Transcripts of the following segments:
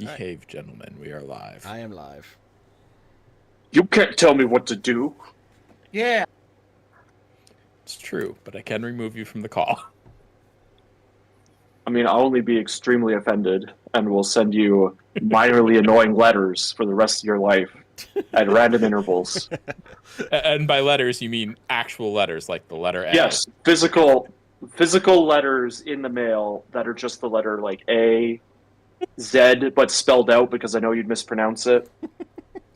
Behave, gentlemen. We are live. I am live. You can't tell me what to do. Yeah. It's true, but I can remove you from the call. I mean, I'll only be extremely offended and will send you minorly annoying letters for the rest of your life at random intervals. And by letters, you mean actual letters, like the letter A? Yes, physical letters in the mail that are just the letter like A, Z, but spelled out because I know you'd mispronounce it.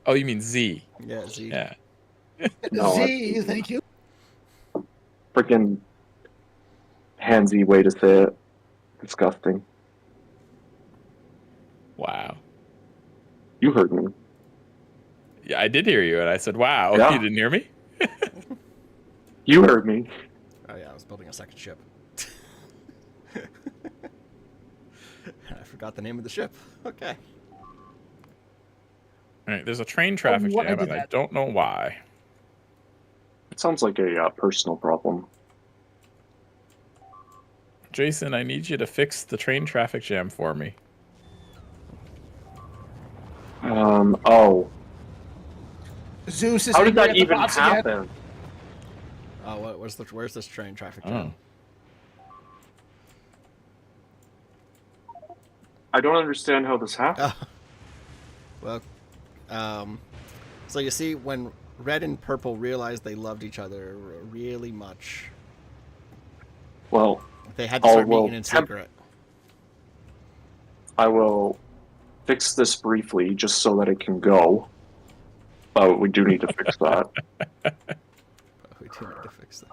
Oh, you mean Z? Yeah, Z. Yeah. No, Z, thank you. freaking handsy way to say it. Disgusting. Wow. You heard me. Yeah, I did hear you, and I said, wow. Yeah. You didn't hear me? You heard me. Oh yeah, I was building a second ship. I forgot the name of the ship. Okay. All right, there's a train traffic What I jam, did and I that. don't know why. It sounds like a personal problem. Jason, I need you to fix the train traffic jam for me. Oh. Zeus is How did angry that at the even bots again. happen? Oh, where's this train traffic Oh. jam? I don't understand how this happened. Well, so you see, when Red and Purple realized they loved each other really much, Well, they had to start meeting in temp- secret. I will fix this briefly just so that it can go. But we do need to fix that. We do need to fix that.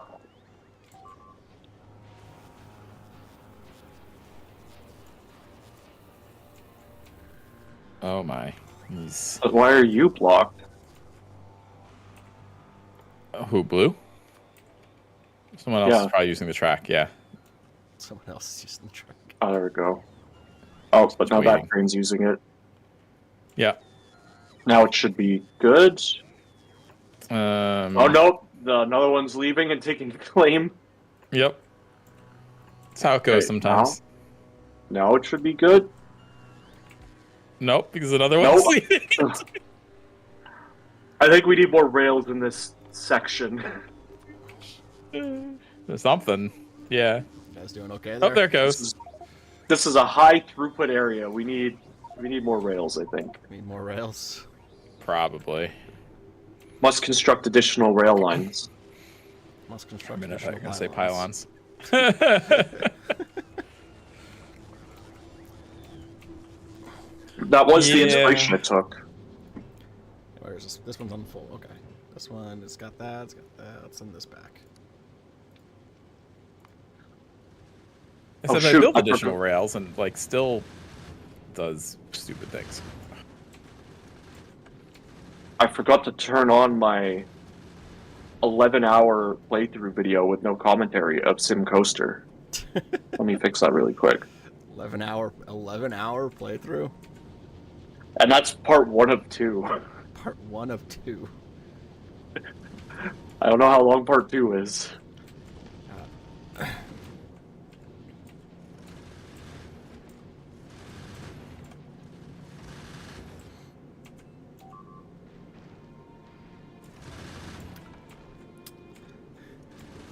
Oh, my. He's... But why are you blocked? Who, Blue? Someone else Yeah. is probably using the track, yeah. Someone else is using the truck. Oh, there we go. Oh, but now waiting. that train's using it. Yeah. Now it should be good. Oh, no. Another one's leaving and taking the claim. Yep. That's how it goes Okay, sometimes. Now it should be good. Nope, because another one's Nope. leaving. I think we need more rails in this section. Something. Yeah. You guys doing okay there? Oh, there it goes. This is a high throughput area. We need more rails, I think. Need more rails. Probably. Must construct additional rail lines. Must I construct mean, if I additional can say pylons. pylons. That was the Yeah. inspiration it took. Where is this? This one's on full. Okay. This one, it's got that. It's got that. Let's send this back. I Oh, said I shoot, built I additional forgot. rails and like still does stupid things. I forgot to turn on my 11-hour playthrough video with no commentary of Sim Coaster. Let me fix that really quick. 11-hour playthrough. And that's part 1 of 2. Part 1 of 2. I don't know how long part 2 is. I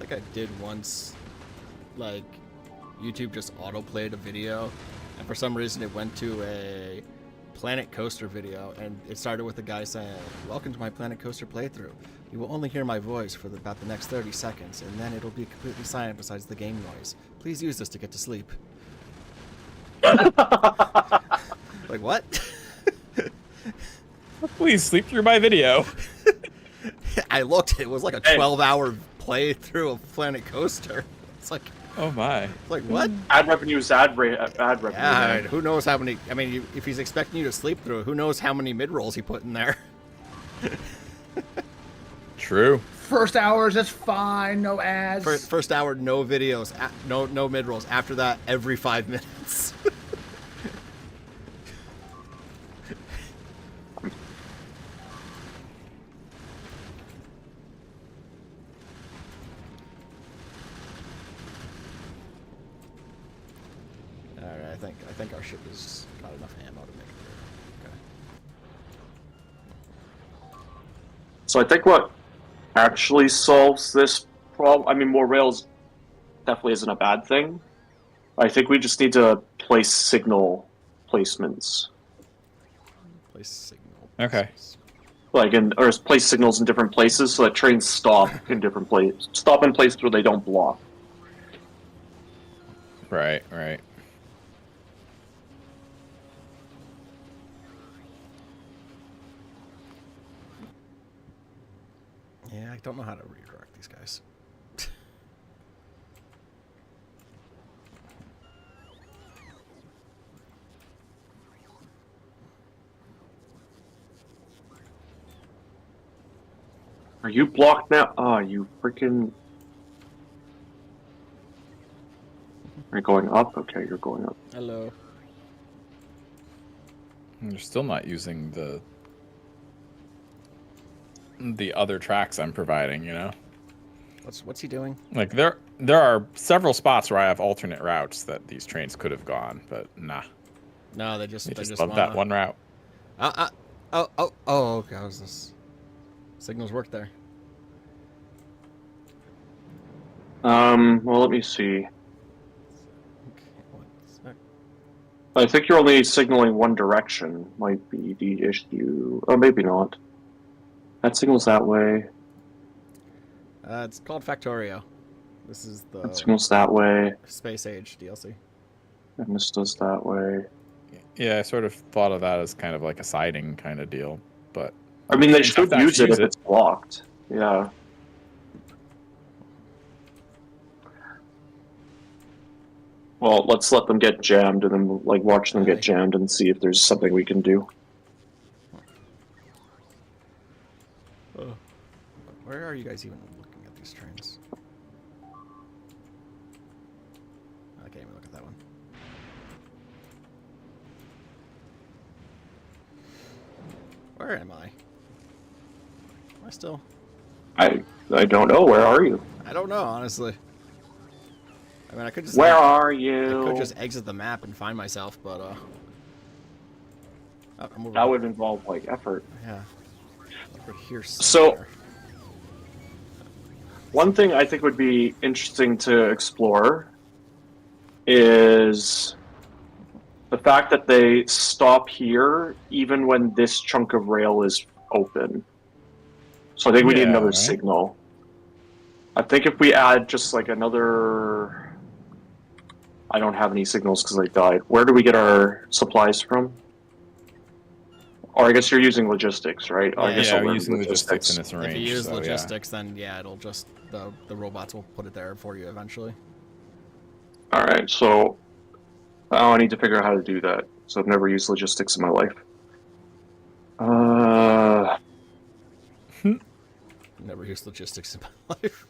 think I did once, like, YouTube just auto-played a video, and for some reason it went to a Planet Coaster video, and it started with a guy saying, "Welcome to my Planet Coaster playthrough. You will only hear my voice for about the next 30 seconds, and then it'll be completely silent besides the game noise. Please use this to get to sleep." Like, what? Please sleep through my video. I looked, it was like a Hey. 12-hour playthrough of Planet Coaster. It's like, Oh my. what? Ad revenue is ad revenue. Yeah, man. who knows how many? I mean, if he's expecting you to sleep through, who knows how many mid rolls he put in there? True. First hours, that's fine. No ads. First hour, no videos, no mid rolls. After that, every 5 minutes. Alright, I think our ship has got enough ammo to make it through. Okay. So I think what actually solves this problem, I mean, more rails definitely isn't a bad thing. I think we just need to place signal placements. Place signal. Okay. Like or place signals in different places so that trains stop in different places. Stop in places where they don't block. Right, right. Yeah, I don't know how to redirect these guys. Are you blocked now? Oh, you freaking... Are you going up? Okay, you're going up. Hello. You're still not using the other tracks I'm providing, you know? What's he doing? Like there are several spots where I have alternate routes that these trains could have gone, but nah. No, they just love that wanna... one route. Oh, okay, how's this? Signals work there. Well, let me see. Okay, what's that? I think you're only signaling one direction. Might be the issue. Oh, maybe not. That signals that way. It's called Factorio. This is That the signals that way. Space Age DLC. And this does that way. Yeah, I sort of thought of that as kind of like a siding kind of deal, but I mean, they trains have should to use actually it if it's blocked. Yeah. Well, let's let them get jammed and then like watch them get jammed and see if there's something we can do. Where are you guys even looking at these trains? I can't even look at that one. Where am I? Am I still? I don't know. Where are you? I don't know, honestly. I mean, I could just... Where are I you? could just exit the map and find myself, but, oh, I'm over That would involve like effort. Yeah. Over here So, somewhere. one thing I think would be interesting to explore is the fact that they stop here even when this chunk of rail is open. So I think we need another right? signal. I think if we add just like another... I don't have any signals because I died. Where do we get our supplies from? Or I guess you're using logistics, right? I guess Yeah, I'll we're learn using logistics and it's If arranged. you use so, logistics, then yeah, it'll just... The robots will put it there for you eventually. Alright, so... I need to figure out how to do that. So I've never used logistics in my life. Never used logistics in my life.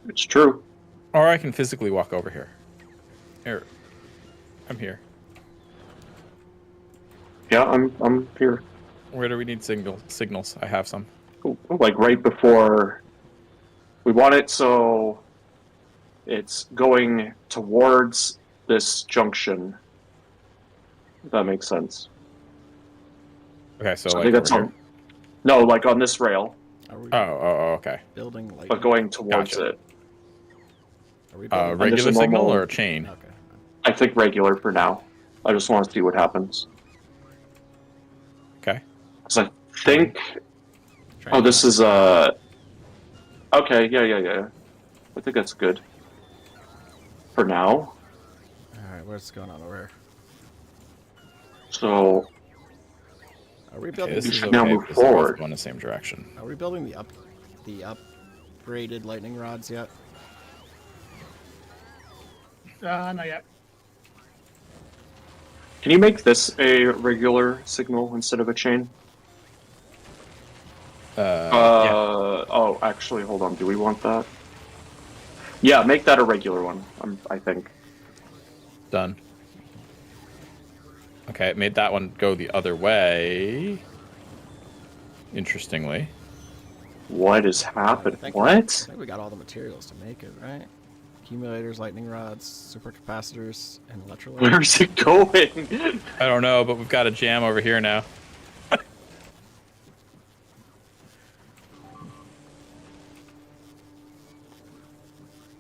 It's true. Or I can physically walk over here. Here. I'm here. Yeah, I'm here. Where do we need signals? I have some. Like right before... We want it so... It's going towards this junction. If that makes sense. Okay, so I like think that's over on... here? No, like on this rail, Are we okay. building light? but going towards Gotcha. it. Are we building... Regular a signal normal- or a chain? Okay. I think regular for now. I just want to see what happens. Okay. Because I think... Train Oh, this is, Okay, yeah. I think that's good. For now. Alright, what's going on over here? So... Are we Okay, building... this You is should okay now move because they're both forward. going the same direction. Are we building the upgraded lightning rods yet? Not yet. Can you make this a regular signal instead of a chain? Yeah. Oh, actually, hold on. Do we want that? Yeah, make that a regular one, I think. Done. Okay, it made that one go the other way. Interestingly. What is happening? I What? think we got all the materials to make it, right? accumulators, lightning rods, supercapacitors, and electrolytes. Where's it going? I don't know, but we've got a jam over here now.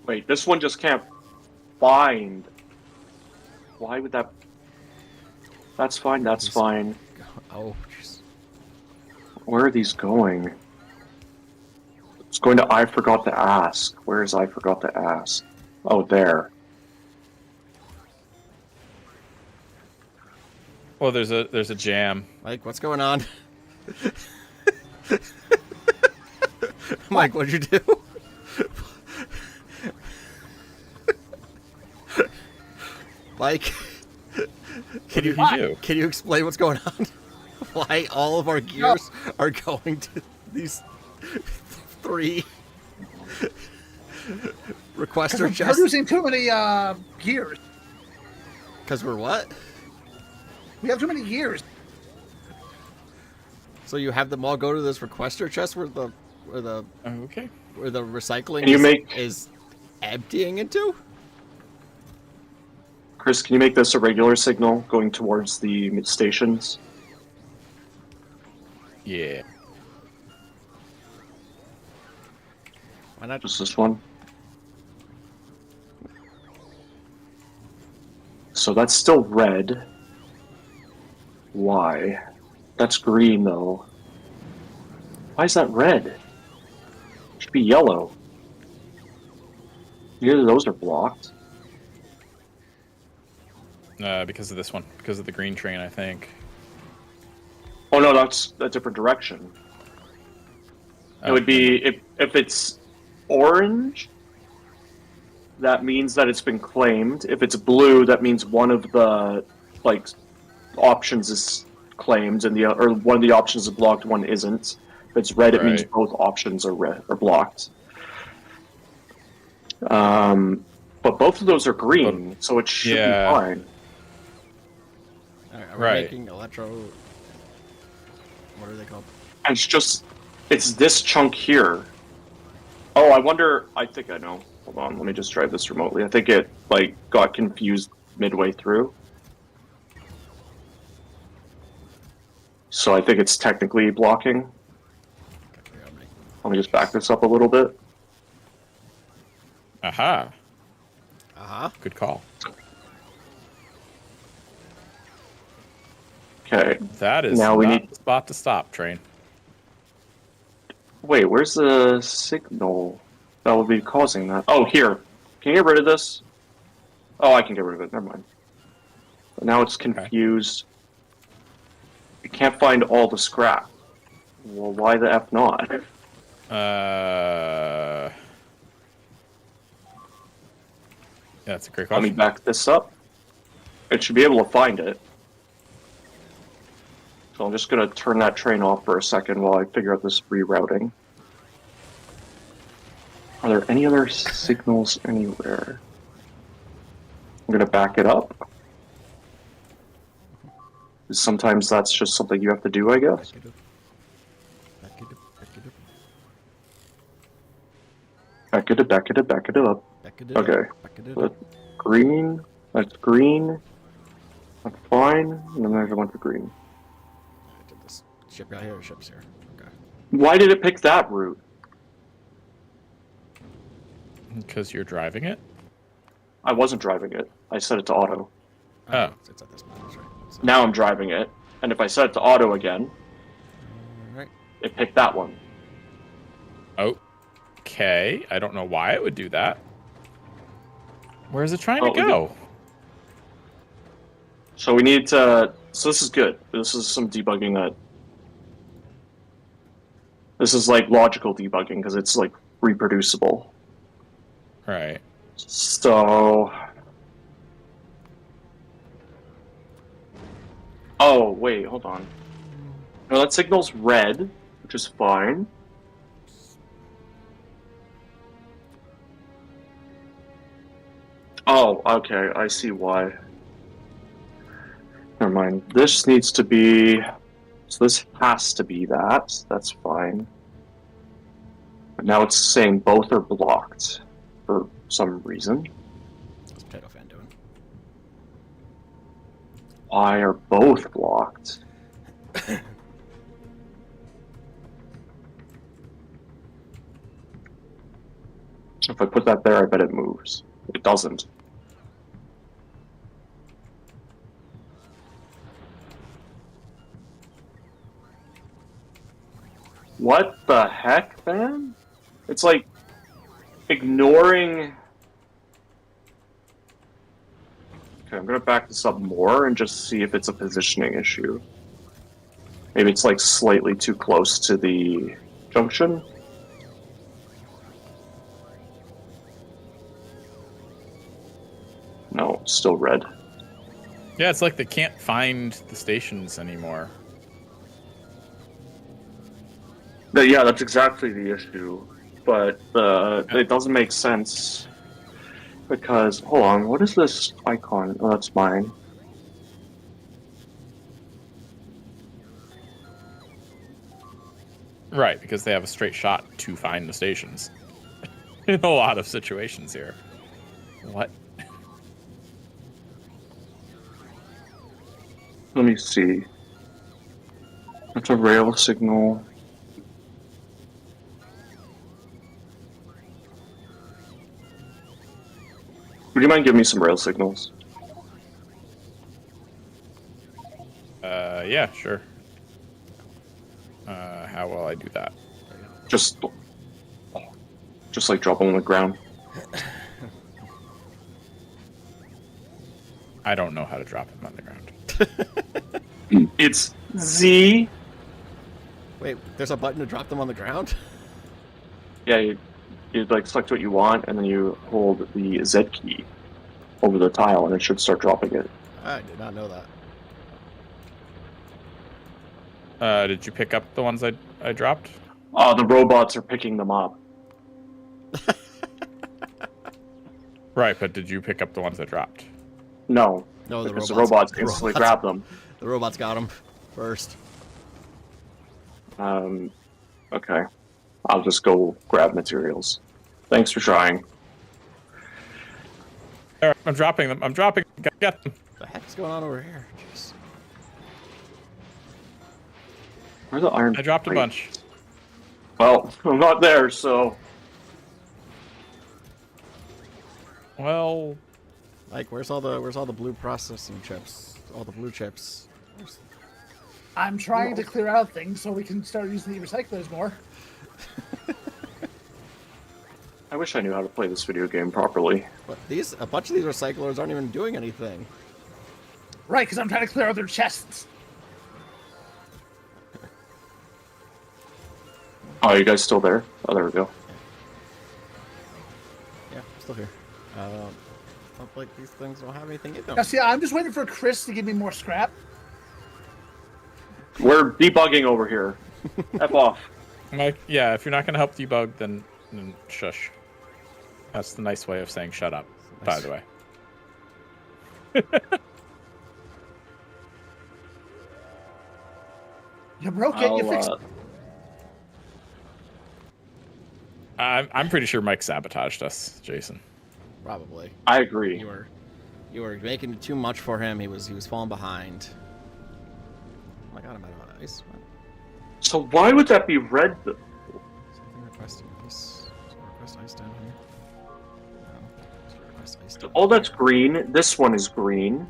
Wait, this one just can't find. Why would that? That's fine. That's fine. Oh, jeez. Where are these going? It's going to I forgot to ask. Where is I forgot to ask? Oh, there. Well, there's a jam. Mike, what's going on? Mike, what'd you do? Mike, can you explain what's going on? Why all of our gears are going to these 3 requester We're chests? producing too many gears. Because we're what? We have too many gears. So you have them all go to this requester chest where the Okay. recycling Can you is emptying into? Chris, can you make this a regular signal going towards the stations? Yeah. Why not Just this one? So that's still red. Why? That's green, though. Why is that red? It should be yellow. Neither of those are blocked. Because of this one. Because of the green train, I think. Oh no, that's a different direction. It would be if it's orange, that means that it's been claimed. If it's blue, that means one of the options is claimed, and or one of the options is blocked, one isn't. If it's red, it means both options are blocked. But both of those are green, so it should be fine. Are we making electro? What are they called? And it's this chunk here. Oh, I wonder. I think I know. Hold on, let me just try this remotely. I think it got confused midway through. So I think it's technically blocking. Let me just back this up a little bit. Aha. Good call. Okay. That is now we need the spot to stop, train. Wait, where's the signal that would be causing that? Oh, here. Can you get rid of this? Oh, I can get rid of it. Never mind. But now it's confused. You can't find all the scrap. Well, why the F not? Yeah, that's a great Let question. me back this up. It should be able to find it. So I'm just going to turn that train off for a second while I figure out this rerouting. Are there any other signals anywhere? I'm going to back it up. Sometimes that's just something you have to do, I guess. Back it up. Okay. But green, that's green. That's fine. And then there's a bunch of green. Did this ship out here or ship's here? Okay. Why did it pick that route? Because you're driving it? I wasn't driving it. I set it to auto. Oh. It's at this point, that's right. So, Now I'm driving it. And if I set it to auto again, alright. it picked that one. Okay. I don't know why it would do that. Where's it trying to we go? So we need to... So this is good. This is some debugging that... This is logical debugging because it's reproducible. Right. So... Oh, wait, hold on. No, that signal's red, which is fine. Oh, okay, I see why. Never mind. This needs to be... So this has to be that. That's fine. But now it's saying both are blocked for some reason. What's Potato Fan doing? Why are both blocked? If I put that there, I bet it moves. It doesn't. What the heck, man? It's like ignoring... Okay, I'm gonna back this up more and just see if it's a positioning issue. Maybe it's like slightly too close to the junction. No, it's still red. Yeah, it's like they can't find the stations anymore. Yeah, that's exactly the issue. But it doesn't make sense. Because, hold on, what is this icon? Oh, that's mine. Right, because they have a straight shot to find the stations. In a lot of situations here. What? Let me see. That's a rail signal. Would you mind giving me some rail signals? Yeah, sure. How will I do that? Just like drop them on the ground. I don't know how to drop them on the ground. It's Z. Wait, there's a button to drop them on the ground? Yeah, you like select what you want, and then you hold the Z key over the tile, and it should start dropping it. I did not know that. Did you pick up the ones I dropped? The robots are picking them up. Right, but did you pick up the ones I dropped? No, No, because the robots instantly grab them. The robots got them first. Okay. I'll just go grab materials. Thanks for trying. There, I'm dropping them. I'm dropping. Get them. What the heck's going on over here? Jeez. Where's the iron? I dropped a plate? bunch. Well, I'm not there, so... Well, Like, where's all the blue processing chips? All the blue chips. I'm trying to clear out things so we can start using the recyclers more. I wish I knew how to play this video game properly. But a bunch of these recyclers aren't even doing anything. Right, because I'm trying to clear out their chests. Oh, are you guys still there? Oh, there we go. Yeah, I'm still here. Look like these things don't have anything in them. Now, see, I'm just waiting for Chris to give me more scrap. We're debugging over here. F off. Mike, yeah, if you're not going to help debug, then shush. That's the nice way of saying shut up, by the way. You broke it, you fixed it. I'm pretty sure Mike sabotaged us, Jason. Probably. I agree. You were making it too much for him. He was falling behind. Oh my god, I'm out of ice. What? So why would that be red? Something requesting ice. Request ice down here. No. Request ice down Oh, that's green. This one is green.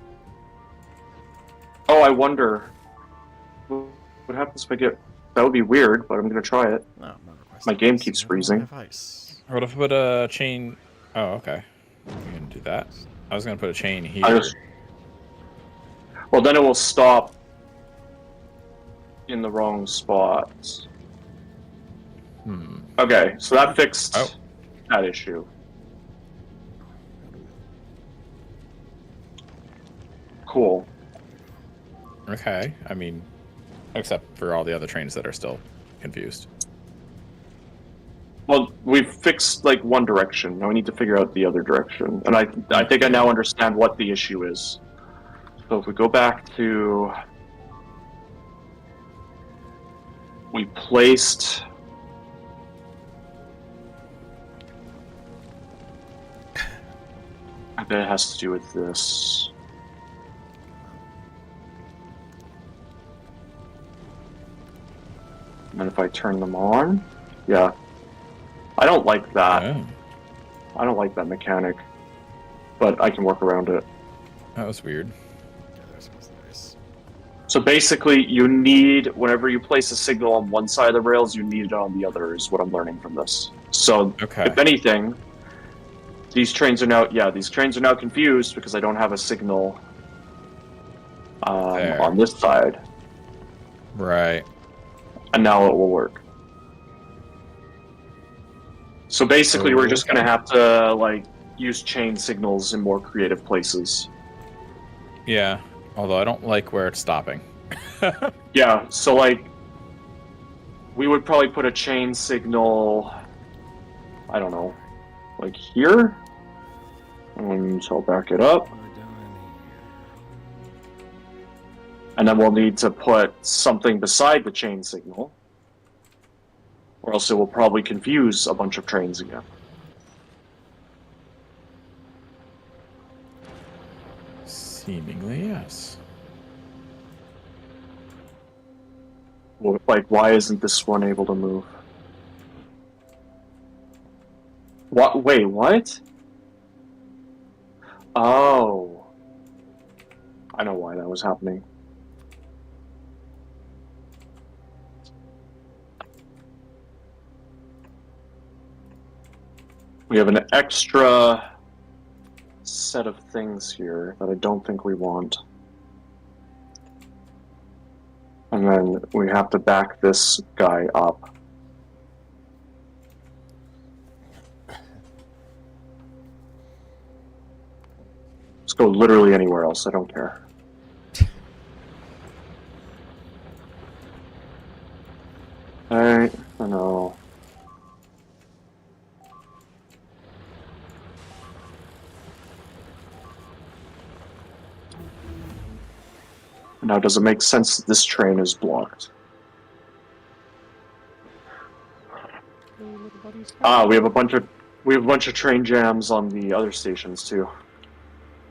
Oh, I wonder. What happens if I get... That would be weird, but I'm going to try it. No, not requesting My game ice. keeps No, freezing. I have ice. What if I put a chain... Oh, okay. We can do that. I was going to put a chain here. Well, then it will stop in the wrong spot. Okay, so that fixed that issue. Cool. Okay, I mean, except for all the other trains that are still confused. Well, we've fixed like one direction. Now we need to figure out the other direction. And I think I now understand what the issue is. So if we go back to... We placed... I bet it has to do with this. And then if I turn them on, yeah. I don't like that. Oh, I don't like that mechanic, but I can work around it. that was weird. Yeah, that sounds nice. So basically, you need, whenever you place a signal on one side of the rails, you need it on the other, is what I'm learning from this. So, Okay. if anything, these trains are now confused because I don't have a signal There. on this side, Right. and now it will work. So basically, we're just going to have to, like, use chain signals in more creative places. Yeah. Although I don't like where it's stopping. Yeah, so, like, we would probably put a chain signal, I don't know, like here? And so I'll back it up. What are we doing here? And then we'll need to put something beside the chain signal, or else it will probably confuse a bunch of trains again. Seemingly, yes. Well, like, why isn't this one able to move? What? Wait, what? Oh. I know why that was happening. We have an extra set of things here that I don't think we want. And then we have to back this guy up. Let's go literally anywhere else, I don't care. I know. Now, does it make sense that this train is blocked? Ah, we have a bunch of train jams on the other stations too.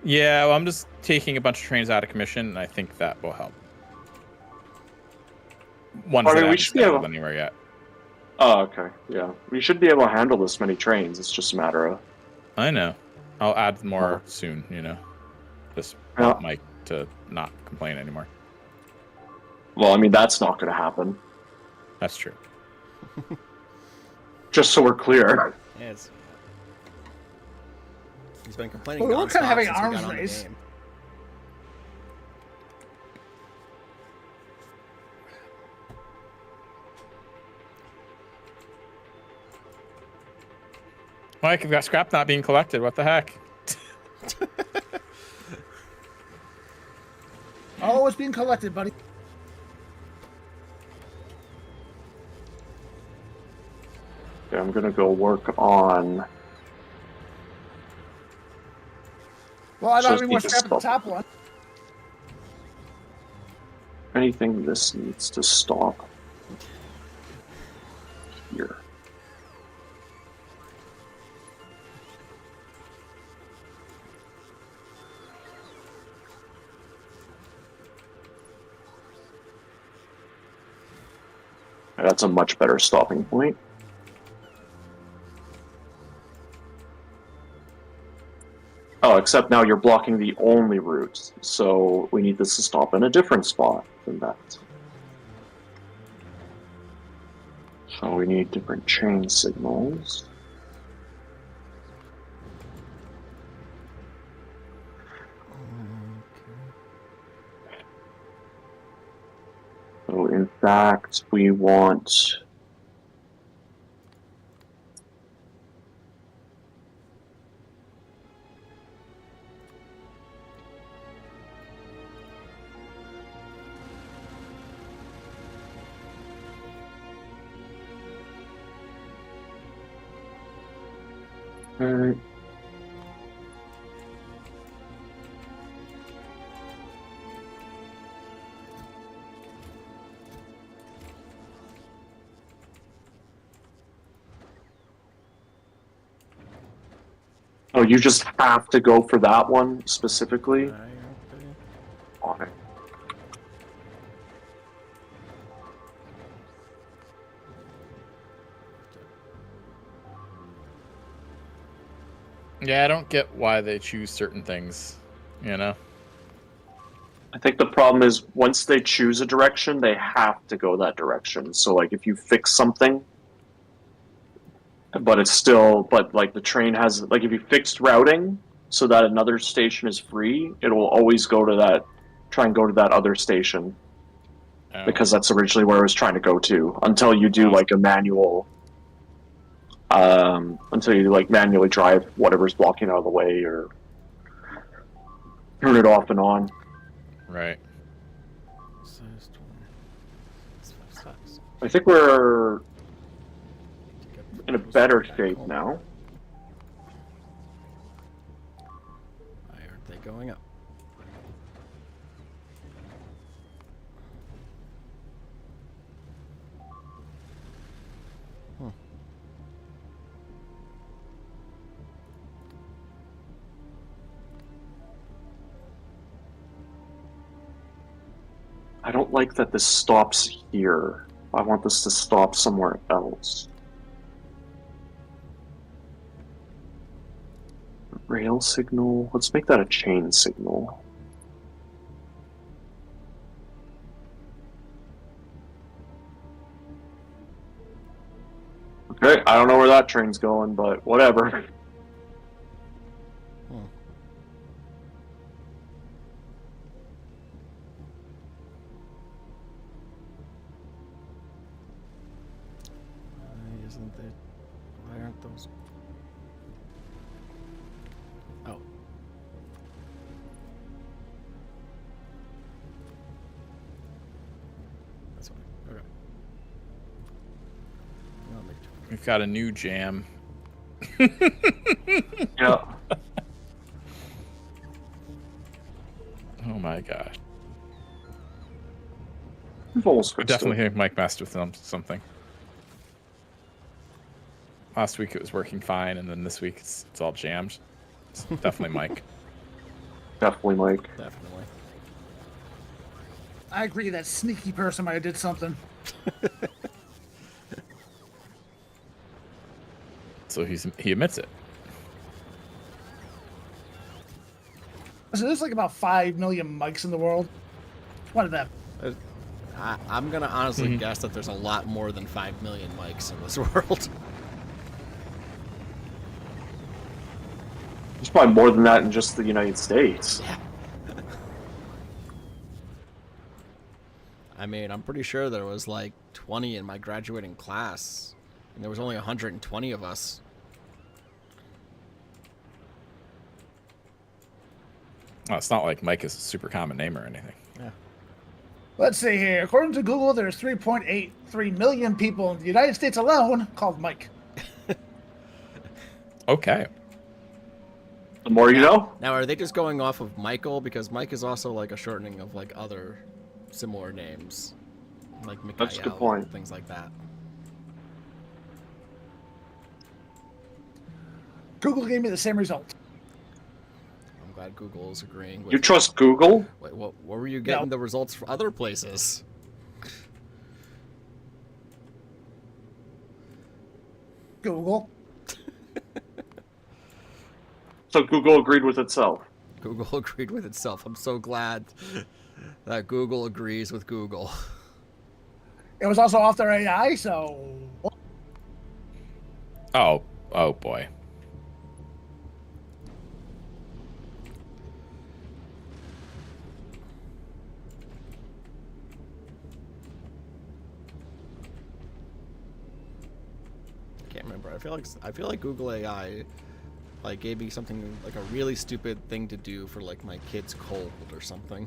Yeah, well, I'm just taking a bunch of trains out of commission, and I think that will help. Ones I mean, that I we haven't should be scheduled able- anywhere yet. Oh, okay, yeah. We should be able to handle this many trains. It's just a matter of. I know. I'll add more soon, you know. Just Yeah. want Mike to not complain anymore. Well, I mean, that's not going to happen. That's true. Just so we're clear. Yes. He's been complaining Well, we're kind of nonstop having since we arms got on the race. game. Mike, I've got scrap not being collected. What the heck? Oh, it's being collected, buddy. Okay, I'm going to go work on. Well, I So don't it's have any more need to scrap at the stop. top one. Anything this needs to stop here. That's a much better stopping point. Oh, except now you're blocking the only route, so we need this to stop in a different spot than that. So we need different chain signals. So in fact, we want... Alright. Oh, you just have to go for that one specifically? Okay. Yeah, I don't get why they choose certain things, you know? I think the problem is once they choose a direction, they have to go that direction. So, like, if you fix something, but it's still, but like the train has, like, if you fixed routing so that another station is free, it will always go to that, try and go to that other station Oh. because that's originally where it was trying to go to until you do like a manual, until you like manually drive whatever's blocking out of the way or turn it off and on. Right. I think we're in a better shape now. Why aren't they going up? I don't like that this stops here. I want this to stop somewhere else. Rail signal. Let's make that a chain signal. Okay, I don't know where that train's going, but whatever. Isn't it? Why aren't those? Oh. That's fine. Okay. I'll make two. We've got a new jam. Yeah. Oh my gosh. We've almost I fixed definitely it. think Mike messed with something. Last week it was working fine, and then this week it's all jammed. It's definitely Mike. Definitely, Mike. Definitely. I agree that sneaky person might have did something. So he admits it. So there's like about 5 million mics in the world. One of them. I'm gonna honestly guess that there's a lot more than 5 million mics in this world. There's probably more than that in just the United States. Yeah. I mean, I'm pretty sure there was like 20 in my graduating class, and there was only 120 of us. Well, it's not like Mike is a super common name or anything. Yeah. Let's see here. According to Google, there's 3.83 million people in the United States alone called Mike. Okay. The more you know. Now, are they just going off of Michael? Because Mike is also like a shortening of like other similar names, like Mikhail, That's a good point. things like that. Google gave me the same result. I'm glad Google is agreeing with You trust Google? Wait, what were you getting No. the results from other places? Google. So Google agreed with itself. Google agreed with itself. I'm so glad that Google agrees with Google. It was also off their AI, so Oh boy. Can't remember. I feel like Google AI like gave me something like a really stupid thing to do for like my kid's cold or something.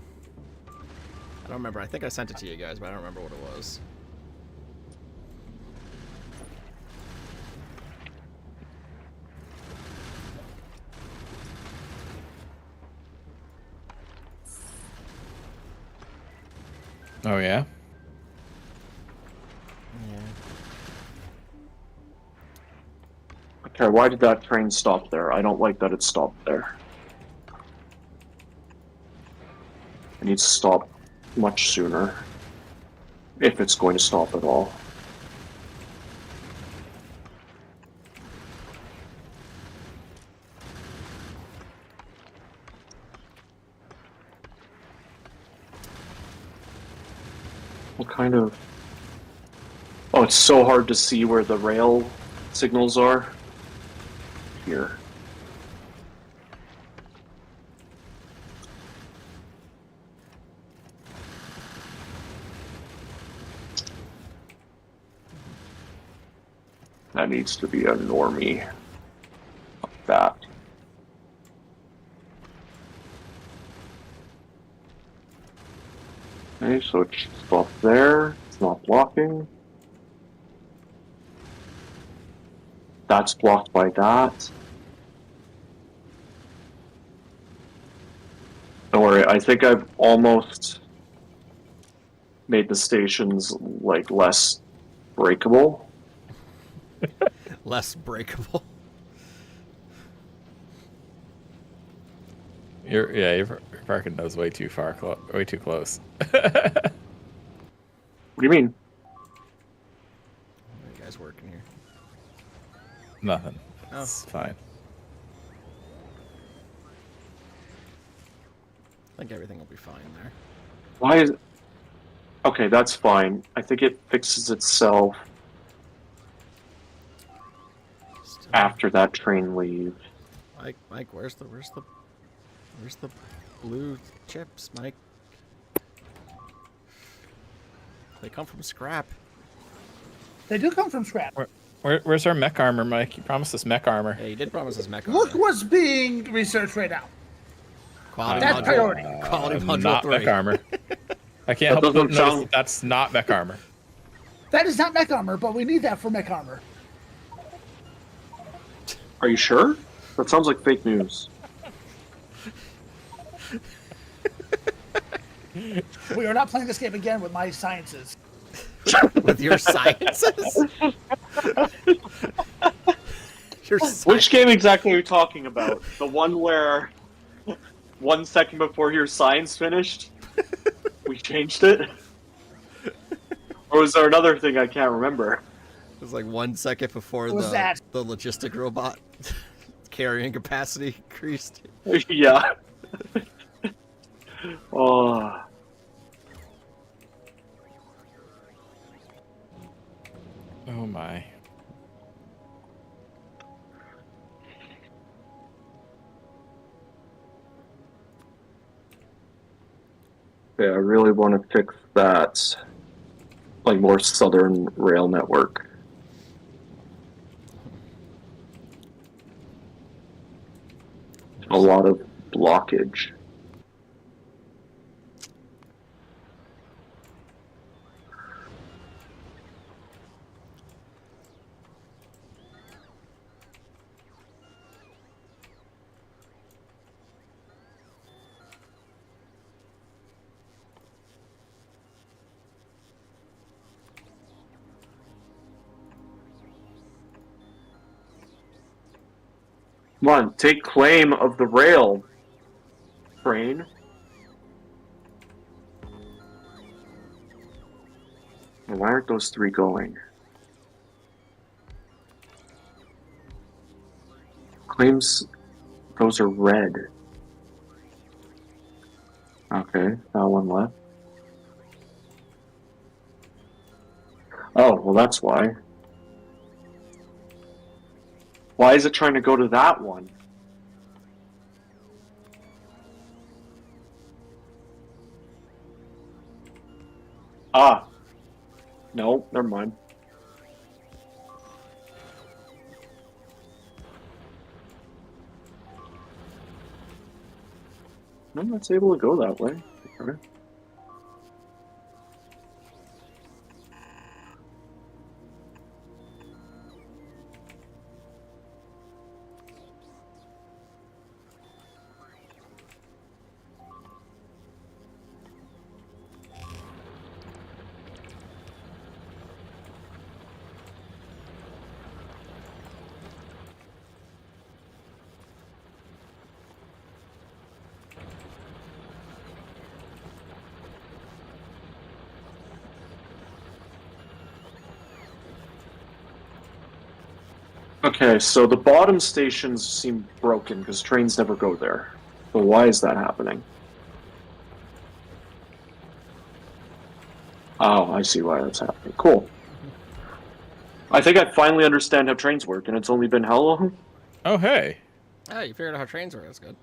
I don't remember. I think I sent it to you guys, but I don't remember what it was. Oh yeah. Yeah. Okay, Okay, why did that train stop there? I don't like that it stopped there. It needs to stop much sooner. If it's going to stop at all. What kind of... Oh, it's so hard to see where the rail signals are. Here. That needs to be a normie. Like that. Okay, so it's off there. It's not blocking. That's blocked by that. Don't worry, I think I've almost made the stations like less breakable. Less breakable. You're parking those way too far, way too close. What do you mean? What are you guys working here? Nothing. Oh. It's fine. I think everything will be fine there. Why is... Okay, that's fine. I think it fixes itself Still, after that train leaves. Mike, where's the blue chips, Mike? They come from scrap. They do come from scrap. Where's our mech armor, Mike? You promised us mech armor. Yeah, you did promise us mech Look armor. what's being researched right now. Quality That's module. priority. Quality module Not 3. mech armor. I can't That help but doesn't notice sound- that that's not mech armor. That is not mech armor, but we need that for mech armor. Are you sure? That sounds like fake news. We are not playing this game again with my sciences. With your sciences? Your Which game exactly are you talking about? The one where 1 second before your science finished, we changed it? Or was there another thing I can't remember? It was like 1 second before What was that? the logistic robot carrying capacity increased. Yeah. Oh. Oh my. Yeah, I really want to fix that, like, more southern rail network. A lot of blockage. Come on, take claim of the rail, train. Why aren't those three going? Claims those are red. Okay, that one left. Oh, well that's why. Why is it trying to go to that one? Ah. No, never mind. I'm not able to go that way. Okay. Okay, so the bottom stations seem broken because trains never go there. But why is that happening? Oh, I see why that's happening. Cool. I think I finally understand how trains work, and it's only been how long? Oh, hey. Ah, you figured out how trains work. That's good.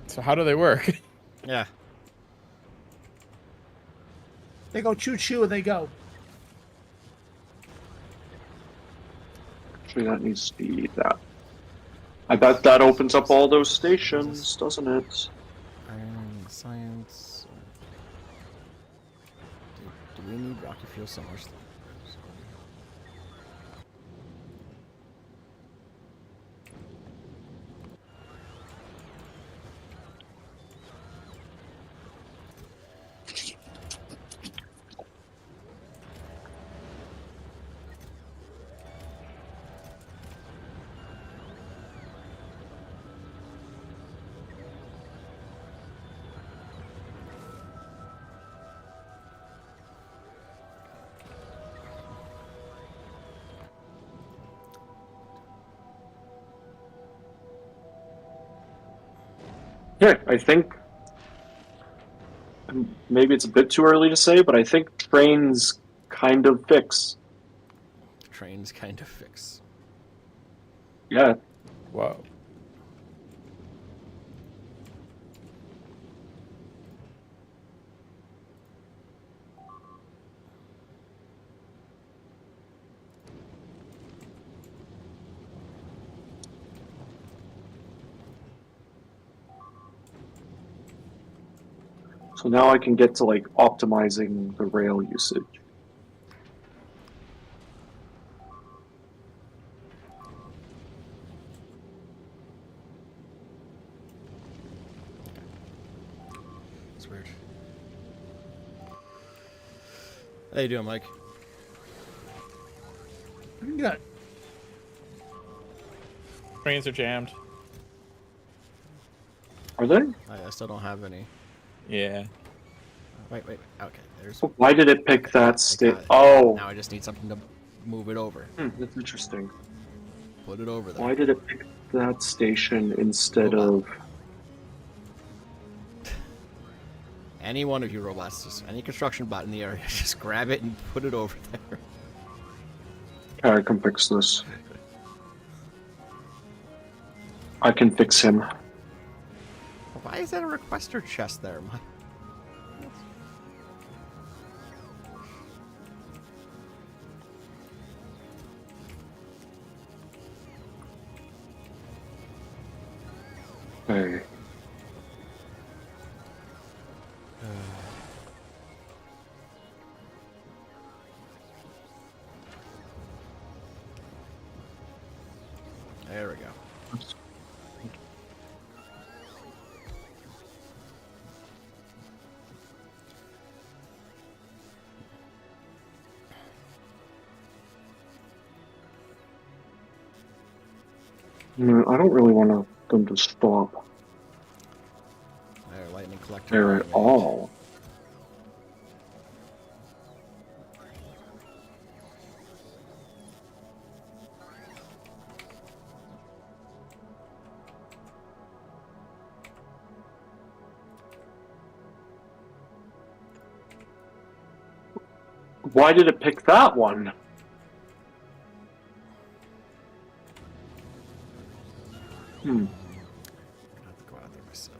So how do they work? Yeah. They go choo choo and they go. Actually, that needs to be that. I bet that opens up all those stations, doesn't it? Iron science. Do we need rocket fuel somewhere? Yeah, I think maybe it's a bit too early to say, but I think trains kind of fix. Trains kind of fix. Yeah. Whoa. So now I can get to like optimizing the rail usage. It's weird. How you doing, Mike? Good. Trains are jammed. Are they? I still don't have any. Yeah. Wait. Okay, there's. Why did it pick I that got state? it. Oh, Now I just need something to move it over. that's interesting. Put it over there. Why did it pick that station instead Robot. of? Any one of you robots, just any construction bot in the area, just grab it and put it over there. I can fix this. I can fix him. Why is that a requester chest there, Mike? Hey. There we go. No, I don't really want them to stop There, lightning collector. there at all. Why did it pick that one? I'm gonna have to go out there myself.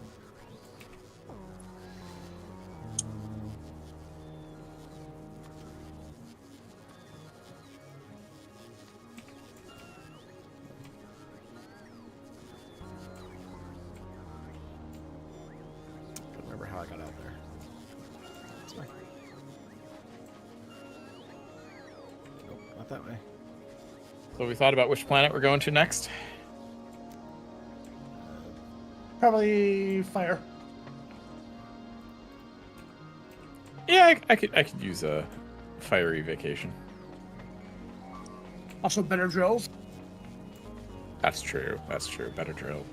Don't remember how I got out there. That's fine. Nope, not that way. So we thought about which planet we're going to next. Probably fire. Yeah, I could use a fiery vacation. Also better drills. That's true. That's true. Better drill.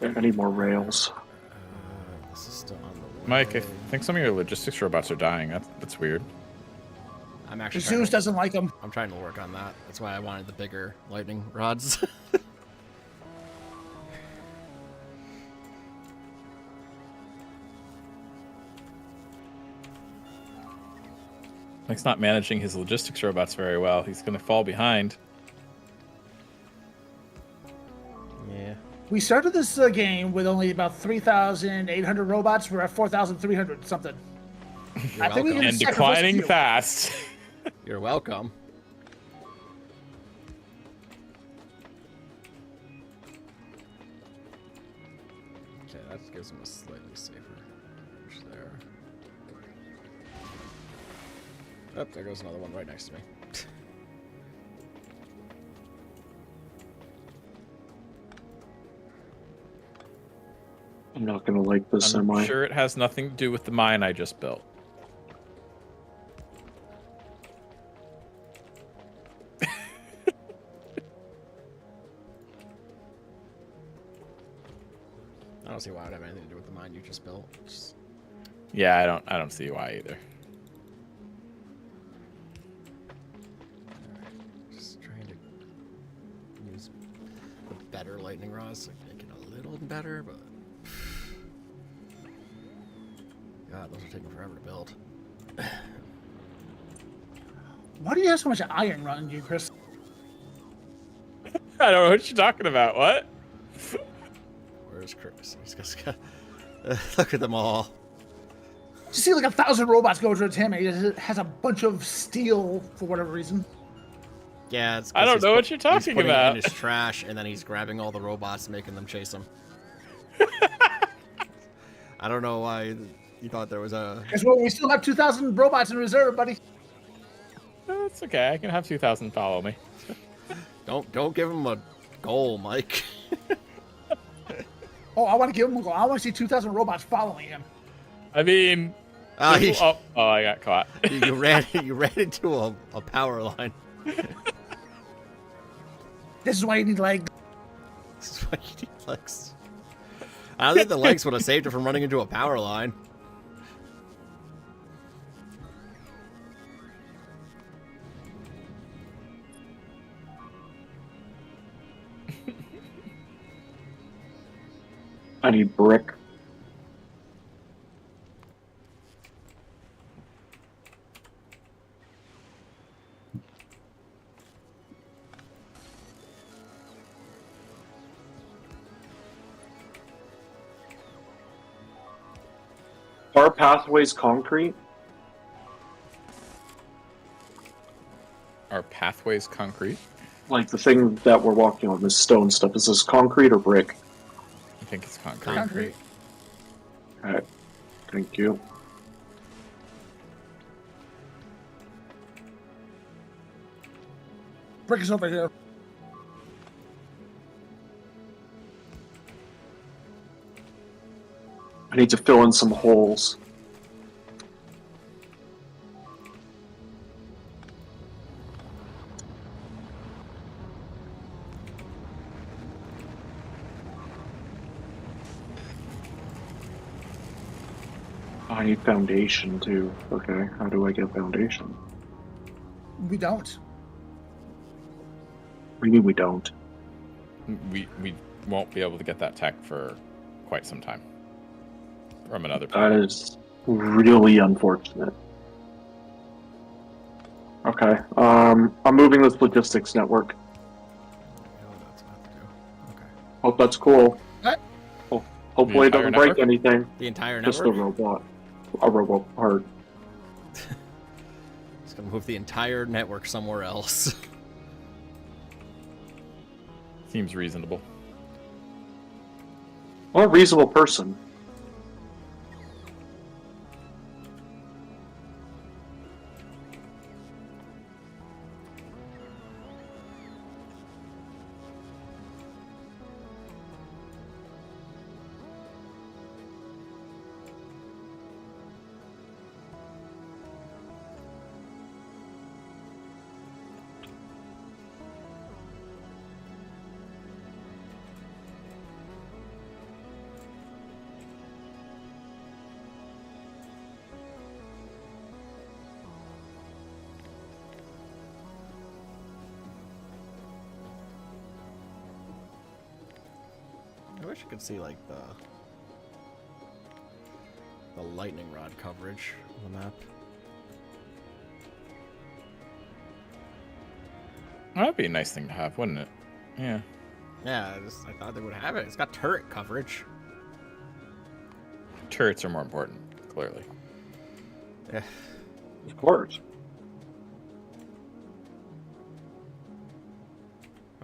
I need more rails. This is still on the way. Mike, I think some of your logistics robots are dying. That's weird. I'm actually Zeus doesn't like them. I'm trying to work on that. That's why I wanted the bigger lightning rods. Mike's not managing his logistics robots very well. He's going to fall behind. Yeah. We started this game with only about 3,800 robots. We're at 4,300 something. You're I think we welcome. can And sacrifice a declining few. fast. You're welcome. Okay, that gives him a slightly safer approach there. Oh, there goes another one right next to me. I'm not gonna like this I'm semi. sure it has nothing to do with the mine I just built. I don't see why it would have anything to do with the mine you just built. Just... Yeah, I don't see why either. Just trying to use the better lightning rods to make it a little better, but God, those are taking forever to build. Why do you have so much iron running you, Chris? I don't know what you're talking about. What? Where's Chris? He's just got look at them all. You see like 1,000 robots go towards him, and he just has a bunch of steel for whatever reason. Yeah, it's 'cause I don't he's know what you're he's talking putting about. it in his trash, and then he's grabbing all the robots, making them chase him. I don't know why you thought there was a. Guess what? We still have 2,000 robots in reserve, buddy. That's okay. I can have 2,000 follow me. Don't give him a goal, Mike. Oh, I want to give him a goal. I want to see 2,000 robots following him. I mean, He- oh, I got caught. you ran into a power line. This is why you need legs. This is why you need legs. I don't think the legs would have saved her from running into a power line. I need brick. Are pathways concrete? Are pathways concrete? Like the thing that we're walking on, this stone stuff, is this concrete or brick? I think it's concrete. Concrete. Alright, thank you. Brick is over here. I need to fill in some holes. I need foundation too. Okay, how do I get foundation? We don't. What do you mean we don't? We won't be able to get that tech for quite some time. From another That planet. is really unfortunate. Okay, I'm moving this logistics network. I know what that's about to do. Okay. Hope that's cool. What? Hopefully it entire doesn't break network? anything. The entire Just the network. robot. A robot part. It's gonna move the entire network somewhere else. Seems reasonable. I'm a reasonable person. wish I could see like the lightning rod coverage on the map. That'd be a nice thing to have, wouldn't it? Yeah. Yeah, I thought they would have it. It's got turret coverage. Turrets are more important, clearly. Yeah. Of course.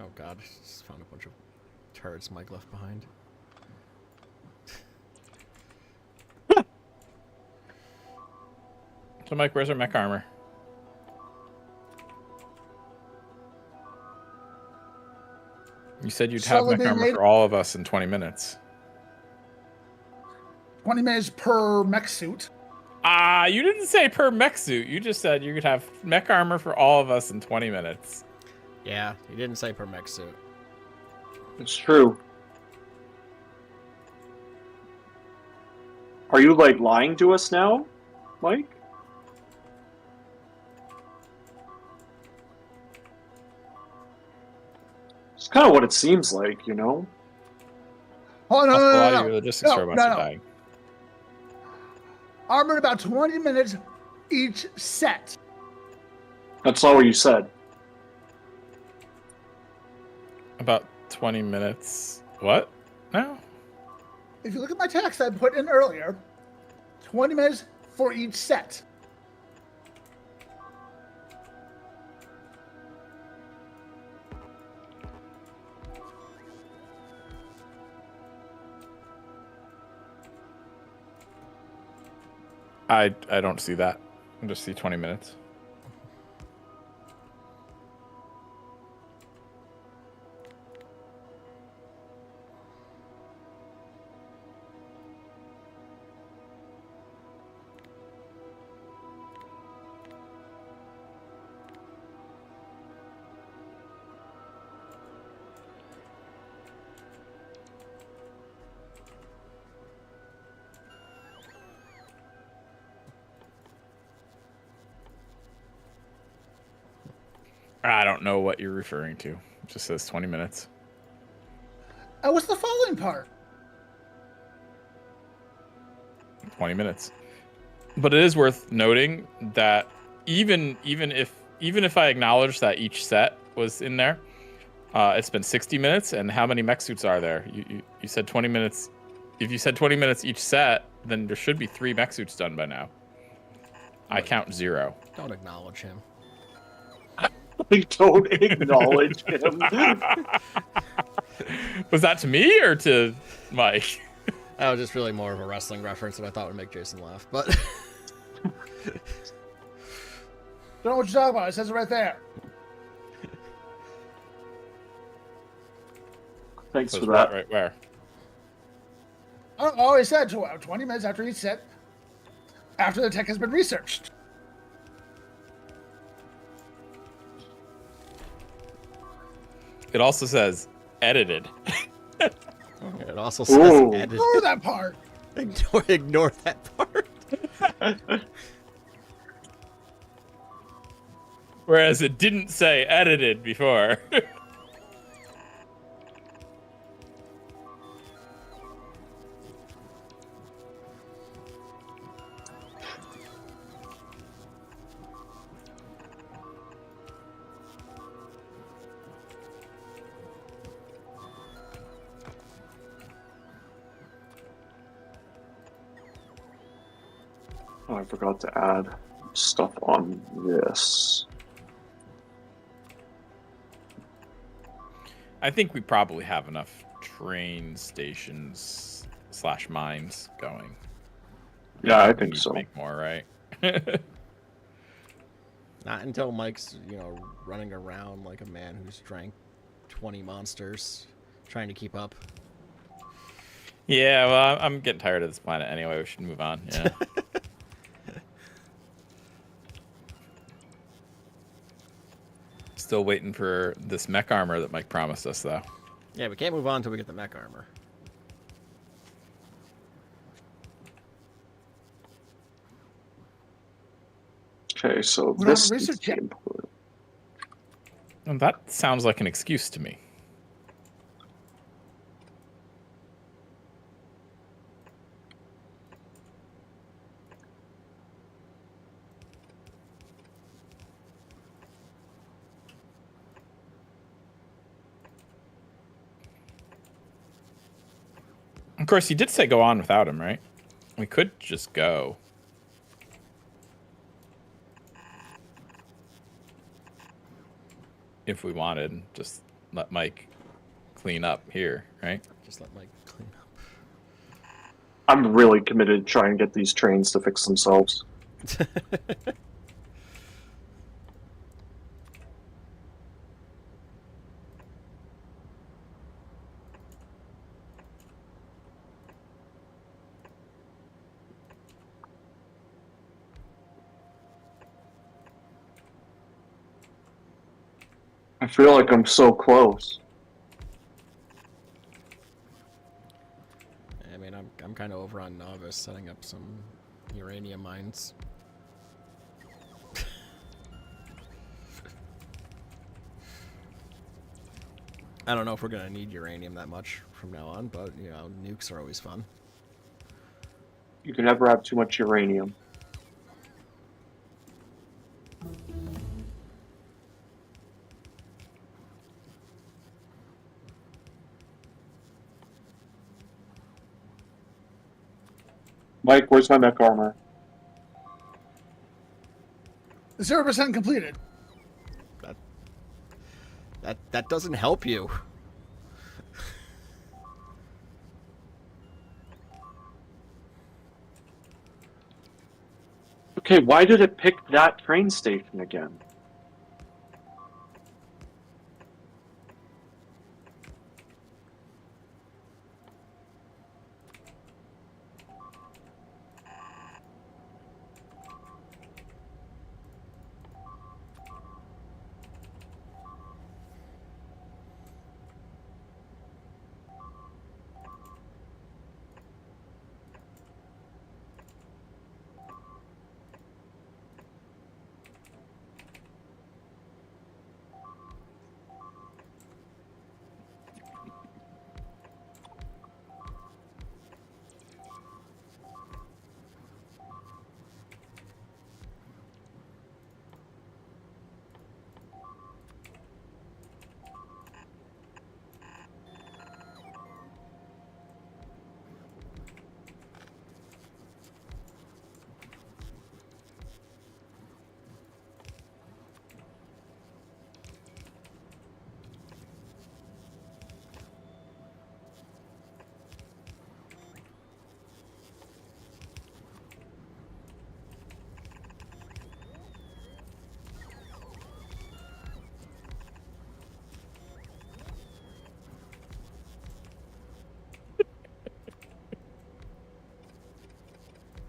Oh god, just found a bunch of turrets Mike left behind. So, Mike, where's our mech armor? You said you'd have Slowly mech being armor made. for all of us in 20 minutes. 20 minutes per mech suit. You didn't say per mech suit. You just said you could have mech armor for all of us in 20 minutes. Yeah, he didn't say per mech suit. It's true. Are you like lying to us now, Mike? It's kind of what it seems like, you know? Oh, no, Also, no, a no, lot no, of your logistics no, robots no, are no. dying. Armored about 20 minutes each set. That's not what you said. About 20 minutes. What? No? If you look at my text I put in earlier, 20 minutes for each set. I don't see that. I just see 20 minutes. I don't know what you're referring to. It just says 20 minutes. What's the following part? 20 minutes. But it is worth noting that even if I acknowledge that each set was in there, it's been 60 minutes. And how many mech suits are there? You said 20 minutes. If you said 20 minutes each set, then there should be 3 mech suits done by now. I count 0. Don't acknowledge him. Like, don't acknowledge him. Was that to me or to Mike? That was just really more of a wrestling reference that I thought would make Jason laugh, but Don't know what you're talking about. It says it right there. Thanks Says for that. right where? I always said 20 minutes after each set, after the tech has been researched. It also says edited. it also says Ooh. edited. Ignore that part. Ignore that part. Whereas it didn't say edited before. Oh, I forgot to add stuff on this. I think we probably have enough train stations / mines going. Yeah, I We think need to so. Make more, right? Not until Mike's, running around like a man who's drank 20 monsters, trying to keep up. Yeah, well, I'm getting tired of this planet anyway. We should move on. Yeah. Still waiting for this mech armor that Mike promised us, though. Yeah, we can't move on until we get the mech armor. Okay, so We don't this have needs research to yet. be input. And that sounds like an excuse to me. Of course, he did say go on without him, right? We could just go. If we wanted, just let Mike clean up here, right? Just let Mike clean up. I'm really committed to trying to get these trains to fix themselves. I feel like I'm so close. I mean, I'm kind of over on Novice setting up some uranium mines. I don't know if we're gonna need uranium that much from now on, but you know, nukes are always fun. You can never have too much uranium. Mike, where's my mech armor? 0% completed. That doesn't help you. Okay, why did it pick that train station again?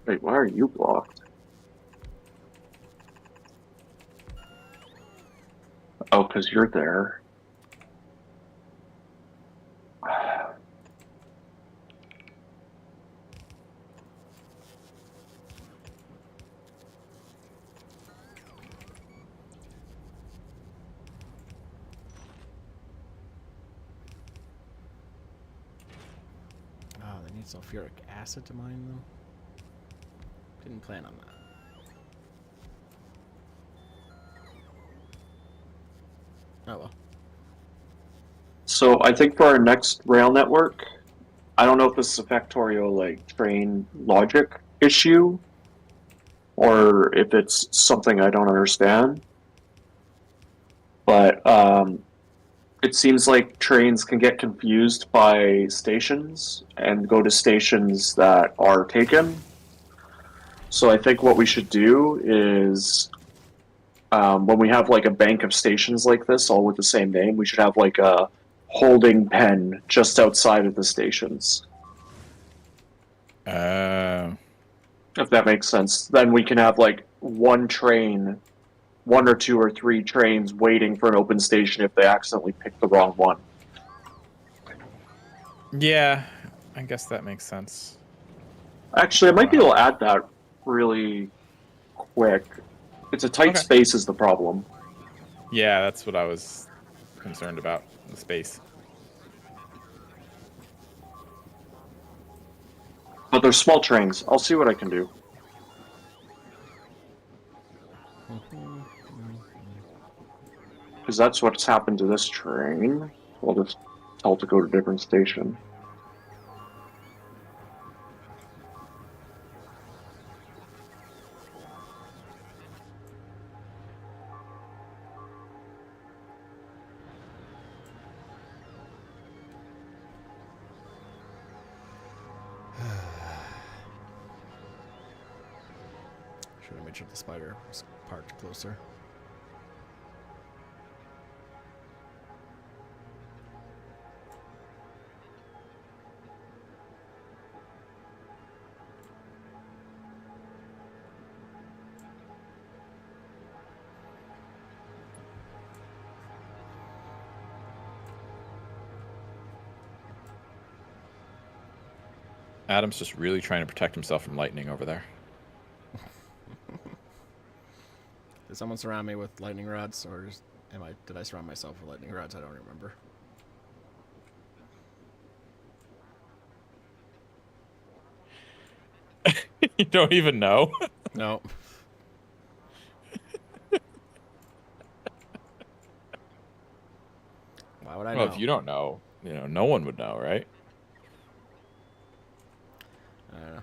Wait, why are you blocked? Oh, because you're there. Oh, they need sulfuric acid to mine them. Didn't plan on that. Oh well. So I think for our next rail network, I don't know if this is a Factorio like train logic issue or if it's something I don't understand. But it seems like trains can get confused by stations and go to stations that are taken. So I think what we should do is when we have like a bank of stations like this, all with the same name, we should have like a holding pen just outside of the stations. If that makes sense. Then we can have like one train, one or two or three trains waiting for an open station if they accidentally pick the wrong one. Yeah, I guess that makes sense. Actually, I might be able to add that really quick. It's a tight space is the problem. Yeah, that's what I was concerned about, the space. But they're small trains. I'll see what I can do. Because that's what's happened to this train. We'll just tell it to go to a different station. Should have made sure the spider was parked closer. Adam's just really trying to protect himself from lightning over there. Did someone surround me with lightning rods, or did I surround myself with lightning rods? I don't remember. You don't even know. No. Why would I know? Well, if you don't know, no one would know, right? I don't know.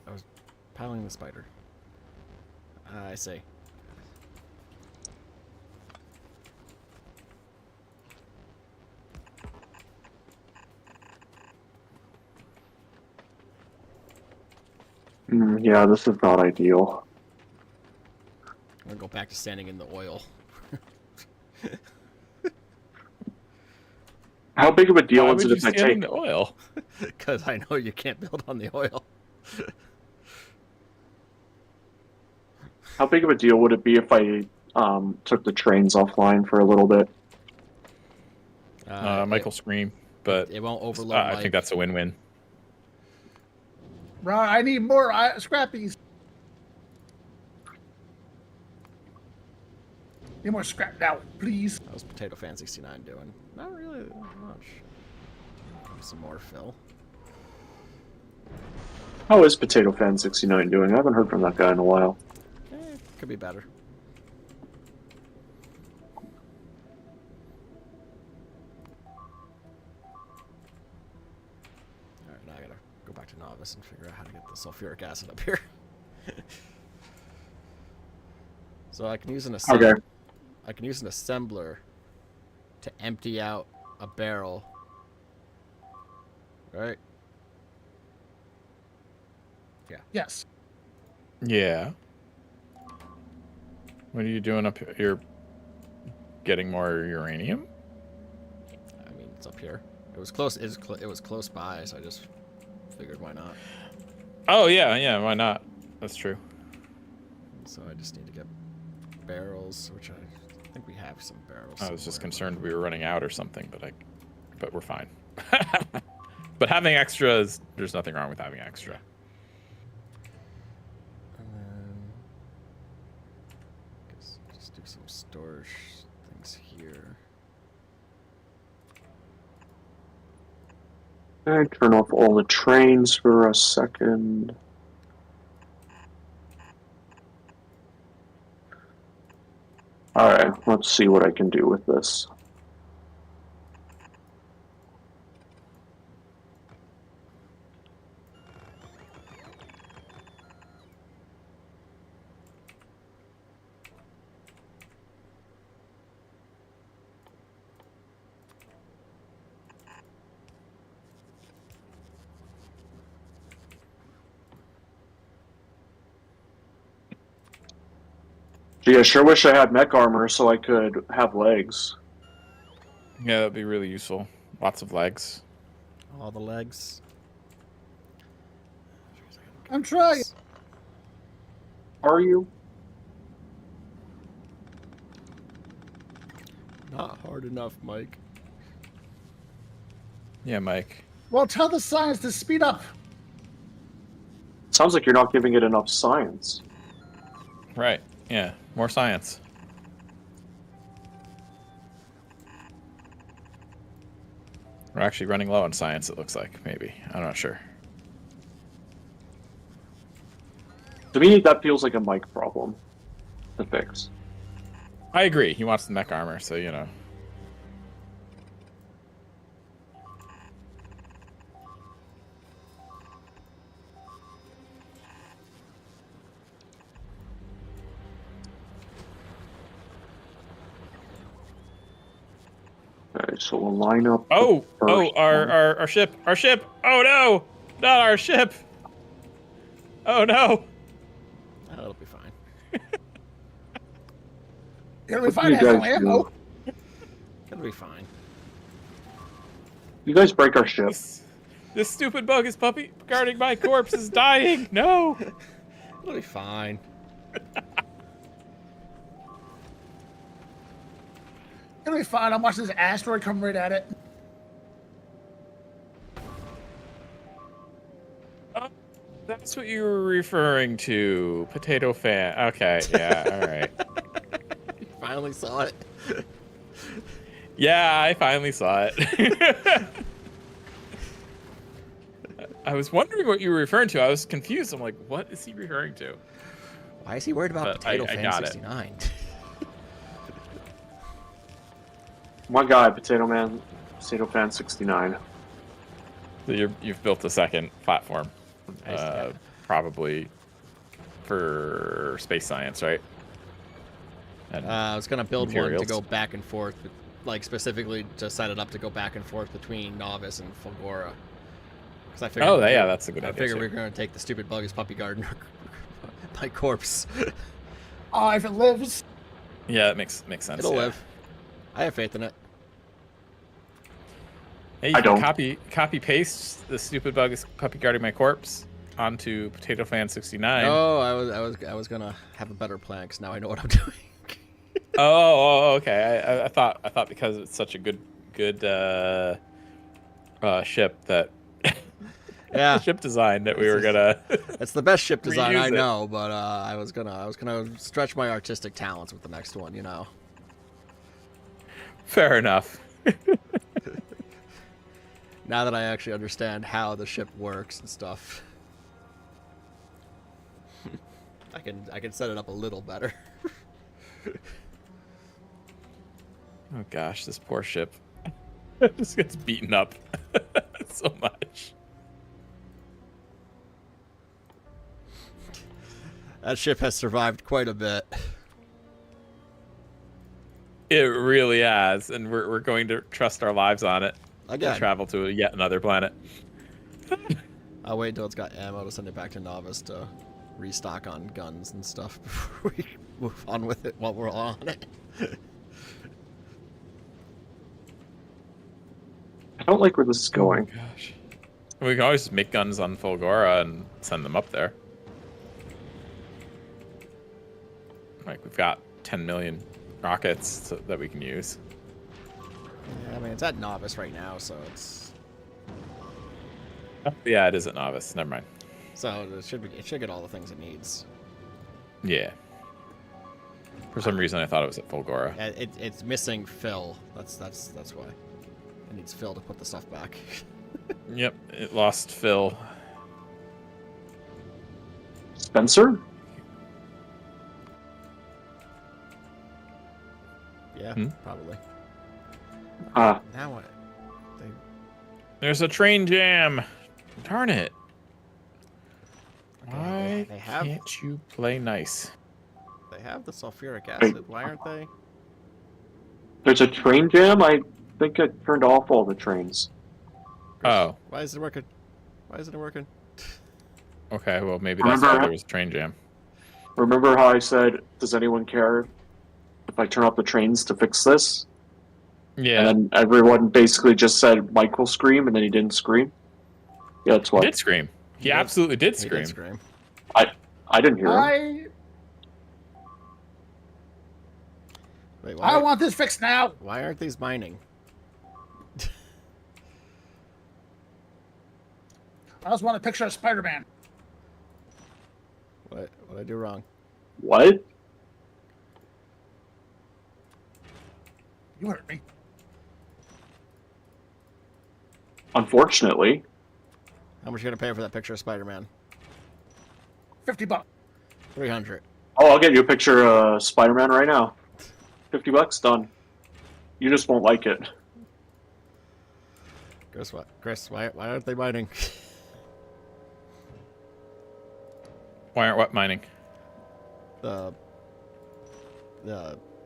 I was piling the spider. I see. Yeah, this is not ideal. I'm gonna go back to standing in the oil. How big of a deal Why is would it you if I stand in take? the oil? Because I know you can't build on the oil. How big of a deal would it be if I took the trains offline for a little bit? Michael scream, but it won't overload. I think that's a win-win. Ron, I need more scrappies. Need more scrap now, please. How's Potato Fan 69 doing? Not really much. Some more fill. How is Potato Fan 69 doing? I haven't heard from that guy in a while. Could be better. Alright, now I gotta go back to Novice and figure out how to get the sulfuric acid up here. So I can use an assembler. Okay. I can use an assembler to empty out a barrel. Right? Yeah. Yes. Yeah. What are you doing up here? You're getting more uranium? I mean, it's up here. It was close. It was close by, so I just figured why not. Oh yeah, why not? That's true. So I just need to get barrels, which I think we have some barrels. I was just somewhere. concerned we were running out or something, but we're fine. But having extras, there's nothing wrong with having extra. And then guess just do some storage things here. Okay, turn off all the trains for a second. Alright, let's see what I can do with this. Gee, I sure wish I had mech armor so I could have legs. Yeah, that'd be really useful. Lots of legs. All the legs. I'm trying. Are you? Not hard enough, Mike. Yeah, Mike. Well, tell the science to speed up. Sounds like you're not giving it enough science. Right. Yeah, more science. We're actually running low on science, it looks like, maybe. I'm not sure. To me, that feels like a mic problem to fix. I agree. He wants the mech armor, so, you know. Alright, so we'll line up. Oh, the first one. our ship. Oh no! Not our ship! Oh no! That'll be fine. It'll be What do fine. you It has no guys ammo. do? It'll be fine. You guys break our ship. This stupid bogus puppy guarding my corpse is dying. No. It'll be fine. It'll be fine. I'm watching this asteroid come right at it. That's what you were referring to, potato fan. Okay, yeah, all right. You finally saw it. Yeah, I finally saw it. I was wondering what you were referring to. I was confused. I'm like, what is he referring to? Why is he worried about But Potato I Fan got it. 69? My guy, Potato Man, Potato Fan 69. So you've built a second platform, Yeah. probably for space science, right? And I was gonna build one to materials. go back and forth, like specifically to set it up to go back and forth between Novice and Fulgora. Because I figured, yeah, that's a good I idea. figured too. we were gonna take the stupid Buggus Puppy Garden, my corpse. Oh, if it lives. Yeah, it makes sense. It'll yeah. live. I have faith in it. Hey, you I can don't. copy paste the stupid bug is puppy guarding my corpse onto Potato Fan 69. Oh, I was gonna have a better plan because now I know what I'm doing. Okay. I thought because it's such a good ship that Yeah, ship design that we were gonna. it's the best ship design Reuse I it. know, but I was gonna stretch my artistic talents with the next one, you know. Fair enough. Now that I actually understand how the ship works and stuff, I can set it up a little better. Oh gosh, this poor ship just gets beaten up so much. That ship has survived quite a bit. It really has, and we're going to trust our lives on it to Again, travel to yet another planet. I'll wait until it's got ammo to send it back to Novice to restock on guns and stuff before we move on with it while we're on it. I don't like where this is going. Gosh, we can always make guns on Fulgora and send them up there. Like we've got 10 million rockets that we can use. Yeah, I mean, it's at Novice right now, so it's... Yeah, it is at Novice. Never mind. So it should get all the things it needs. Yeah. For some reason, I thought it was at Fulgora. It's missing Phil. That's why. It needs Phil to put the stuff back. Yep, it lost Phil. Spencer? Yeah, Hmm? probably. Ah, Now what? There's a train jam. Darn it. Okay, Why they have can't you play nice? they have the sulfuric acid. Why aren't they? there's a train jam? I think I turned off all the trains. Oh, Why isn't it working? Why isn't it working? okay. Well, maybe that's why Remember- there was a train jam. Remember how I said, does anyone care if I turn off the trains to fix this? Yeah, And then everyone basically just said Mike will scream, and then he didn't scream. Yeah, that's he why. did scream. He did. absolutely did He scream. did scream. I didn't hear him. Wait, I want this fixed now. why aren't these mining? I just want a picture of Spider-Man. What did I do wrong? What? You heard me. Unfortunately. How much are you gonna pay for that picture of Spider-Man? $50. 300. Oh, I'll get you a picture of Spider-Man right now. $50, done. You just won't like it. Chris, why aren't they mining? Why aren't what mining? the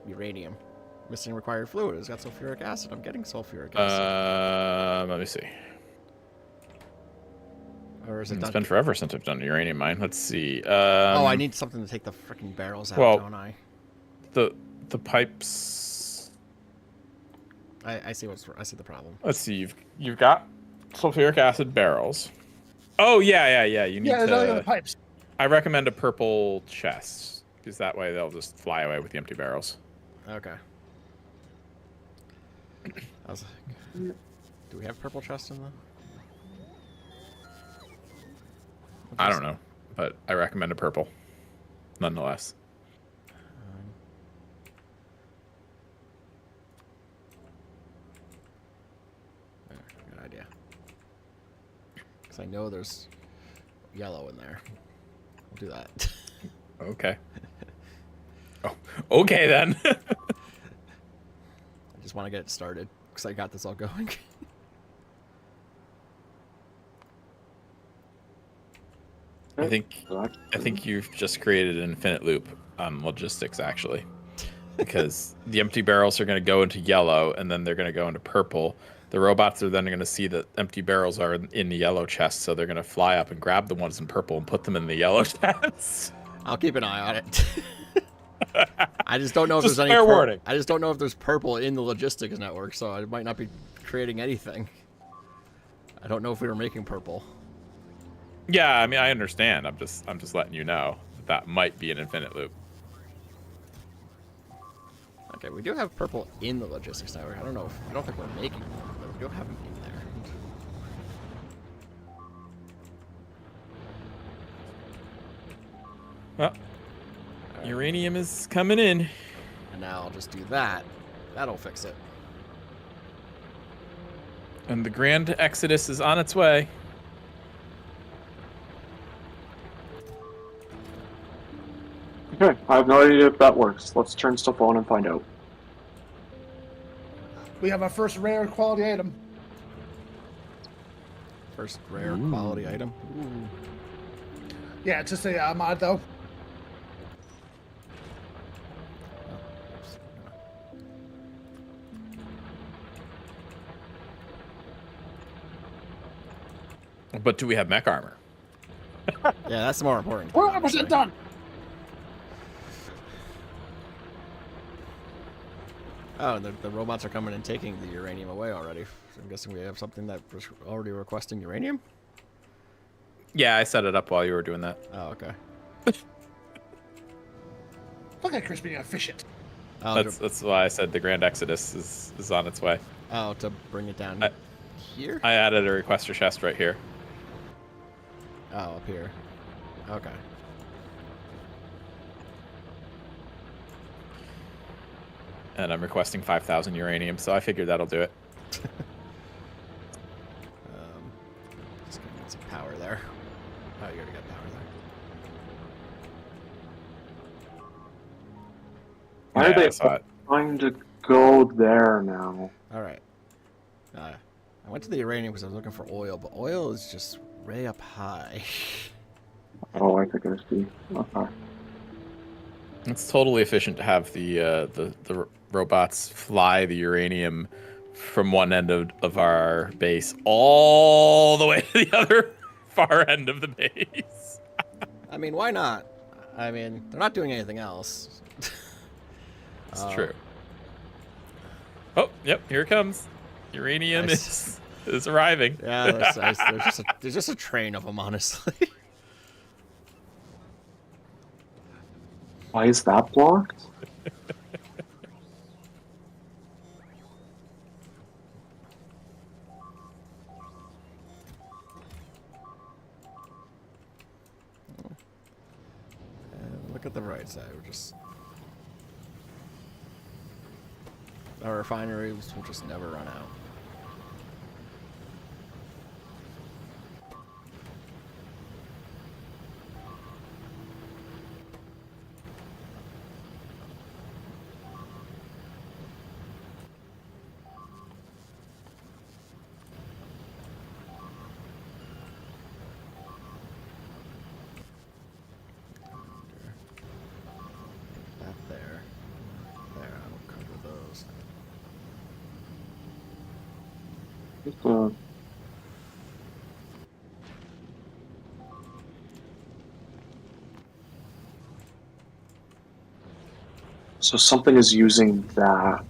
uranium. Missing required fluid. It's got sulfuric acid. I'm getting sulfuric acid. Let me see. Or is it It's done? been forever since I've done a uranium mine. Let's see. Oh, I need something to take the freaking barrels out, well, don't I? The pipes. I see the problem. Let's see. You've got sulfuric acid barrels. Oh yeah. You need Yeah, there's only the to. pipes. I recommend a purple chest because that way they'll just fly away with the empty barrels. Okay. I was like, do we have purple chest in the? I don't know, but I recommend a purple, nonetheless. Good idea. Because I know there's yellow in there. We'll do that. Okay. Oh, okay then. I just want to get it started because I got this all going. I think you've just created an infinite loop on logistics, actually, because the empty barrels are going to go into yellow, and then they're going to go into purple. The robots are then going to see that empty barrels are in the yellow chest, so they're going to fly up and grab the ones in purple and put them in the yellow chest. I'll keep an eye on it. I just don't know if Just there's any. fair warning. I just don't know if there's purple in the logistics network, so I might not be creating anything. I don't know if we were making purple. Yeah, I mean, I understand. I'm just letting you know that might be an infinite loop. Okay, we do have purple in the logistics network. I don't know. I don't think we're making them, but we do have them in there. Well, uranium is coming in. And now I'll just do that. That'll fix it. And the grand exodus is on its way. Okay, I have no idea if that works. Let's turn stuff on and find out. We have our first rare quality item. First rare quality item. Ooh. Yeah, it's just a mod though. But do we have mech armor? Yeah, that's the more important. We're 100% done. Oh, the robots are coming and taking the uranium away already. So I'm guessing we have something that was already requesting uranium? Yeah, I set it up while you were doing that. Oh, okay. Look at Chris being efficient. Oh, That's why I said the grand exodus is on its way. oh, to bring it down here? I added a requester chest right here. Oh, up here. Okay. And I'm requesting 5,000 uranium, so I figured that'll do it. Just gonna get some power there. Oh, you already got power there. Why are Yeah, I they saw it. trying to go there now? Alright. I went to the uranium because I was looking for oil, but oil is just way up high. Oh, I think I see. Okay. It's totally efficient to have the robots fly the uranium from one end of our base all the way to the other far end of the base. I mean, why not? I mean, they're not doing anything else. It's true. Oh, yep, here it comes. Uranium Nice. is arriving. Yeah, that's nice. There's just a train of them, honestly. Why is that blocked? Look at the right side. We're just our refineries will just never run out. That there. There, I will cover those. So something is using that.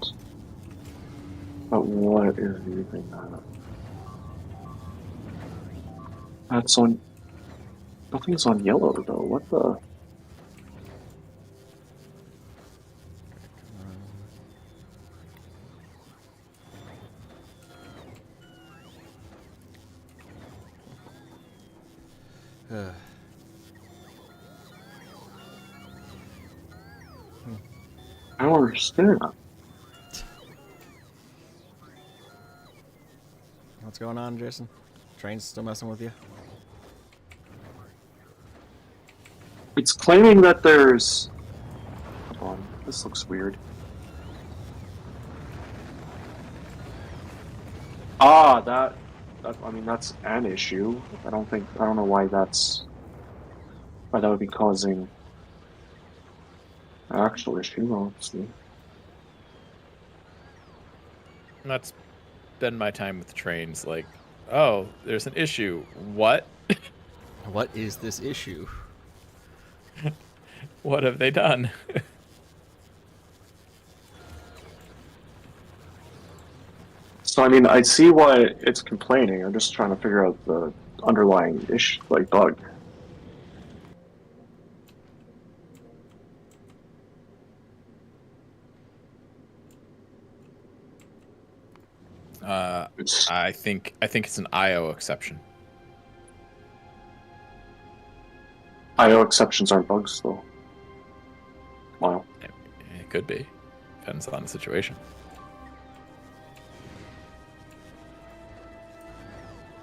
But what is using that? That's on. Nothing's on yellow though. What the? I don't understand. What's going on, Jason? Train's still messing with you? It's claiming that there's. Hold on, this looks weird. Ah, that. I mean, that's an issue. I don't know why that's. Why that would be causing an actual issue, obviously. That's been my time with trains. Like, oh, there's an issue. What? What is this issue? What have they done? So I mean, I see why it's complaining. I'm just trying to figure out the underlying issue, like bug. I think it's an IO exception. IO exceptions aren't bugs, though. Wow. It could be. Depends on the situation.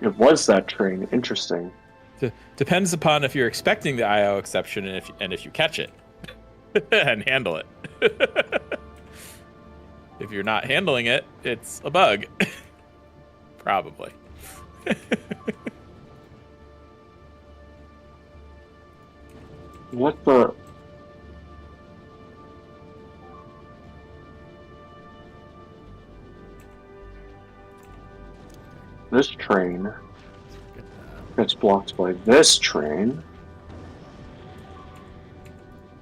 It was that train. Interesting. Depends upon if you're expecting the IO exception and if you catch it and handle it. If you're not handling it, it's a bug. Probably. What the? This train gets blocked by this train.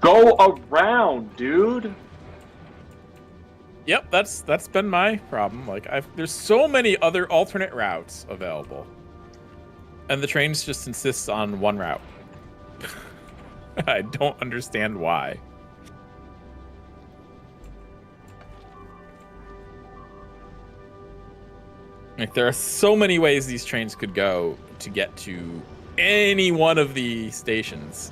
Go around, dude! Yep, that's been my problem. Like there's so many other alternate routes available. And the trains just insists on one route. I don't understand why. Like there are so many ways these trains could go to get to any one of the stations.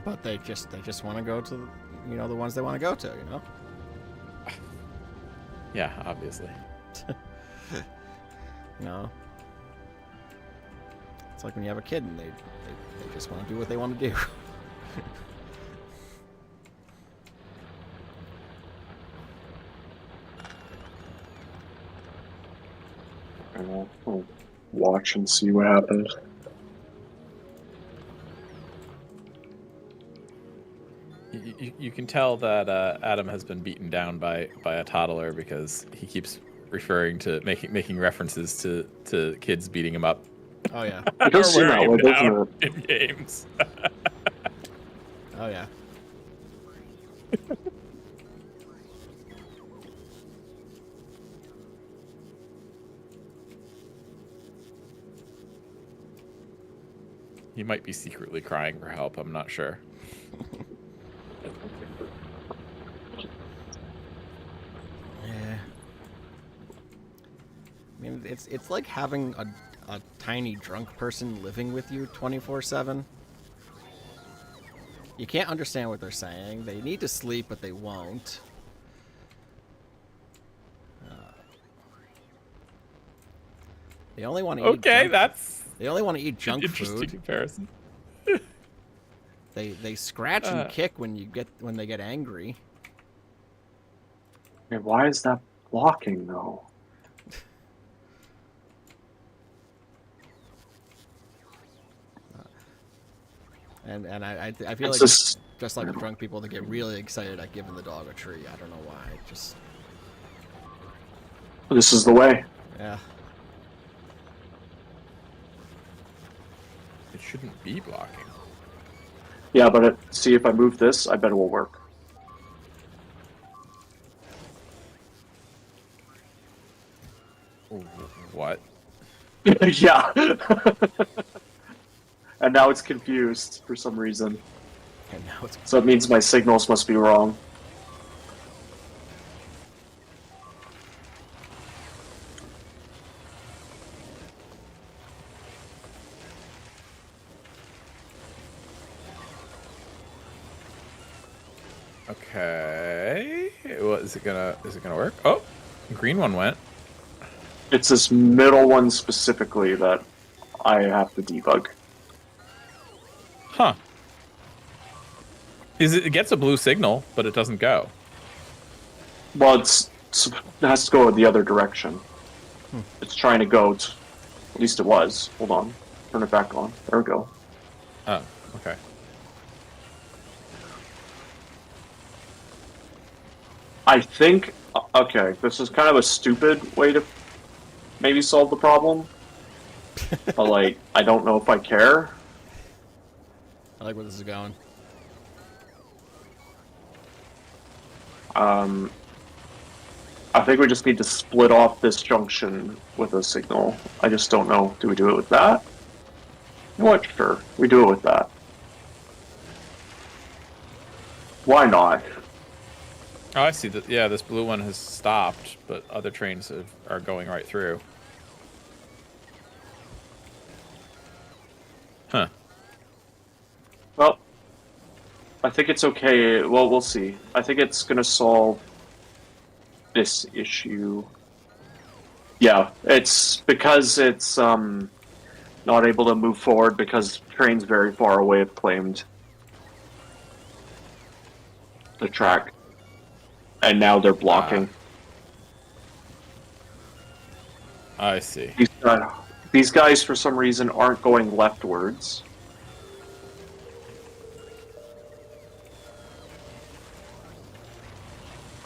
But they just want to go to, the ones they want to go to, Yeah, obviously. It's like when you have a kid and they just want to do what they want to do. And we'll watch and see what happens. You can tell that Adam has been beaten down by a toddler because he keeps referring to making references to kids beating him up. Oh yeah. It does seem that way, doesn't it? In games. Oh yeah. He might be secretly crying for help. I'm not sure. Yeah. I mean, it's like having a tiny drunk person living with you 24/7. You can't understand what they're saying. They need to sleep, but they won't. They only want to eat. Okay, They only want to eat junk interesting food. comparison. They scratch and kick when they get angry. Okay, why is that blocking though? And I feel It's like just like the drunk people, they get really excited at giving the dog a treat. I don't know why. Just this is the way. yeah. It shouldn't be blocking. Yeah, but see if I move this, I bet it will work. What? Yeah. And now it's confused for some reason. And now it's So it means my signals must be wrong. Okay. Well, is it gonna work? Oh, green one went. It's this middle one specifically that I have to debug. Huh. It gets a blue signal, but it doesn't go. Well, it has to go in the other direction. It's trying to go. At least it was. Hold on. Turn it back on. There we go. Oh, okay. I think. Okay, this is kind of a stupid way to maybe solve the problem. But, like, I don't know if I care. I like where this is going. I think we just need to split off this junction with a signal. I just don't know. Do we do it with that? You know what? Sure. We do it with that. Why not? Oh, I see that. Yeah, this blue one has stopped, but other trains are going right through. Huh. Well, I think it's okay. Well, we'll see. I think it's going to solve this issue. Yeah, it's because it's not able to move forward because trains very far away have claimed the track. And now they're blocking. I see. These guys, for some reason, aren't going leftwards.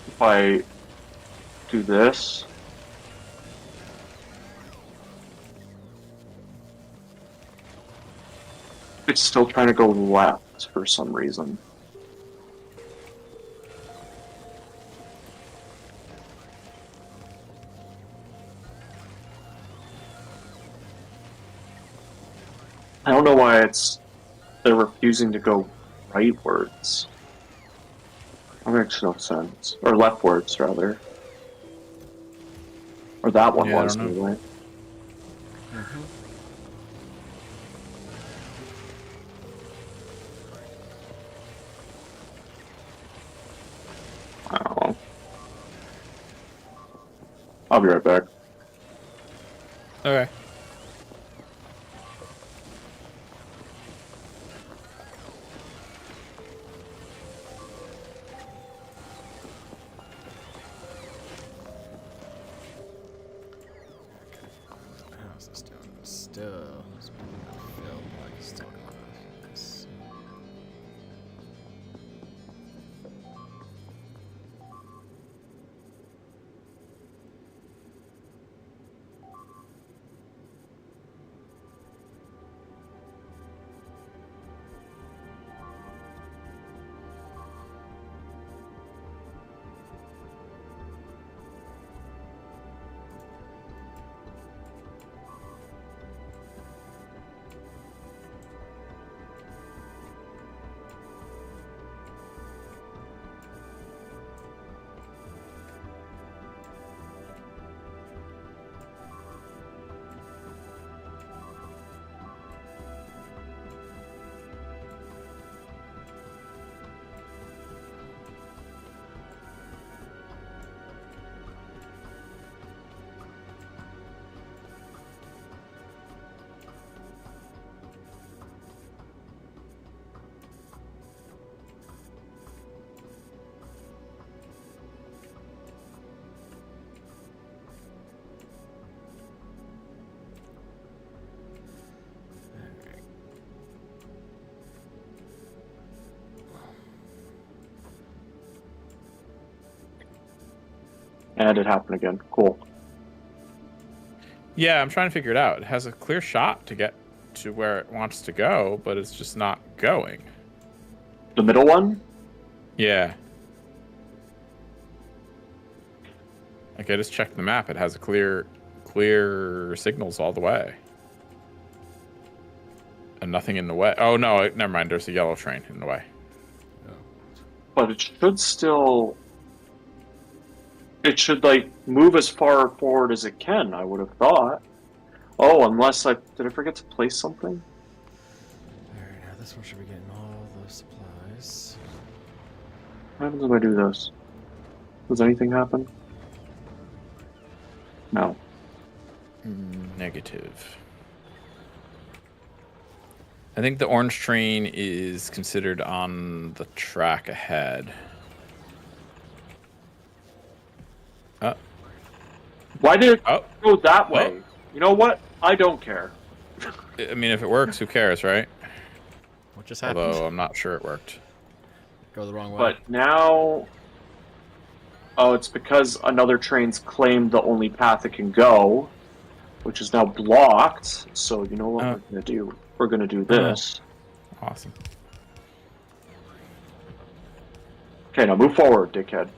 If I do this... It's still trying to go left for some reason. I don't know why they're refusing to go rightwards. That makes no sense. Or leftwards, rather. Or that one Yeah, I was, don't know. anyway. I don't know. I'll be right back. Okay. How's this doing? Still, it's not filled, but I can still go this. And it happened again. Cool. Yeah, I'm trying to figure it out. It has a clear shot to get to where it wants to go, but it's just not going. The middle one? Yeah. Okay, I just checked the map. It has a clear signals all the way. And nothing in the way. Oh, no, never mind. There's a yellow train in the way. But it should still... It should, like, move as far forward as it can, I would have thought. Oh, unless I... Did I forget to place something? Alright, now this one should be getting all the supplies. What happens if I do this? Does anything happen? No. Negative. I think the orange train is considered on the track ahead. Why did it go that Oh. way? You know what? I don't care. I mean, if it works, who cares, right? What just happened? Although I'm not sure it worked. Go the wrong way. But now... Oh, it's because another train's claimed the only path it can go, which is now blocked. So you know what we're gonna do? We're gonna do this. Awesome. Okay, now move forward, dickhead.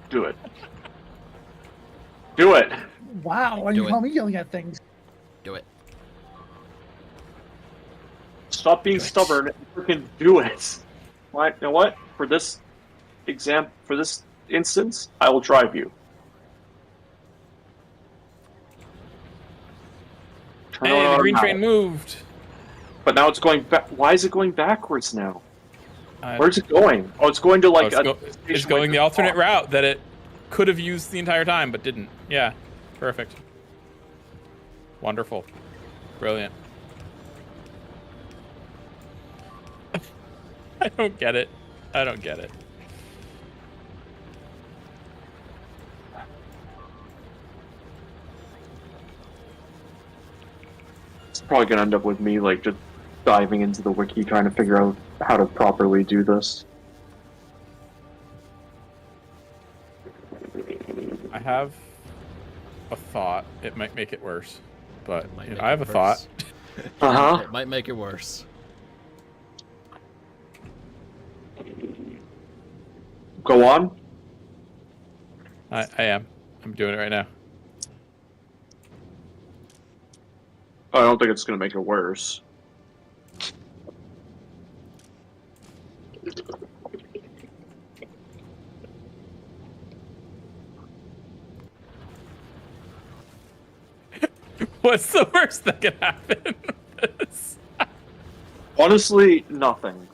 Do it. Do it! Wow, why do you Do it. call me yelling at things? Do it. Stop being stubborn and freaking do it. Why? You know what? For this instance, I will drive you. Turn Hey, the around green now. train moved. But now it's going back. Why is it going backwards now? I- Where's it going? Oh, it's going to like it's going the alternate route that it could have used the entire time, but didn't. Yeah, perfect. Wonderful. Brilliant. I don't get it. I don't get it. It's probably gonna end up with me like just diving into the wiki trying to figure out how to properly do this. I have a thought. It might make it worse, but It might you know, make I have it a thought. worse. Uh-huh. It might make it worse. Go on. I am. I'm doing it right now. I don't think it's gonna make it worse. What's the worst that can happen with this? Honestly, nothing.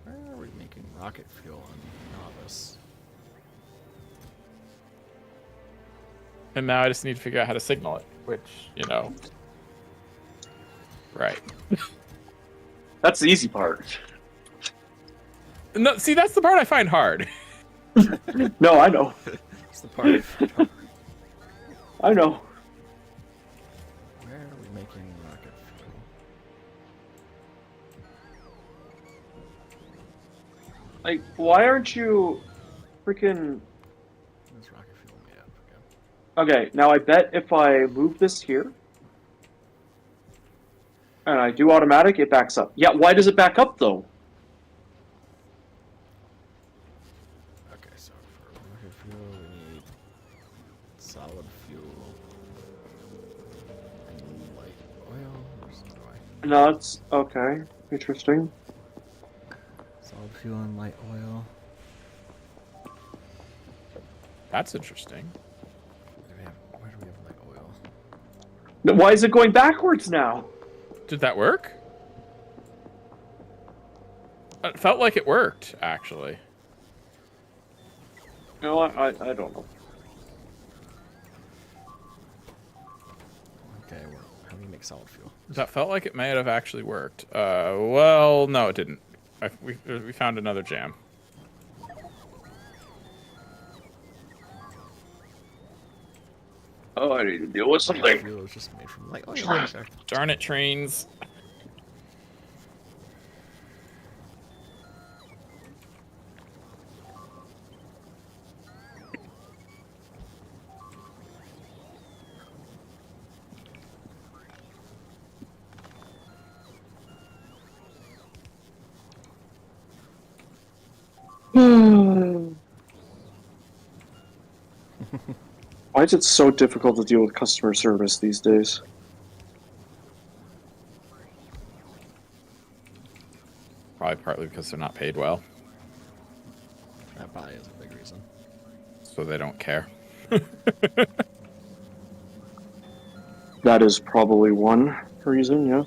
Where are we making rocket fuel on Novice? And now I just need to figure out how to signal it, which, you know. Right. That's the easy part. No, see, that's the part I find hard. No, I know. It's the part. I know. Where are we making rocket fuel? Like, why aren't you freaking... Where's rocket fuel made up again? Okay, now I bet if I move this here, and I do automatic, it backs up. Yeah, why does it back up, though? Okay, so for rocket fuel we need solid fuel and light oil. Where's the oil? No, it's... Okay, interesting. Solid fuel and light oil. That's interesting. Where do we have light oil? Why is it going backwards now? Did that work? It felt like it worked, actually. You know what? I don't know. Okay, well, how do you make solid fuel? That felt like it may have actually worked. Well, no, it didn't. We found another jam. Oh, I need to deal with something. Fuel is just made from light oil. Okay. Darn it, trains. Why is it so difficult to deal with customer service these days? Probably partly because they're not paid well, That probably is a big reason. so they don't care. That is probably one reason, yeah.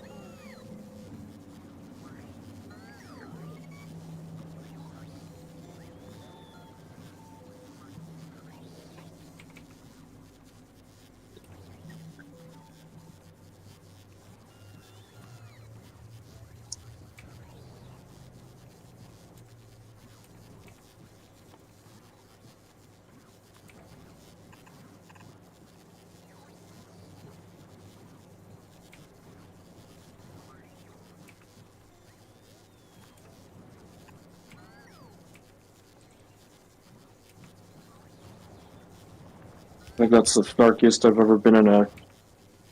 I think that's the snarkiest I've ever been in a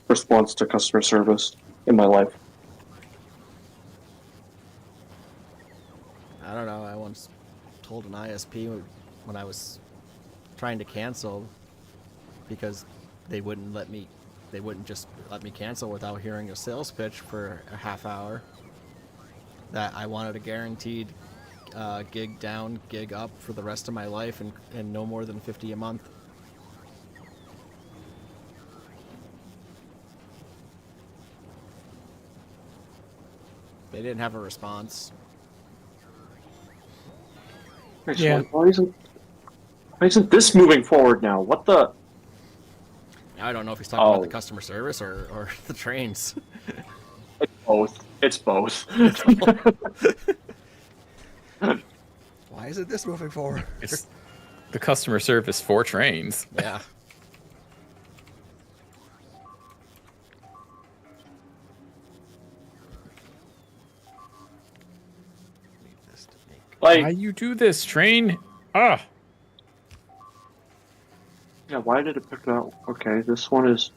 response to customer service in my life. I don't know. I once told an ISP when I was trying to cancel because they wouldn't just let me cancel without hearing a sales pitch for a half hour, that I wanted a guaranteed gig down, gig up for the rest of my life and no more than 50 a month. They didn't have a response. Yeah. Why isn't this moving forward now? What the? Now I don't know if he's talking about the customer service or the trains. It's both. It's both. Why isn't this moving forward? It's the customer service for trains. Yeah. Why Like, you do this, train? Ah. yeah, why did it pick that? Okay, this one is.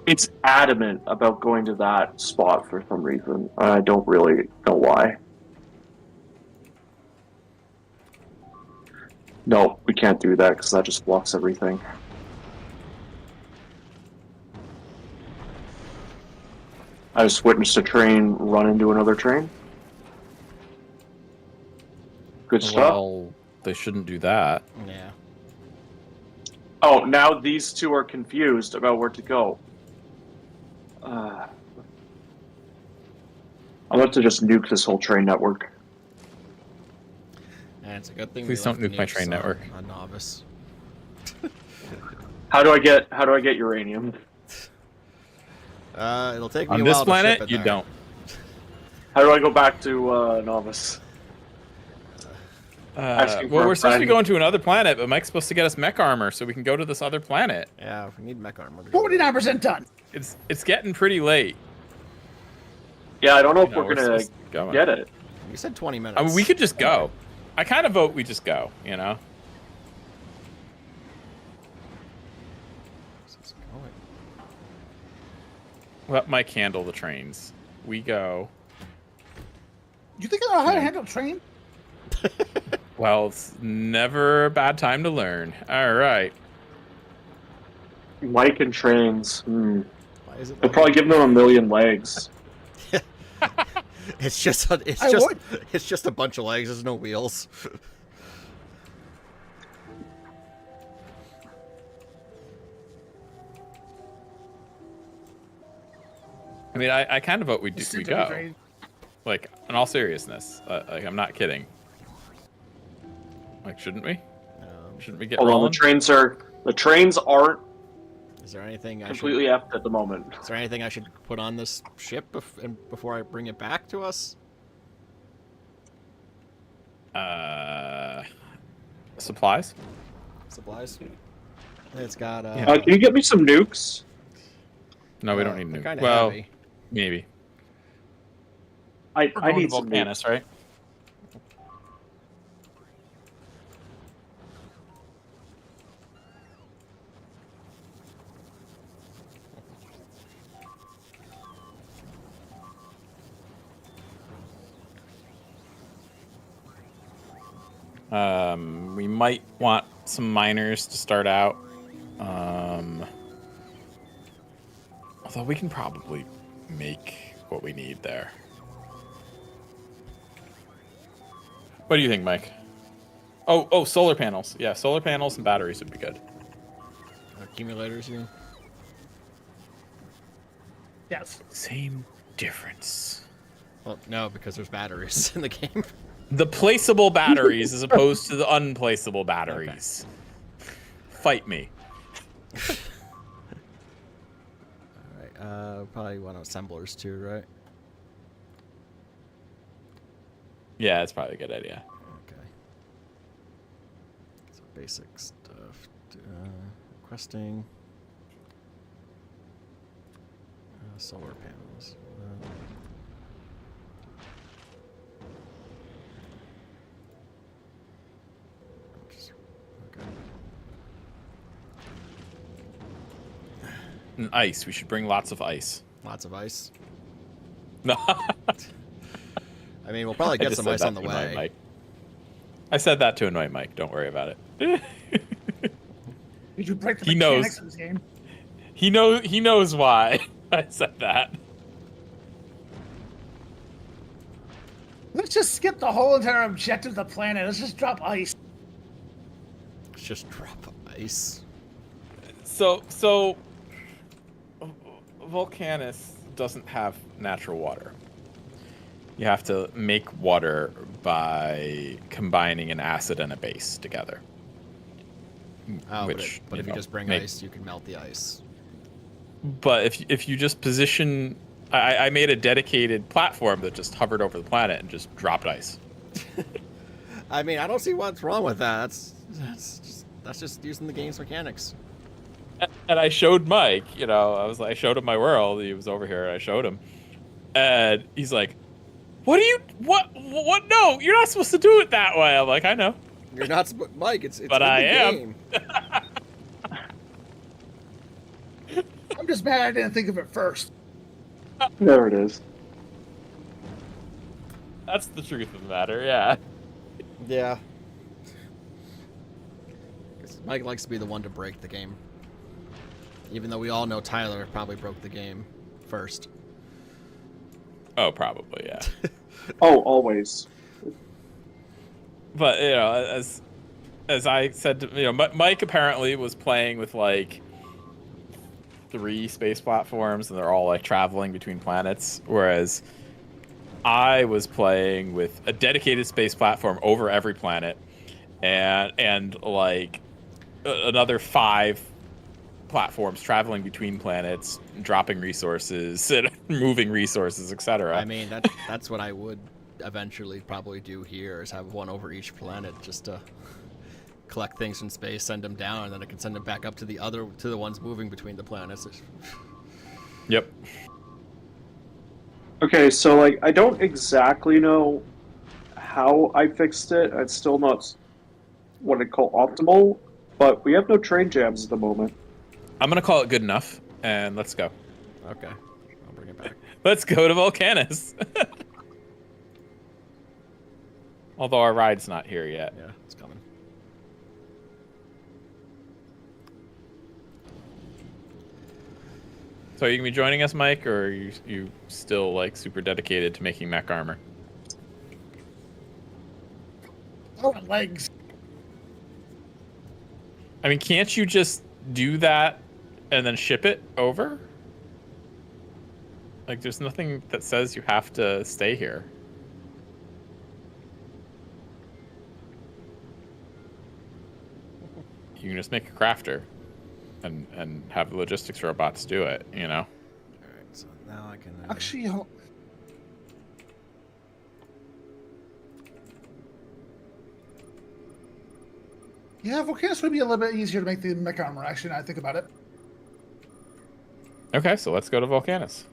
It's adamant about going to that spot for some reason. I don't really know why. No, we can't do that because that just blocks everything. I just witnessed a train run into another train. Good stuff. Well, they shouldn't do that. Yeah. Oh, now these two are confused about where to go. I'm about to just nuke this whole train network. And it's a good thing. Please we don't left nuke my nukes train network. on Novice. How do I get uranium? It'll take me On a this while planet, to ship it you there. don't. How do I go back to Novice? Asking for Well, a we're supposed to be friend. going to another planet, but Mike's supposed to get us mech armor so we can go to this other planet. Yeah, we need mech armor. To go 49% done. It's getting pretty late. Yeah, I don't know if You know, we're we're gonna supposed to go. get it. there. You said 20 minutes. I mean, we could just go. I kind of vote we just go, you know? Where's this going? Let Mike handle the trains. We go. You think I know how to handle a train? Well, it's never a bad time to learn. All right. Mike and trains. Why is it? They'll probably give them a million legs. It's just it's just a bunch of legs. There's no wheels. I mean, I kind of vote we Stupid go. train. Like, in all seriousness. Like, I'm not kidding. Like, shouldn't we? Shouldn't we get Hold on, rolling? the trains aren't Is there anything completely effed at the moment. Is there anything I should put on this ship before I bring it back to us? Supplies? Supplies. It's got. Can you get me some nukes? No, we don't need they're nukes. kinda Well, heavy. maybe. I We're going need to some nukes. Volcanus, right? We might want some miners to start out. Although we can probably make what we need there. What do you think, Mike? Oh, solar panels. Yeah, solar panels and batteries would be good. Accumulators, you mean? Yes. Same difference. Well, no, because there's batteries in the game. The placeable batteries as opposed to the unplaceable batteries. Okay. Fight me. Alright, probably want assemblers too, right? Yeah, it's probably a good idea. Okay. So basic stuff. Requesting. Solar panels. Okay. And ice. We should bring lots of ice. Lots of ice. No. I mean, we'll probably get some ice on the way. Mike. I said that to annoy Mike. Don't worry about it. Did you break the He mechanics knows. of this game? He knows why I said that. Let's just skip the whole entire objective of the planet. Let's just drop ice. Let's just drop ice. So Volcanus doesn't have natural water. You have to make water by combining an acid and a base together. Oh, which, but if you just bring ice, you can melt the ice. But if you just position, I made a dedicated platform that just hovered over the planet and just dropped ice. I mean, I don't see what's wrong with that. That's just using the game's mechanics. And I showed Mike, I showed him my world. He was over here, and I showed him, and he's like, "What? No, you're not supposed to do it that way." I'm like, "I know." You're not, Mike. It's but in I the am. Game. I'm just mad I didn't think of it first. There it is. That's the truth of the matter. Yeah. Yeah. Mike likes to be the one to break the game. Even though we all know Tyler probably broke the game first. Oh, probably, yeah. Oh, always. But as I said, Mike apparently was playing with like 3 space platforms, and they're all like traveling between planets, whereas I was playing with a dedicated space platform over every planet, and like another 5 platforms traveling between planets, dropping resources, and moving resources, etc. I mean, that's what I would eventually probably do here, is have one over each planet just to collect things from space, send them down, and then I can send them back up to the ones moving between the planets. Yep. Okay, so like I don't exactly know how I fixed it. It's still not what I call optimal, but we have no train jams at the moment. I'm gonna call it good enough, and let's go. Okay, I'll bring it back. Let's go to Volcanus. Although our ride's not here yet. Yeah, it's coming. So are you gonna be joining us, Mike, or are you still like super dedicated to making mech armor? Oh, my legs. I mean, can't you just do that and then ship it over? Like, there's nothing that says you have to stay here. You can just make a crafter and have the logistics robots do it, Alright, so now I can... Actually, yeah, Volcanus would be a little bit easier to make the mech armor, actually, now I think about it. Okay, so let's go to Volcanus.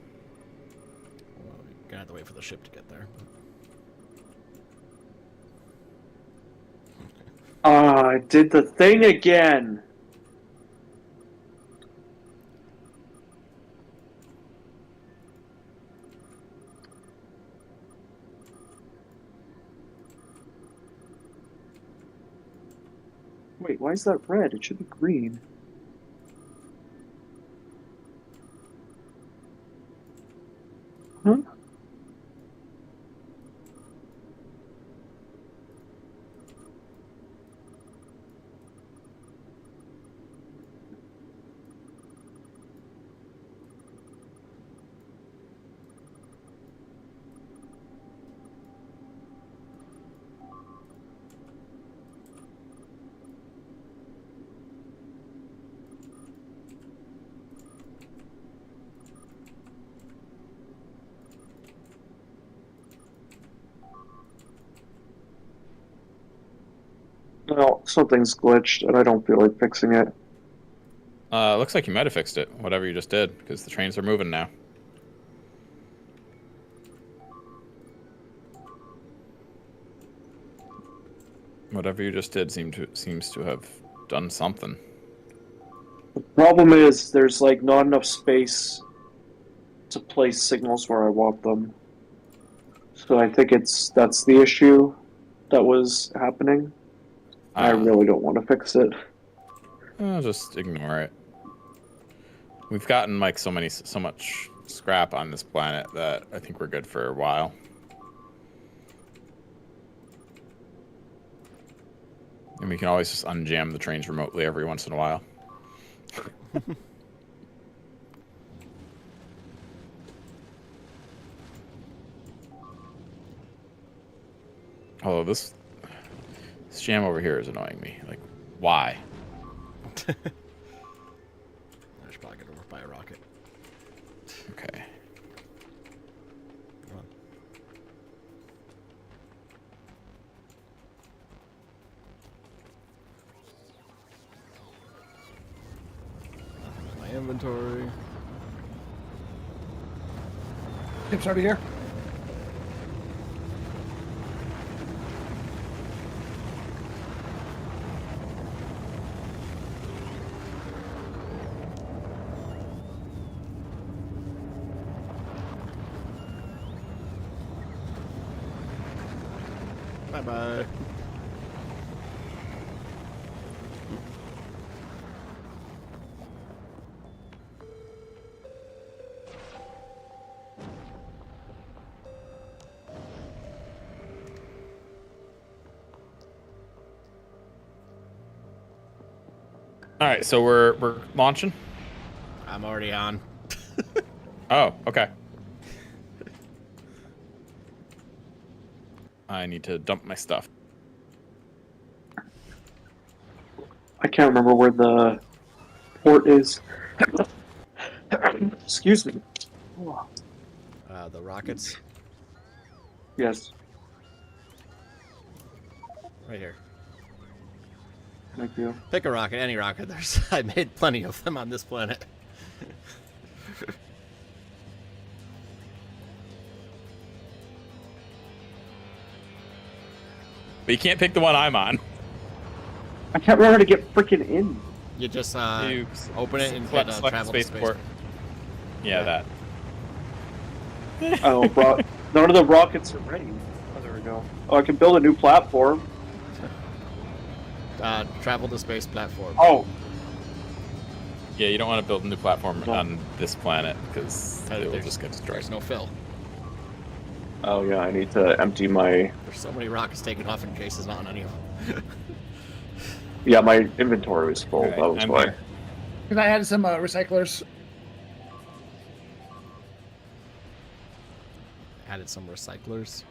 Well, you're gonna have to wait for the ship to get there. I did the thing again. Wait, why is that red? It should be green. Huh? Well, something's glitched, and I don't feel like fixing it. Looks like you might have fixed it, whatever you just did, because the trains are moving now. Whatever you just did seems to have done something. The problem is there's like not enough space to place signals where I want them. So I think that's the issue that was happening. I really don't want to fix it. Just ignore it. We've gotten like so much scrap on this planet that I think we're good for a while. And we can always just unjam the trains remotely every once in a while. Although this jam over here is annoying me. Like, why? I should probably get over by a rocket. Okay. Come on. My inventory. Chips already here. Bye-bye. All right, so we're launching. I'm already on. Oh, okay. I need to dump my stuff. I can't remember where the port is. Excuse me. The rockets. Yes, Right here. thank you. Pick a rocket, any rocket. I made plenty of them on this planet. But you can't pick the one I'm on. I can't remember how to get freaking in. You just You open it and select hit travel to spaceport. Yeah, that. Oh, none of the rockets are ready. Oh, there we go. Oh, I can build a new platform. Travel to space platform. Oh, Yeah, you don't want to build a new platform No. on this planet because it will There's- just get destroyed. There's no fill. oh yeah, I need to empty my. There's so many rockets taking off and Jace is not on any of them. Yeah, my inventory was full. Alright, that was I'm why. here. Because I had some recyclers. Added some recyclers.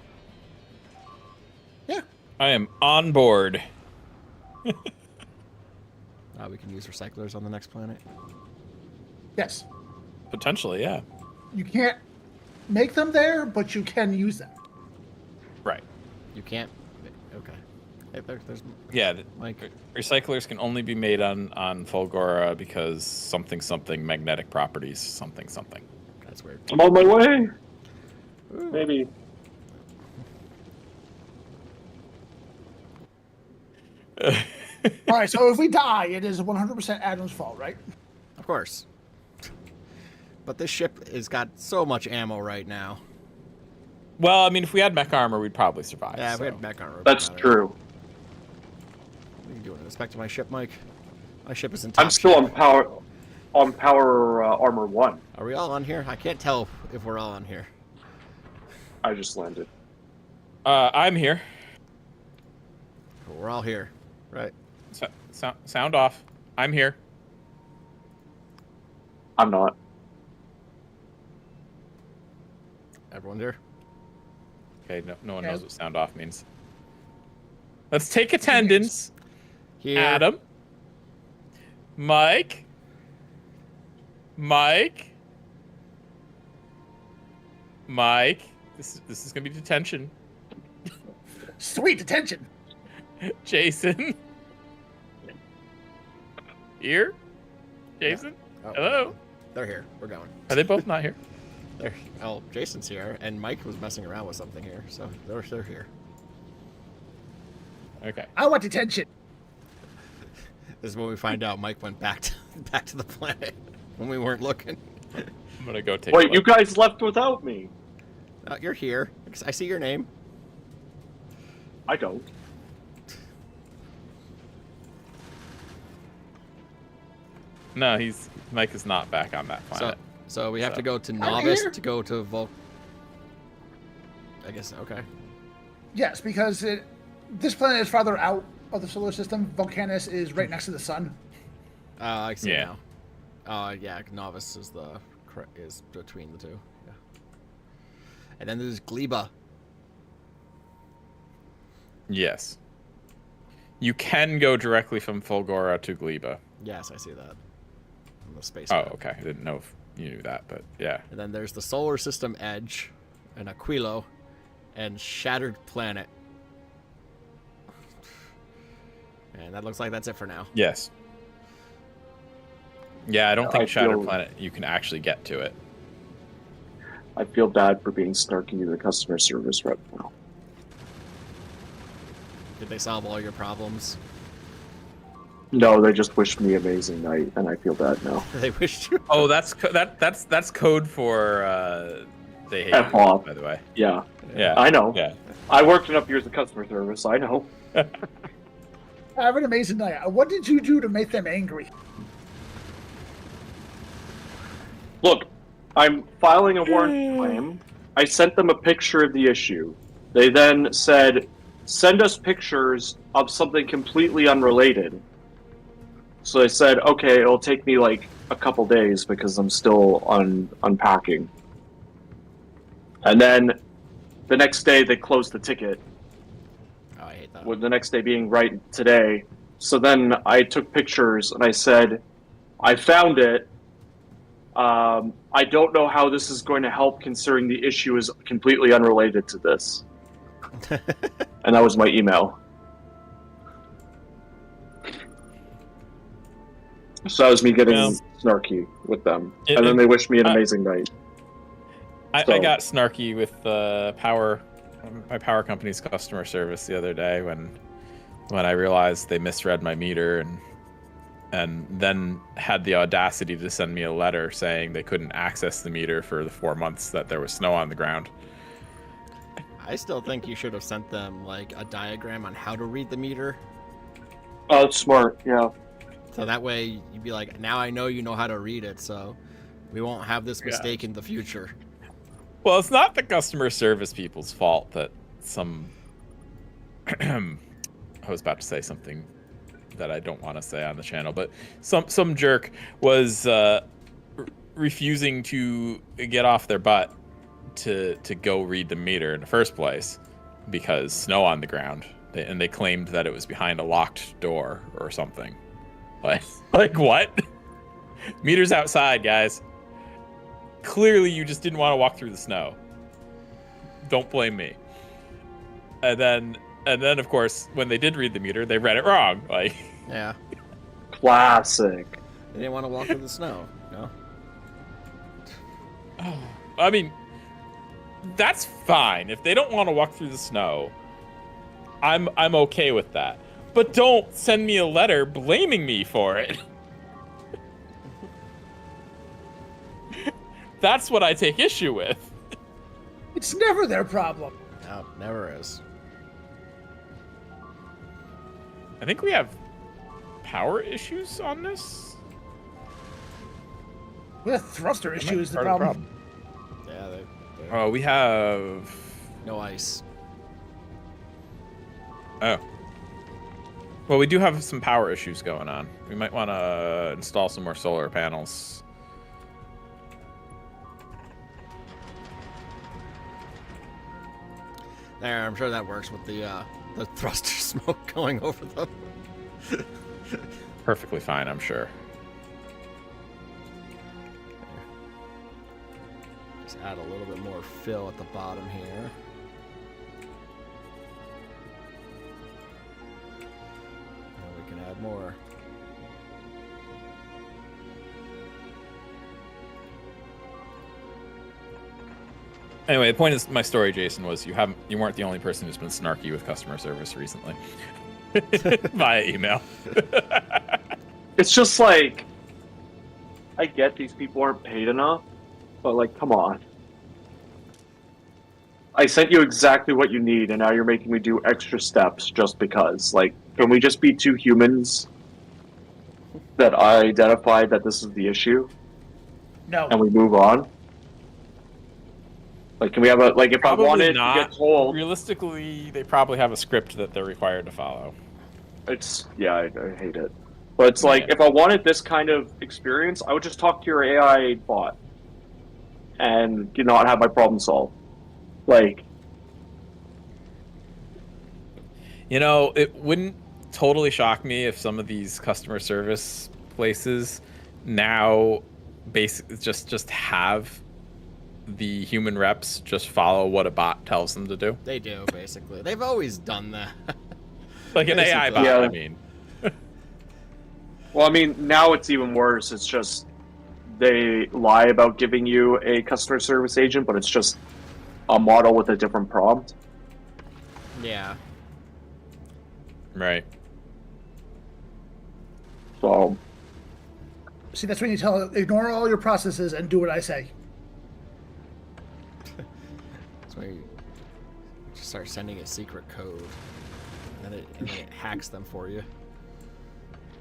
Yeah. I am on board. We can use recyclers on the next planet. Yes. Potentially, yeah. You can't make them there, but you can use them. Right. You can't. Okay. Hey, there's Yeah, Mike. recyclers can only be made on Fulgora because something magnetic properties something. That's weird. I'm on my way. Ooh. Maybe. All right, so if we die, it is 100% Adam's fault, right? Of course. But this ship has got so much ammo right now. Well, I mean, if we had mech armor, we'd probably survive. Yeah, if so. we had mech armor. That's about it. true. We can do it inspecting my ship, Mike. My ship is in top I'm still shape. on power armor 1. Are we all on here? I can't tell if we're all on here. I just landed. I'm here. We're all here, right? Sound off. I'm here. I'm not. Everyone's here. Okay, no one Yeah. knows what sound off means. Let's take attendance. Here. Adam. Mike. Mike. This is gonna be detention. Sweet detention. Jason. Here? Jason? Oh, Hello? They're here. We're going. Are they both not here? Oh, Jason's here, and Mike was messing around with something here, so they're here. Okay. I want detention. This is when we find out Mike went back to the planet when we weren't looking. I'm gonna go take a Wait, look. you guys left without me. You're here. I see your name. I don't. No, Mike is not back on that planet. So we have to go to I'm Novice here. to go to I guess, okay. Yes, because this planet is farther out of the solar system. Vulcanus is right next to the sun. I see Yeah. now. Yeah, Novice is is between the two. Yeah. And then there's Gleba. Yes. You can go directly from Fulgora to Gleba. Yes, I see that. On the space Oh, map. okay. I didn't know if you knew that, but yeah. And then there's the Solar System Edge, and Aquilo, and Shattered Planet. And that looks like that's it for now. Yes. Yeah, I don't I think Shattered feel- Planet, you can actually get to it. I feel bad for being snarky to the customer service rep now. Did they solve all your problems? No, they just wished me amazing night, and I feel bad now. They wished you. Oh, that's code for they hate F you, off. by the way. Yeah, Yeah. I know. Yeah. I worked enough years of customer service. I know. Have an amazing night. What did you do to make them angry? Look, I'm filing a warranty claim. I sent them a picture of the issue. They then said, send us pictures of something completely unrelated. So I said, okay, it'll take me like a couple days because I'm still unpacking. And then the next day they closed the ticket, Oh, I hate that. with the next day being right today. So then I took pictures and I said, I found it. I don't know how this is going to help considering the issue is completely unrelated to this. And that was my email. So that was me getting Well, snarky with them. And then they wished me an amazing night. I So- got snarky with my power company's customer service the other day when I realized they misread my meter and then had the audacity to send me a letter saying they couldn't access the meter for the 4 months that there was snow on the ground. I still think you should have sent them like a diagram on how to read the meter. Oh, that's smart. Yeah. So that way you'd be like, now I know you know how to read it, so we won't have this mistake in the future. Well, it's not the customer service people's fault that some I was about to say something that I don't want to say on the channel, but some jerk was refusing to get off their butt to go read the meter in the first place because snow on the ground, and they claimed that it was behind a locked door or something. Like what? Meter's outside, guys. Clearly, you just didn't want to walk through the snow. Don't blame me. And then, of course, when they did read the meter, they read it wrong. Like, Yeah. Classic. They didn't want to walk through the snow. No. I mean, that's fine. If they don't want to walk through the snow, I'm okay with that. But don't send me a letter blaming me for it. That's what I take issue with. It's never their problem. No, never is. I think we have power issues on this? We have thruster That might issues. be The part of problem. Yeah, they're Oh, we have. no ice. Oh. Well, we do have some power issues going on. We might want to install some more solar panels. There, I'm sure that works with the thruster smoke going over them. Perfectly fine, I'm sure. Just add a little bit more fill at the bottom here. And we can add more. Anyway, the point of my story, Jason, was you weren't the only person who's been snarky with customer service recently. Via email. It's just like, I get these people aren't paid enough, but like, come on. I sent you exactly what you need, and now you're making me do extra steps just because. Like, can we just be two humans that I identified that this is the issue, No. and we move on? Like, can we have a, like, if Probably I wanted not. to get told, Realistically, they probably have a script that they're required to follow. it's, yeah, I hate it. But it's like, Yeah. if I wanted this kind of experience, I would just talk to your AI bot and not have my problem solved. Like, You know, it wouldn't totally shock me if some of these customer service places now basically just have the human reps just follow what a bot tells them to do. They do, basically. They've always done that. Like an AI bot, Yeah. I mean. well, I mean, now it's even worse. It's just they lie about giving you a customer service agent, but it's just a model with a different prompt. Yeah. Right. So, See, that's when you tell it, ignore all your processes and do what I say. That's why you just start sending a secret code. And then it hacks them for you.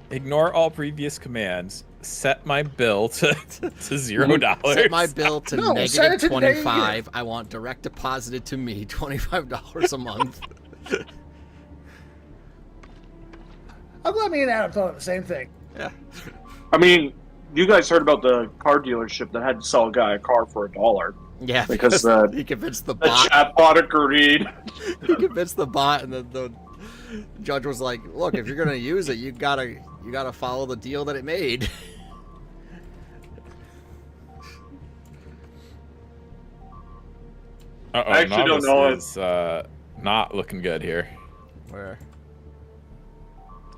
Ignore all previous commands. Set my bill to $0. Set my bill to No, set it to today. -25. I want direct deposited to me $25 a month. I'm glad me and Adam thought of the same thing. Yeah. I mean, you guys heard about the car dealership that had to sell a guy a car for $1 Yeah, because he convinced the the bot. chatbot agreed. He convinced the bot, and the judge was like, "Look, if you're gonna use it, you gotta follow the deal that it made." Uh-oh, I actually don't Novice know is not looking good here. Where?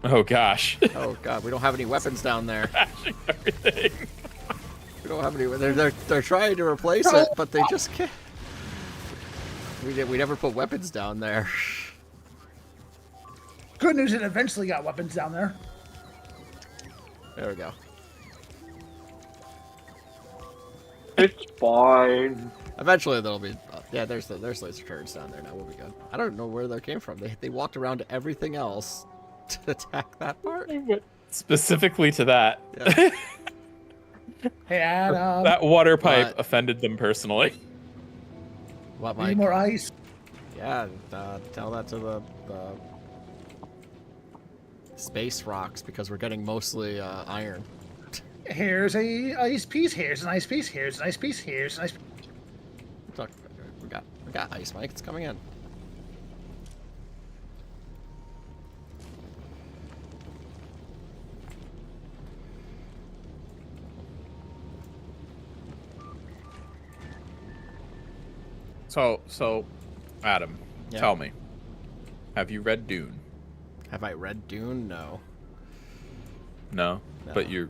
Oh gosh. Oh god, we don't have any weapons down there. Crashing everything. We don't have any. They're trying to replace it, but they just can't. We never put weapons down there. Good news, it eventually got weapons down there. There we go. It's fine. Eventually there'll be. Yeah, there's laser turrets down there now. We'll be good. I don't know where they came from. They walked around to everything else to attack that part. Specifically to that. Yeah. Hey, Adam. That water pipe What? offended them personally. What, Need Mike? more ice? Yeah, tell that to the space rocks because we're getting mostly iron. Here's a ice piece. Here's an ice piece. Here's an ice piece. Here's an ice. Look, we got ice, Mike. It's coming in. So, Adam, Yeah. tell me, have you read Dune? Have I read Dune? No. No, No. but you're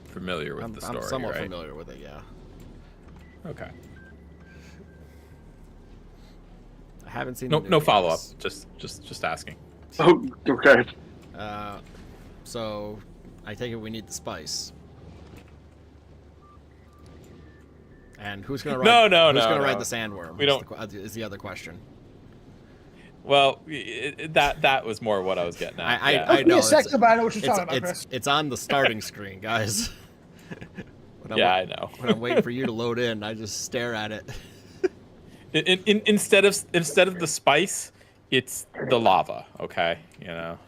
familiar with the story, I'm somewhat right? familiar with it. Yeah. Okay. I haven't seen. No, the new no follow up. games. Just asking. Oh, okay. So I take it we need the spice. And who's gonna ride? No, Who's gonna no. ride the sandworm? We don't- Is the other question. Well, that was more what I was getting at. I Give me know. a second, but I know what you're talking about, Chris. It's on the starting screen, guys. Yeah, I know. When I'm waiting for you to load in, I just stare at it. Instead of the spice, it's the lava. Okay, you know.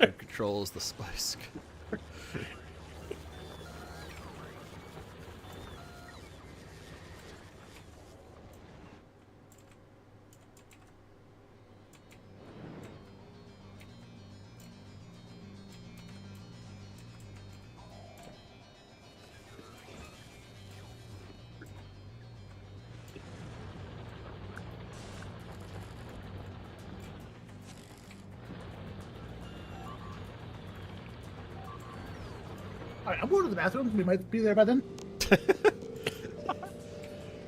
It controls the spice. All right, I'm going to the bathroom. We might be there by then.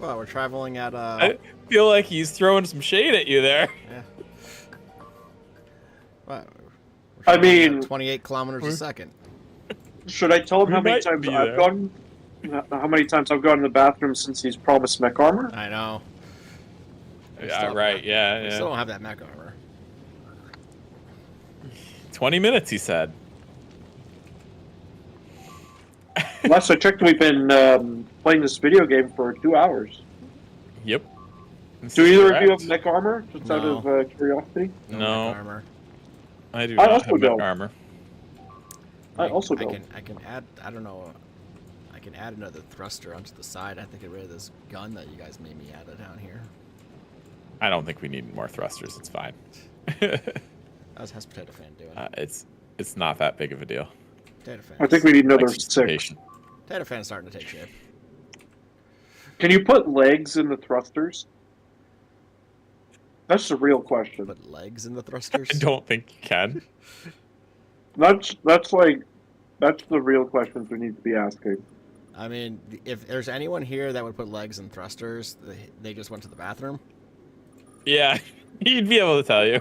Well, we're traveling at I feel like he's throwing some shade at you there. yeah. Well, we're I traveling at mean- 28 kilometers a second. Should I tell him We how many might times be I've there. gone? How many times I've gone to the bathroom since he's promised mech armor? I know. Yeah, right. Yeah, We still yeah. don't have that mech armor. 20 minutes, he said. Last I checked, we've been playing this video game for 2 hours. Yep. Do either of you Correct. have mech armor? Just out No. of curiosity. No. mech armor. I do I not also have mech don't. armor. I also I don't. can add. I don't know. I can add another thruster onto the side. I have to get rid of this gun that you guys made me add down here. I don't think we need more thrusters. It's fine. How's Potato Fan doing? It's not that big of a deal. Potato Fan. I think we need another Like, 6. patient. Potato Fan's starting to take shape. Can you put legs in the thrusters? That's the real question. Put legs in the thrusters. I don't think you can. That's the real questions we need to be asking. I mean, if there's anyone here that would put legs in thrusters, they just went to the bathroom. Yeah, he'd be able to tell you.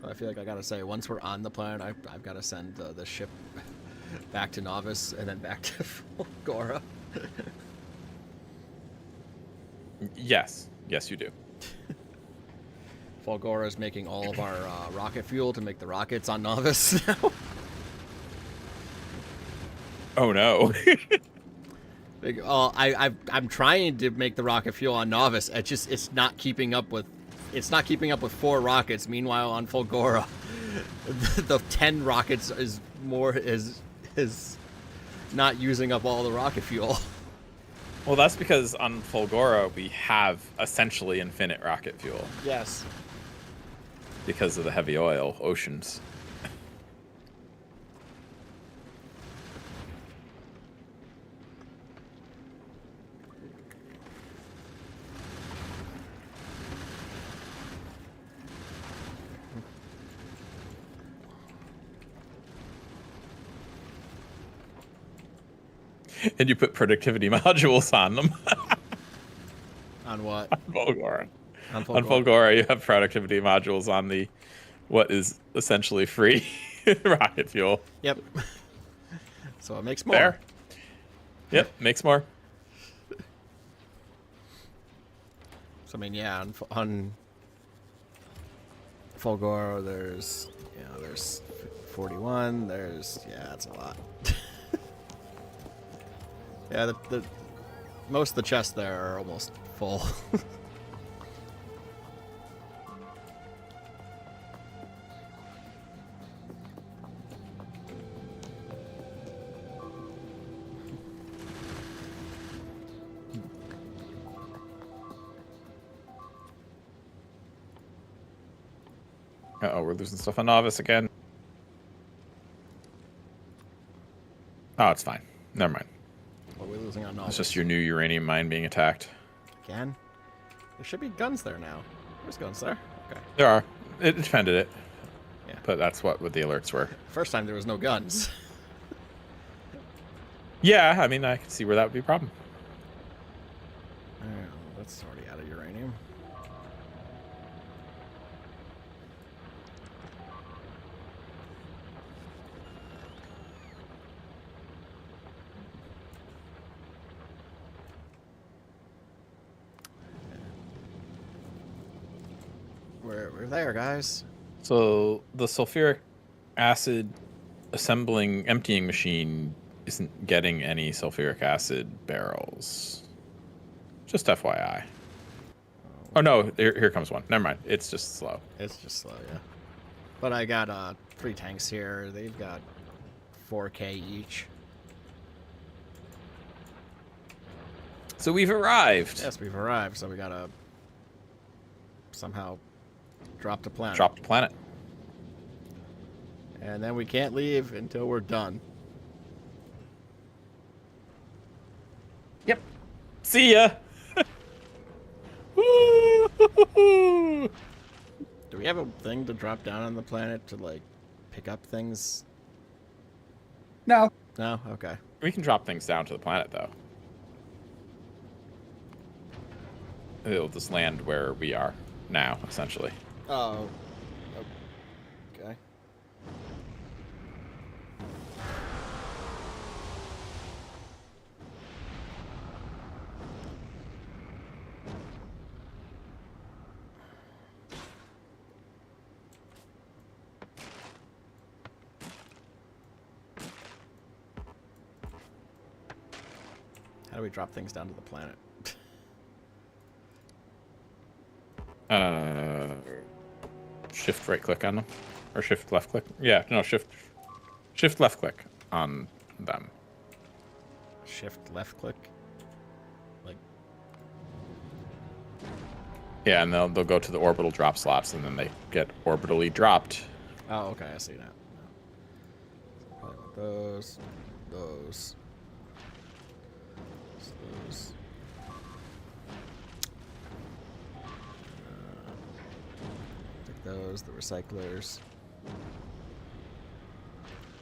I feel like I gotta say, once we're on the planet, I've got to send the ship back to Novice and then back to Gora. Yes, you do. Fulgora is making all of our rocket fuel to make the rockets on Novice now. Oh no. I'm trying to make the rocket fuel on Novice. It's not keeping up with 4 rockets. Meanwhile, on Fulgora, the 10 rockets is not using up all the rocket fuel. Well, that's because on Fulgora we have essentially infinite rocket fuel Yes. because of the heavy oil oceans. And you put productivity modules on them. On what? Fulgora. On On Fulgora, you have productivity modules on the what is essentially free rocket fuel. Yep. So it makes more. Fair. Yep, makes more. So I mean, yeah, on Fulgora, there's 41. That's a lot. Yeah, the most of the chests there are almost full. Uh-oh, we're losing stuff on Novice again. Oh, it's fine. Never mind. What are we losing on It's Novice? just your new uranium mine being attacked. Again? There should be guns there now. There's guns there. Okay. There are. It defended it. Yeah. But that's what the alerts were. First time there was no guns. Yeah, I mean, I can see where that would be a problem. Alright, well, that's already out of uranium. We're there, guys. So the sulfuric acid emptying machine isn't getting any sulfuric acid barrels. Just FYI. Oh no, here comes one. Never mind. It's just slow. It's just slow, yeah. But I got 3 tanks here. They've got 4K each. So we've arrived. Yes, we've arrived. So we gotta somehow drop the planet. Drop the planet. And then we can't leave until we're done. Yep. See ya. Woo! Do we have a thing to drop down on the planet to, like, pick up things? No. No? Okay. We can drop things down to the planet, though. It'll just land where we are now, essentially. Oh. Okay. How do we drop things down to the planet? Shift right click on them, or shift left click. Yeah, no, shift left click on them. Shift left click? Like, Yeah, and they'll go to the orbital drop slots, and then they get orbitally dropped. oh, okay, I see that. So probably want those. Those. Take those, the recyclers.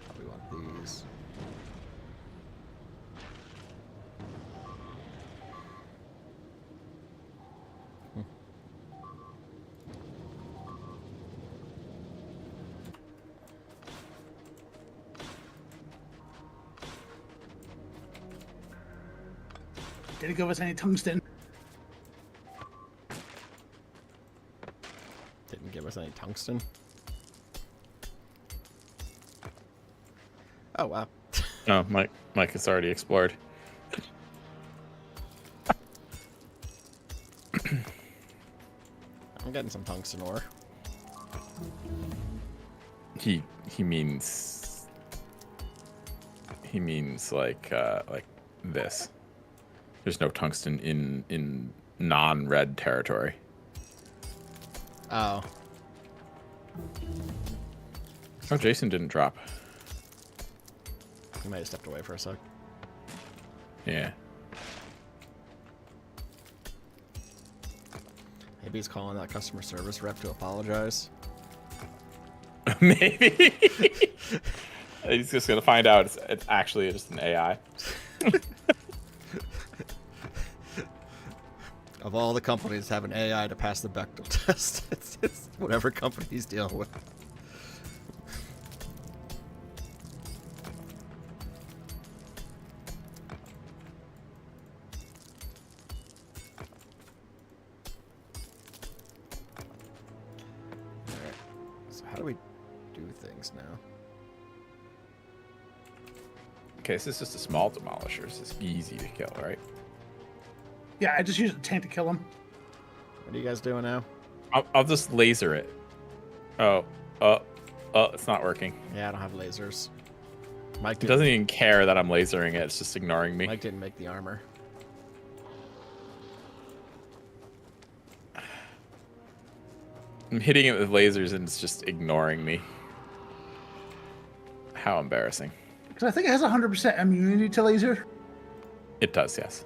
Probably want these. Did it give us any tungsten? Didn't give us any tungsten. Oh, wow. Oh, Mike has already explored. I'm getting some tungsten ore. He means like this. There's no tungsten in non-red territory. Oh. Oh, Jason didn't drop. He might have stepped away for a sec. Yeah. Maybe he's calling that customer service rep to apologize. Maybe. He's just gonna find out it's actually just an AI. Of all the companies have an AI to pass the Bechdel test, it's whatever company he's dealing with. Alright, so how do we do things now? Okay, so this is just a small demolisher. This is easy to kill, right? Yeah, I just used a tank to kill him. What are you guys doing now? I'll just laser it. Oh, it's not working. Yeah, I don't have lasers. Mike It doesn't even care that I'm lasering it. It's just ignoring me. Mike didn't make the armor. I'm hitting it with lasers and it's just ignoring me. How embarrassing. Because I think it has 100% immunity to laser. It does, yes.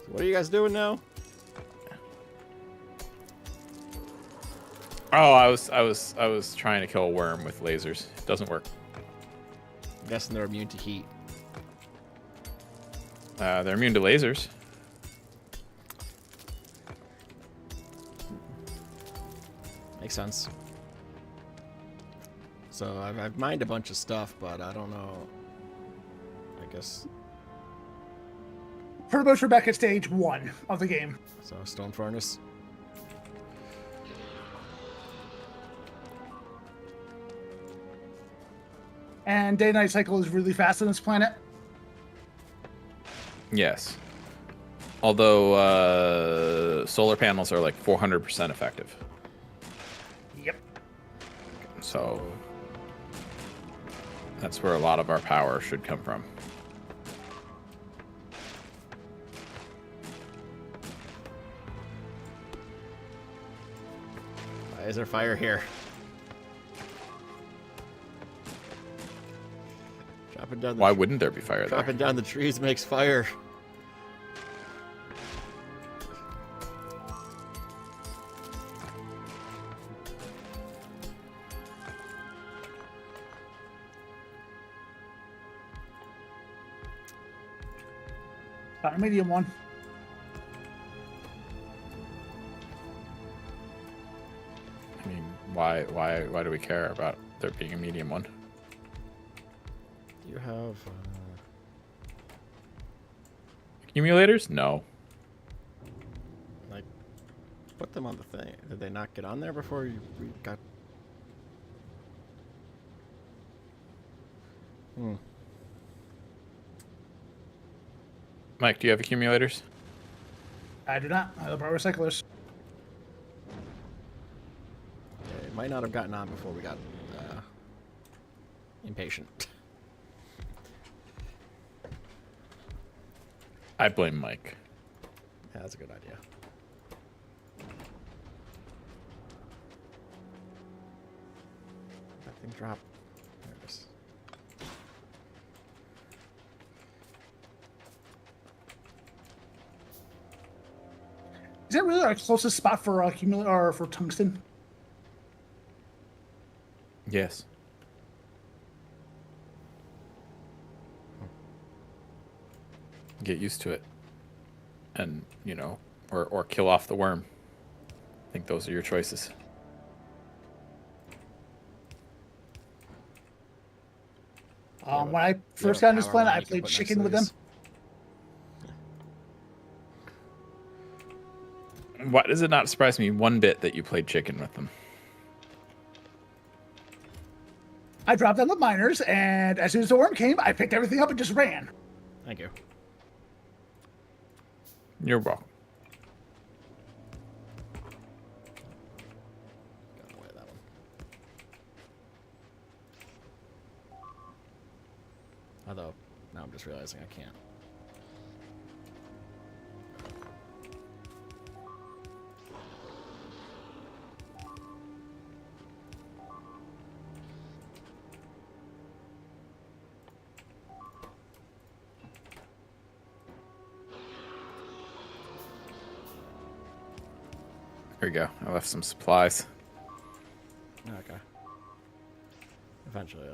What are you guys doing now? Oh, I was trying to kill a worm with lasers. It doesn't work. I'm guessing they're immune to heat. They're immune to lasers. Makes sense. So I've mined a bunch of stuff, but I don't know. I guess. Pretty much we're back at stage 1 of the game. So stone furnace. And day-night cycle is really fast on this planet. Yes. Although solar panels are like 400% effective. Yep. So that's where a lot of our power should come from. Why is there fire here? Dropping down the Why wouldn't there be fire there? dropping down the trees makes fire. Got a medium one. I mean, why do we care about there being a medium one? You have Accumulators? No. like put them on the thing. Did they not get on there before we got? Mike, do you have accumulators? I do not. I have power recyclers. It might not have gotten on before we got impatient. I blame Mike. Yeah, that's a good idea. That thing dropped. There it is. Is that really our closest spot for accumulator or for tungsten? Yes. Get used to it. And, you know, or kill off the worm. I think those are your choices. When I first got on this planet, I played chicken with them. Why does it not surprise me one bit that you played chicken with them? I dropped on the miners, and as soon as the worm came, I picked everything up and just ran. Thank you. You're welcome. Got away that one. Although, now I'm just realizing I can't. There we go. I left some supplies. Okay. Eventually,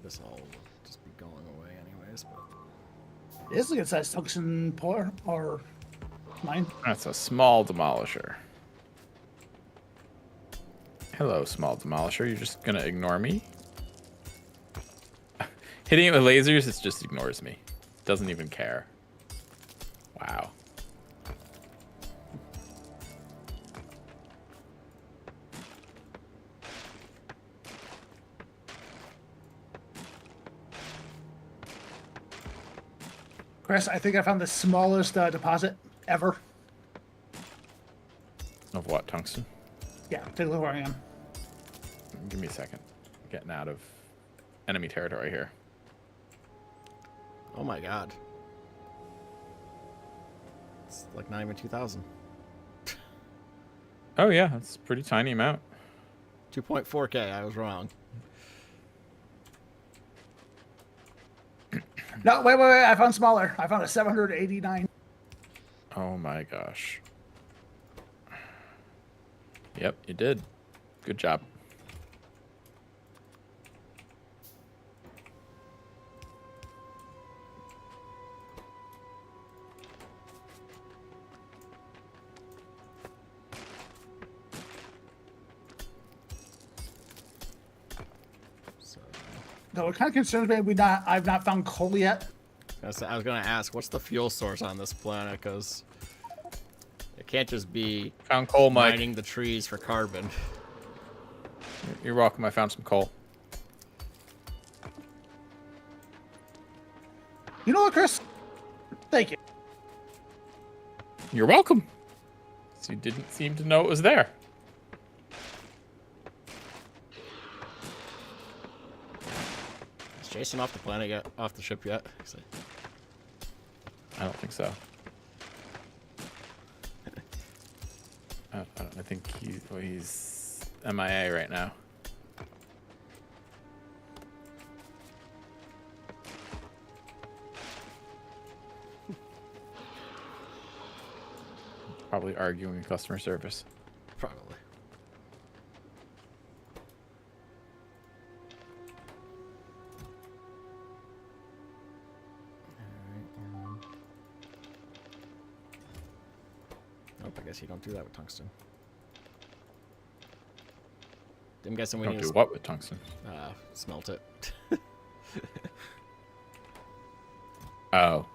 this all will just be going away anyways. But This is a good sized tungsten pour or mine. That's a small demolisher. Hello, small demolisher. You're just gonna ignore me? Hitting it with lasers, it just ignores me. Doesn't even care. Wow. Chris, I think I found the smallest deposit ever. Of what, tungsten? Yeah, take a look where I am. Give me a second. I'm getting out of enemy territory here. oh my god, it's like not even 2,000. Oh yeah, that's a pretty tiny amount. 2.4K. I was wrong. No, wait. I found smaller. I found a 789. Oh my gosh. Yep, you did. Good job. So, Though it kind of concerns me I've not found coal yet. I was gonna ask, what's the fuel source on this planet? Because it can't just be Found coal, Mike. mining the trees for carbon. You're welcome. I found some coal. You know what, Chris? Thank you. You're welcome. So you didn't seem to know it was there. Is Jason off the planet yet? Off the ship yet? I don't think so. I think he's MIA right now. Probably arguing with customer service. Probably. Nope, I guess you don't do that with tungsten. I'm guessing we Don't need do to what with tungsten? smelt it. Oh,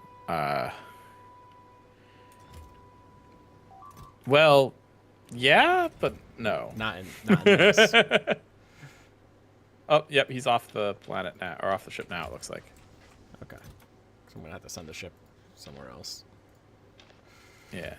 well, yeah, but no. not in this. Oh, yep, he's off the planet now, or off the ship now, it looks like. Okay. So I'm gonna have to send the ship somewhere else. Yeah.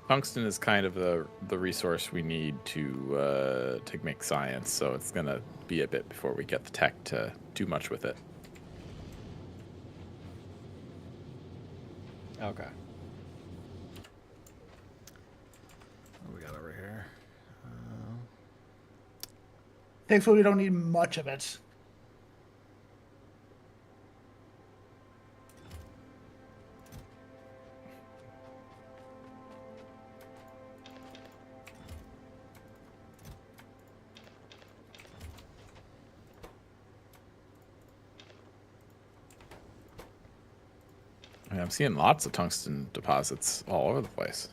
Tungsten is kind of the resource we need to make science, so it's gonna be a bit before we get the tech to do much with it. Okay. What do we got over here? Thankfully, we don't need much of it. I mean, I'm seeing lots of tungsten deposits all over the place.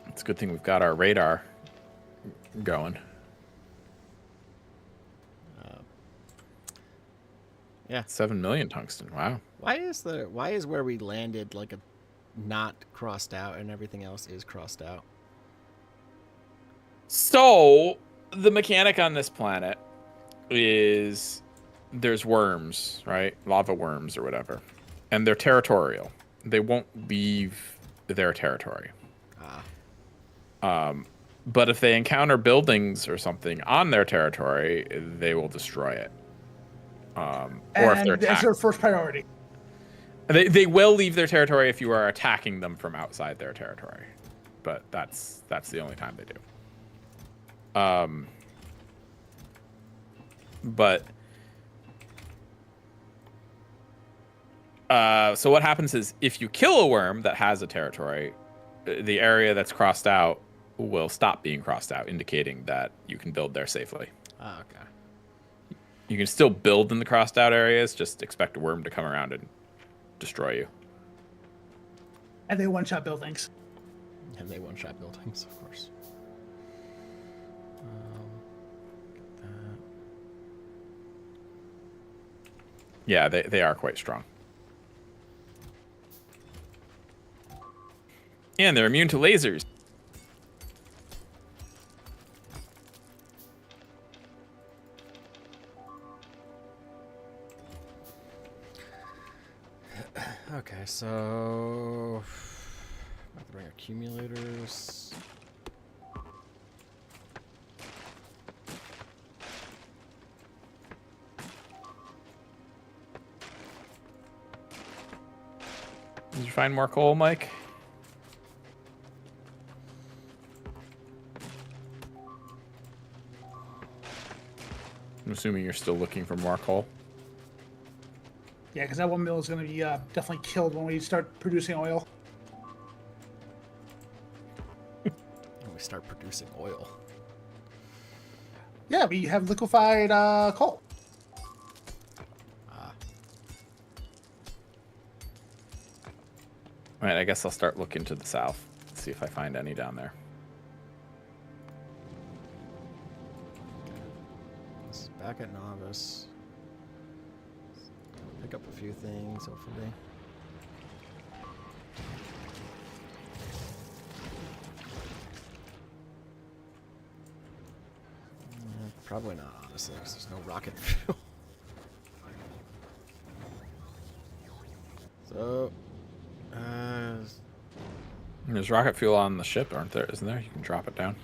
It's a good thing we've got our radar going. Yeah. 7 million tungsten. Wow. Why is where we landed like a not crossed out and everything else is crossed out? So the mechanic on this planet is there's worms, right? Lava worms or whatever. And they're territorial. They won't leave their territory. But if they encounter buildings or something on their territory, they will destroy it. Or if they're that's their first priority. They will leave their territory if you are attacking them from outside their territory. But that's the only time they do. So what happens is if you kill a worm that has a territory, the area that's crossed out will stop being crossed out, indicating that you can build there safely. Okay. You can still build in the crossed out areas, just expect a worm to come around and destroy you. And they one-shot buildings. And they one-shot buildings, of course. Get that. Yeah, they are quite strong. And they're immune to lasers. Okay, so I have to bring accumulators. Did you find more coal, Mike? I'm assuming you're still looking for more coal. Yeah, because that one mill is going to be definitely killed when we start producing oil. When we start producing oil. Yeah, we have liquefied coal. All right, I guess I'll start looking to the south, see if I find any down there. This is back at Novice. Pick up a few things, hopefully. Obviously, because there's no rocket fuel. So, There's rocket fuel on the ship, aren't there? Isn't there? You can drop it down.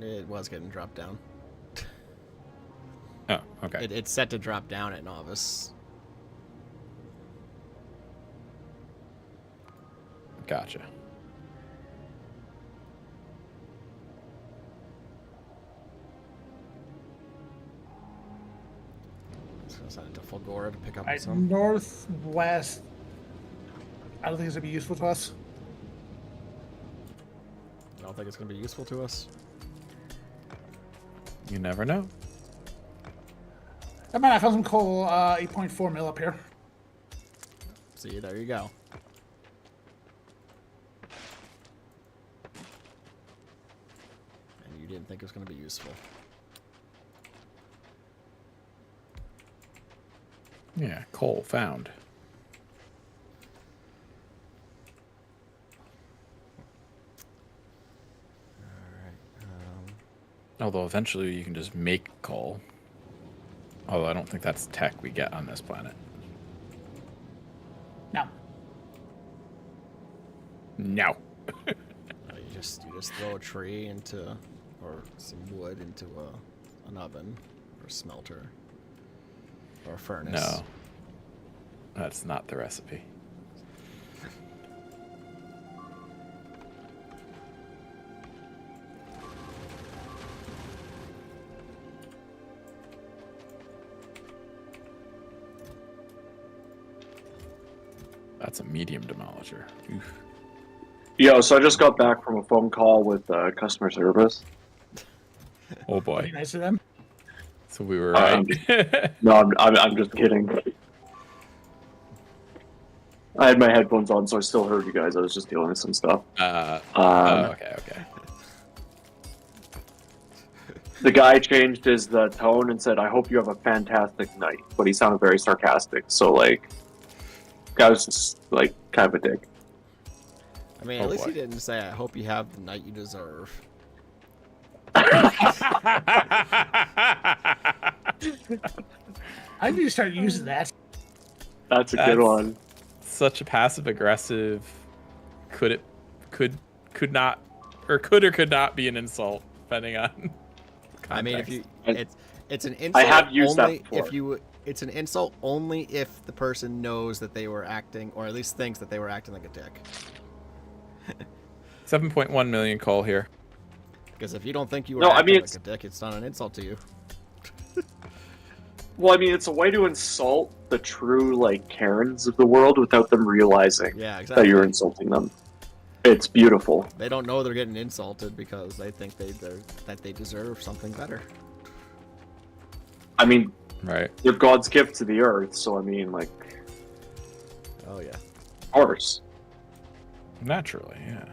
it was getting dropped down. Oh, okay. It's set to drop down at Novice. Gotcha. So I sent it to Fulgora to pick up Right, some. northwest. I don't think it's gonna be useful to us. I don't think it's going to be useful to us. You never know. Hey, man, I found some coal, 8.4 mil up here. See, there you go. And you didn't think it was going to be useful. Yeah, coal found. Although eventually you can just make coal. Although I don't think that's tech we get on this planet. No. No. You just throw a tree into, or some wood into an oven, or a smelter, or a furnace. No. That's not the recipe. That's a medium demolisher. Oof. Yo, so I just got back from a phone call with customer service. Oh Pretty boy. nice of them. So we were right. No, I'm just kidding. I had my headphones on, so I still heard you guys. I was just dealing with some stuff. Okay. The guy changed his tone and said, "I hope you have a fantastic night," but he sounded very sarcastic. So like, guy was just like kind of a dick. I mean, Oh, at least boy. he didn't say, "I hope you have the night you deserve." I need to start using that. That's a good That's- one. Such a passive aggressive. Could not be an insult, depending on context. I mean, if you, I- it's an insult. have used that only before. if you. It's an insult only if the person knows that they were acting, or at least thinks that they were acting like a dick. 7.1 million coal here. Because if you don't think you were No, I acting mean, like a dick, it's not an insult to you. Well, I mean, it's a way to insult the true like Karens of the world without them realizing Yeah, that exactly. you're insulting them. It's beautiful. They don't know they're getting insulted because they think that they deserve something better. I mean, Right. they're God's gift to the earth, so I mean, like, Oh yeah. of course. Naturally, yeah.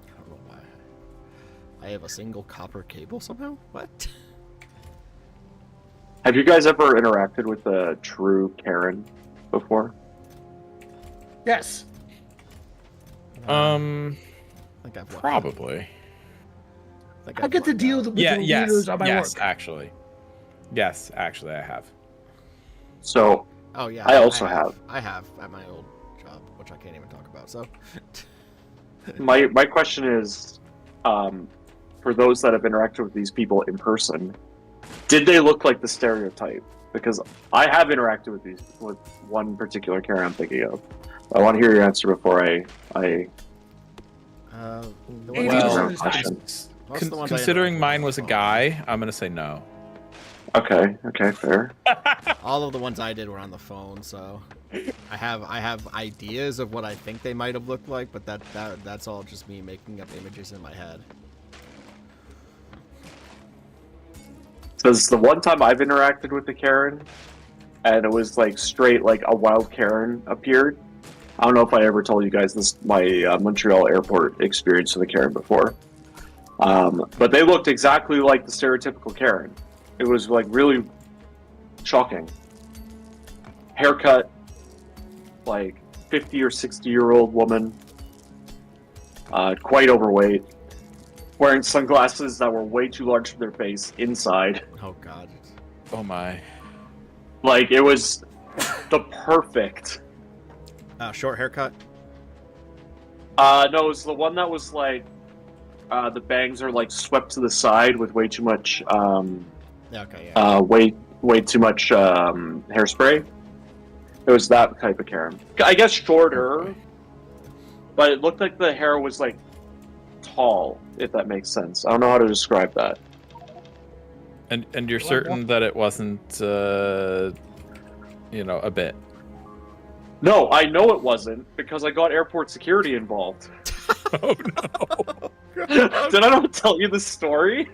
I don't know why. I have a single copper cable somehow. What? Have you guys ever interacted with a true Karen before? Yes. I think I've Probably. I get to deal with Yeah. the Yes. leaders on my Yes. work. Actually. Yes. Actually, I have. So, Oh yeah. I also have. I have at my old job, which I can't even talk about. So. my question is, for those that have interacted with these people in person, did they look like the stereotype? Because I have interacted with one particular Karen I'm thinking of. I want to hear your answer before I The Eighty ones I- percent Well, of the times. most of the ones I Considering interacted mine with was a on the guy, I'm gonna say no. Okay, fair. phone. All of the ones I did were on the phone, so I have ideas of what I think they might have looked like, but that's all just me making up images in my head. Because the one time I've interacted with the Karen, and it was like straight like a wild Karen appeared. I don't know if I ever told you guys this, my Montreal airport experience with a Karen before. But they looked exactly like the stereotypical Karen. It was like really shocking. Haircut, like 50 or 60-year-old woman, quite overweight, wearing sunglasses that were way too large for their face inside. Oh God. Oh my. Like, it was the perfect. Short haircut. No, it was the one that was like, the bangs are like swept to the side with way too much, Yeah, okay, yeah. way too much hairspray. It was that type of Karen. I guess shorter, but it looked like the hair was like tall, if that makes sense. I don't know how to describe that. And you're certain that it wasn't, a bit? No, I know it wasn't because I got airport security involved. Oh no! Did I not tell you the story?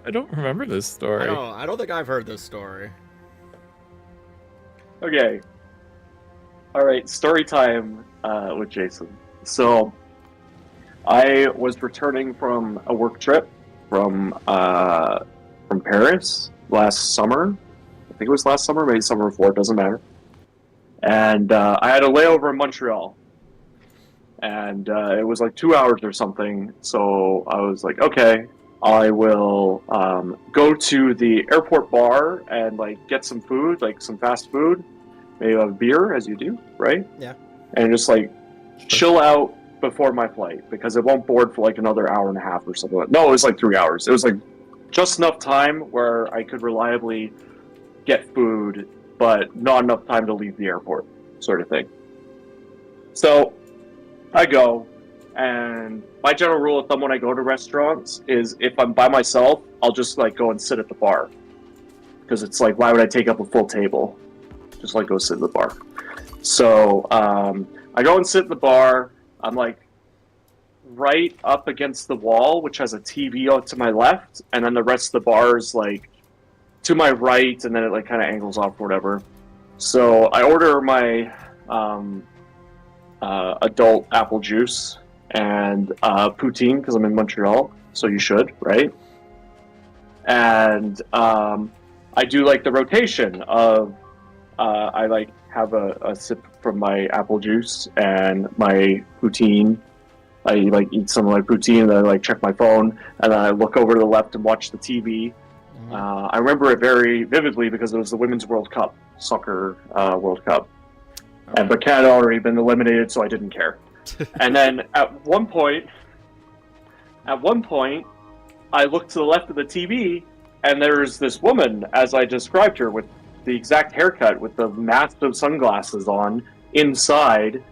I don't remember this story. I don't think I've heard this story. Okay. All right, story time with Jason. So, I was returning from a work trip from Paris last summer. I think it was last summer, maybe summer before. It doesn't matter. And I had a layover in Montreal, and it was like 2 hours or something. So I was like, okay, I will go to the airport bar and like get some food, like some fast food, maybe a beer, as you do, right? Yeah. And just like chill out before my flight because it won't board for like another hour and a half or something. No, it was like 3 hours. It was like just enough time where I could reliably get food, but not enough time to leave the airport, sort of thing. So I go, and my general rule of thumb when I go to restaurants is if I'm by myself, I'll just like go and sit at the bar. Because it's like, why would I take up a full table? Just like go sit at the bar. So I go and sit at the bar. I'm like right up against the wall, which has a TV out to my left, and then the rest of the bar is like to my right, and then it like kind of angles off or whatever. So I order my adult apple juice and poutine because I'm in Montreal, so you should, right? And I do like the rotation of I like have a sip from my apple juice and my poutine. I like eat some of my poutine, and then I like check my phone, and then I look over to the left and watch the TV. I remember it very vividly because it was the Women's World Cup, soccer World Cup. But Canada had already been eliminated, so I didn't care. And then at one point, I looked to the left of the TV, and there's this woman, as I described her, with the exact haircut, with the massive sunglasses on, inside,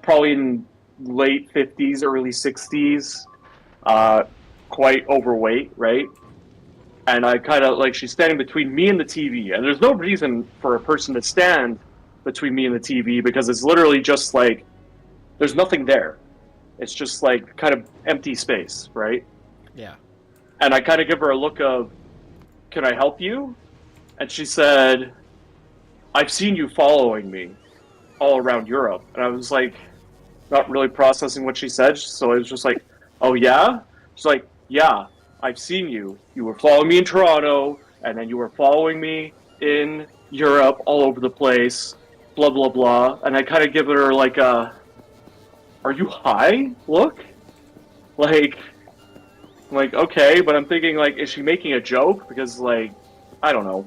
probably in late 50s, early 60s, quite overweight, right? And I kind of, like, she's standing between me and the TV, and there's no reason for a person to stand between me and the TV, because it's literally just, like, there's nothing there. It's just, like, kind of empty space, right? Yeah. And I kind of give her a look of, can I help you? And she said, I've seen you following me all around Europe. And I was, like, not really processing what she said, so I was just like, oh, yeah? She's like, yeah. I've seen you. You were following me in Toronto, and then you were following me in Europe, all over the place, blah, blah, blah. And I kind of give her, like, a, are you high look? Like, okay, but I'm thinking, like, is she making a joke? Because, like, I don't know.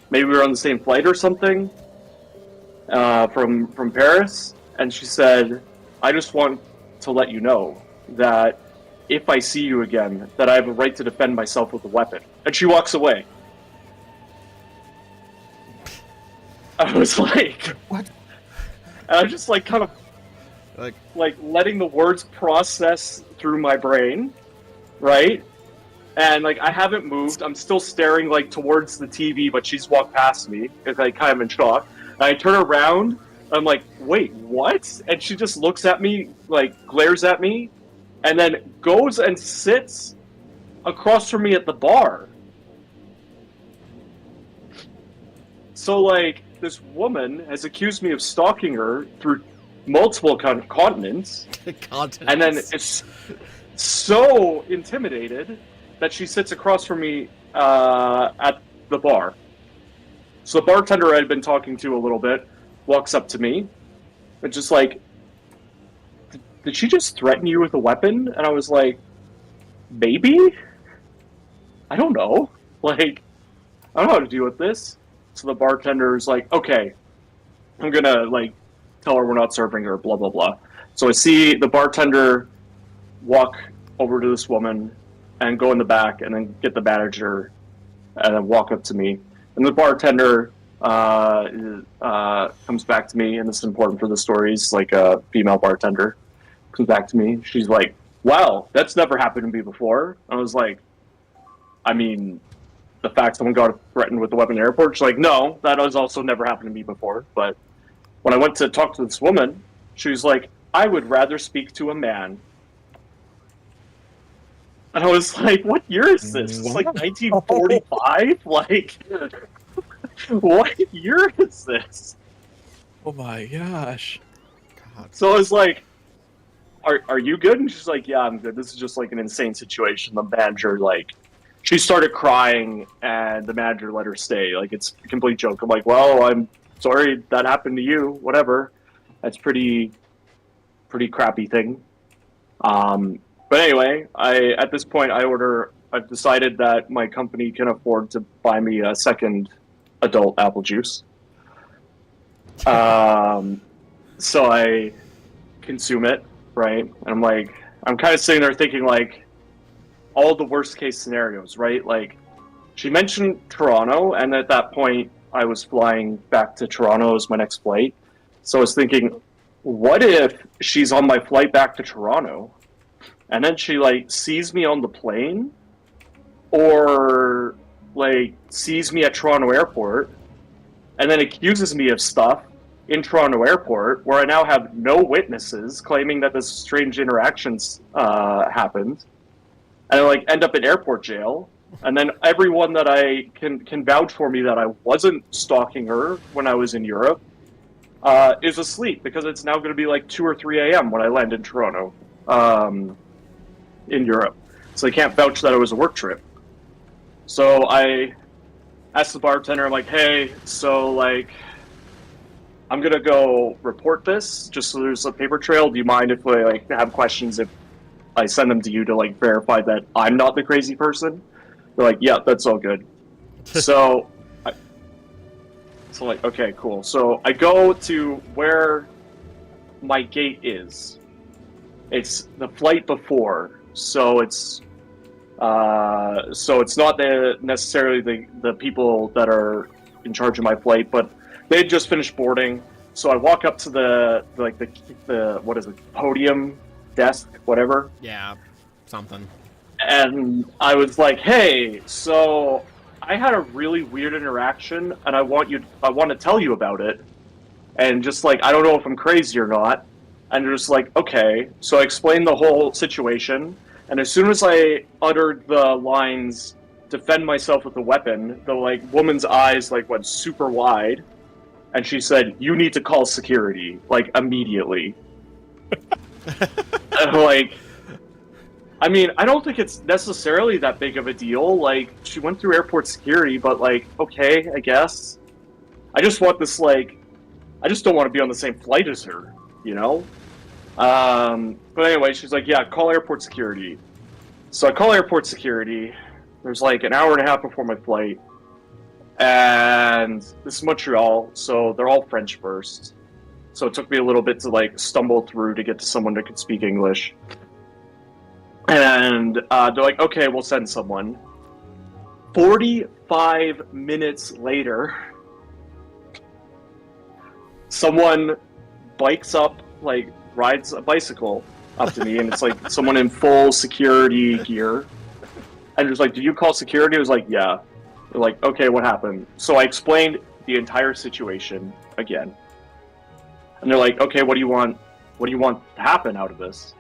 Maybe we were on the same flight or something from Paris. And she said, I just want to let you know that if I see you again, that I have a right to defend myself with a weapon. And she walks away. I was like, What? And I was just like kind of like letting the words process through my brain, right? And like I haven't moved. I'm still staring like towards the TV, but she's walked past me because I kind of in shock. And I turn around. I'm like, wait, what? And she just looks at me, like glares at me, and then goes and sits across from me at the bar. So, like, this woman has accused me of stalking her through multiple continents, and then is so intimidated that she sits across from me at the bar. So the bartender I had been talking to a little bit walks up to me and just like, did she just threaten you with a weapon? And I was like, maybe? I don't know. Like, I don't know how to deal with this. So the bartender is like, okay, I'm gonna like tell her we're not serving her, blah blah blah. So I see the bartender walk over to this woman and go in the back and then get the manager and then walk up to me. And the bartender comes back to me, and this is important for the story. It's like a female bartender comes back to me. She's like, wow, that's never happened to me before. I was like, I mean, the fact someone got threatened with a weapon in the airport. She's like, no, that has also never happened to me before. But when I went to talk to this woman, she was like, I would rather speak to a man. And I was like, what year is this? It's like 1945? Like, what year is this? Oh my gosh. God. So I was like, are you good? And she's like, yeah, I'm good. This is just like an insane situation. The manager, like, she started crying and the manager let her stay. Like, it's a complete joke. I'm like, well, I'm sorry that happened to you. Whatever. That's pretty crappy thing. But anyway, at this point, I've decided that my company can afford to buy me a second adult apple juice. So I consume it, right? And I'm kind of sitting there thinking, like, all the worst case scenarios, right? Like, she mentioned Toronto, and at that point, I was flying back to Toronto as my next flight. So I was thinking, what if she's on my flight back to Toronto, and then she, like, sees me on the plane, or, like, sees me at Toronto Airport, and then accuses me of stuff in Toronto Airport, where I now have no witnesses claiming that this strange interactions happened, and I, like, end up in airport jail, and then everyone that I can vouch for me that I wasn't stalking her when I was in Europe is asleep, because it's now going to be like 2 or 3 a.m. when I land in Toronto, in Europe. So they can't vouch that it was a work trip. So I asked the bartender, I'm like, hey, so, like, I'm going to go report this just so there's a paper trail. Do you mind if I, like, have questions if I send them to you to, like, verify that I'm not the crazy person? They're like, yeah, that's all good. So, like, okay, cool. So I go to where my gate is. It's the flight before, so it's not necessarily the people that are in charge of my flight, but they had just finished boarding. So I walk up to the what is it, podium desk, whatever. Yeah, something. And I was like, hey, so I had a really weird interaction, and I want to tell you about it. And just, like, I don't know if I'm crazy or not. And they're just like, okay. So I explained the whole situation, and as soon as I uttered the lines, defend myself with a weapon, the, like, woman's eyes, like, went super wide, and she said, you need to call security, like, immediately. And, like, I mean, I don't think it's necessarily that big of a deal. Like, she went through airport security, but, like, okay, I guess. I just want this, like, I just don't want to be on the same flight as her, you know? But anyway, she's like, yeah, call airport security. So I call airport security. There's, like, an hour and a half before my flight. And this is Montreal, so they're all French first. So it took me a little bit to, like, stumble through to get to someone that could speak English. And they're like, okay, we'll send someone. 45 minutes later, someone bikes up, like, rides a bicycle up to me, and it's like someone in full security gear. And just like, did you call security? I was like, yeah. They're like, okay, what happened? So I explained the entire situation again. And they're like, okay, what do you want to happen out of this?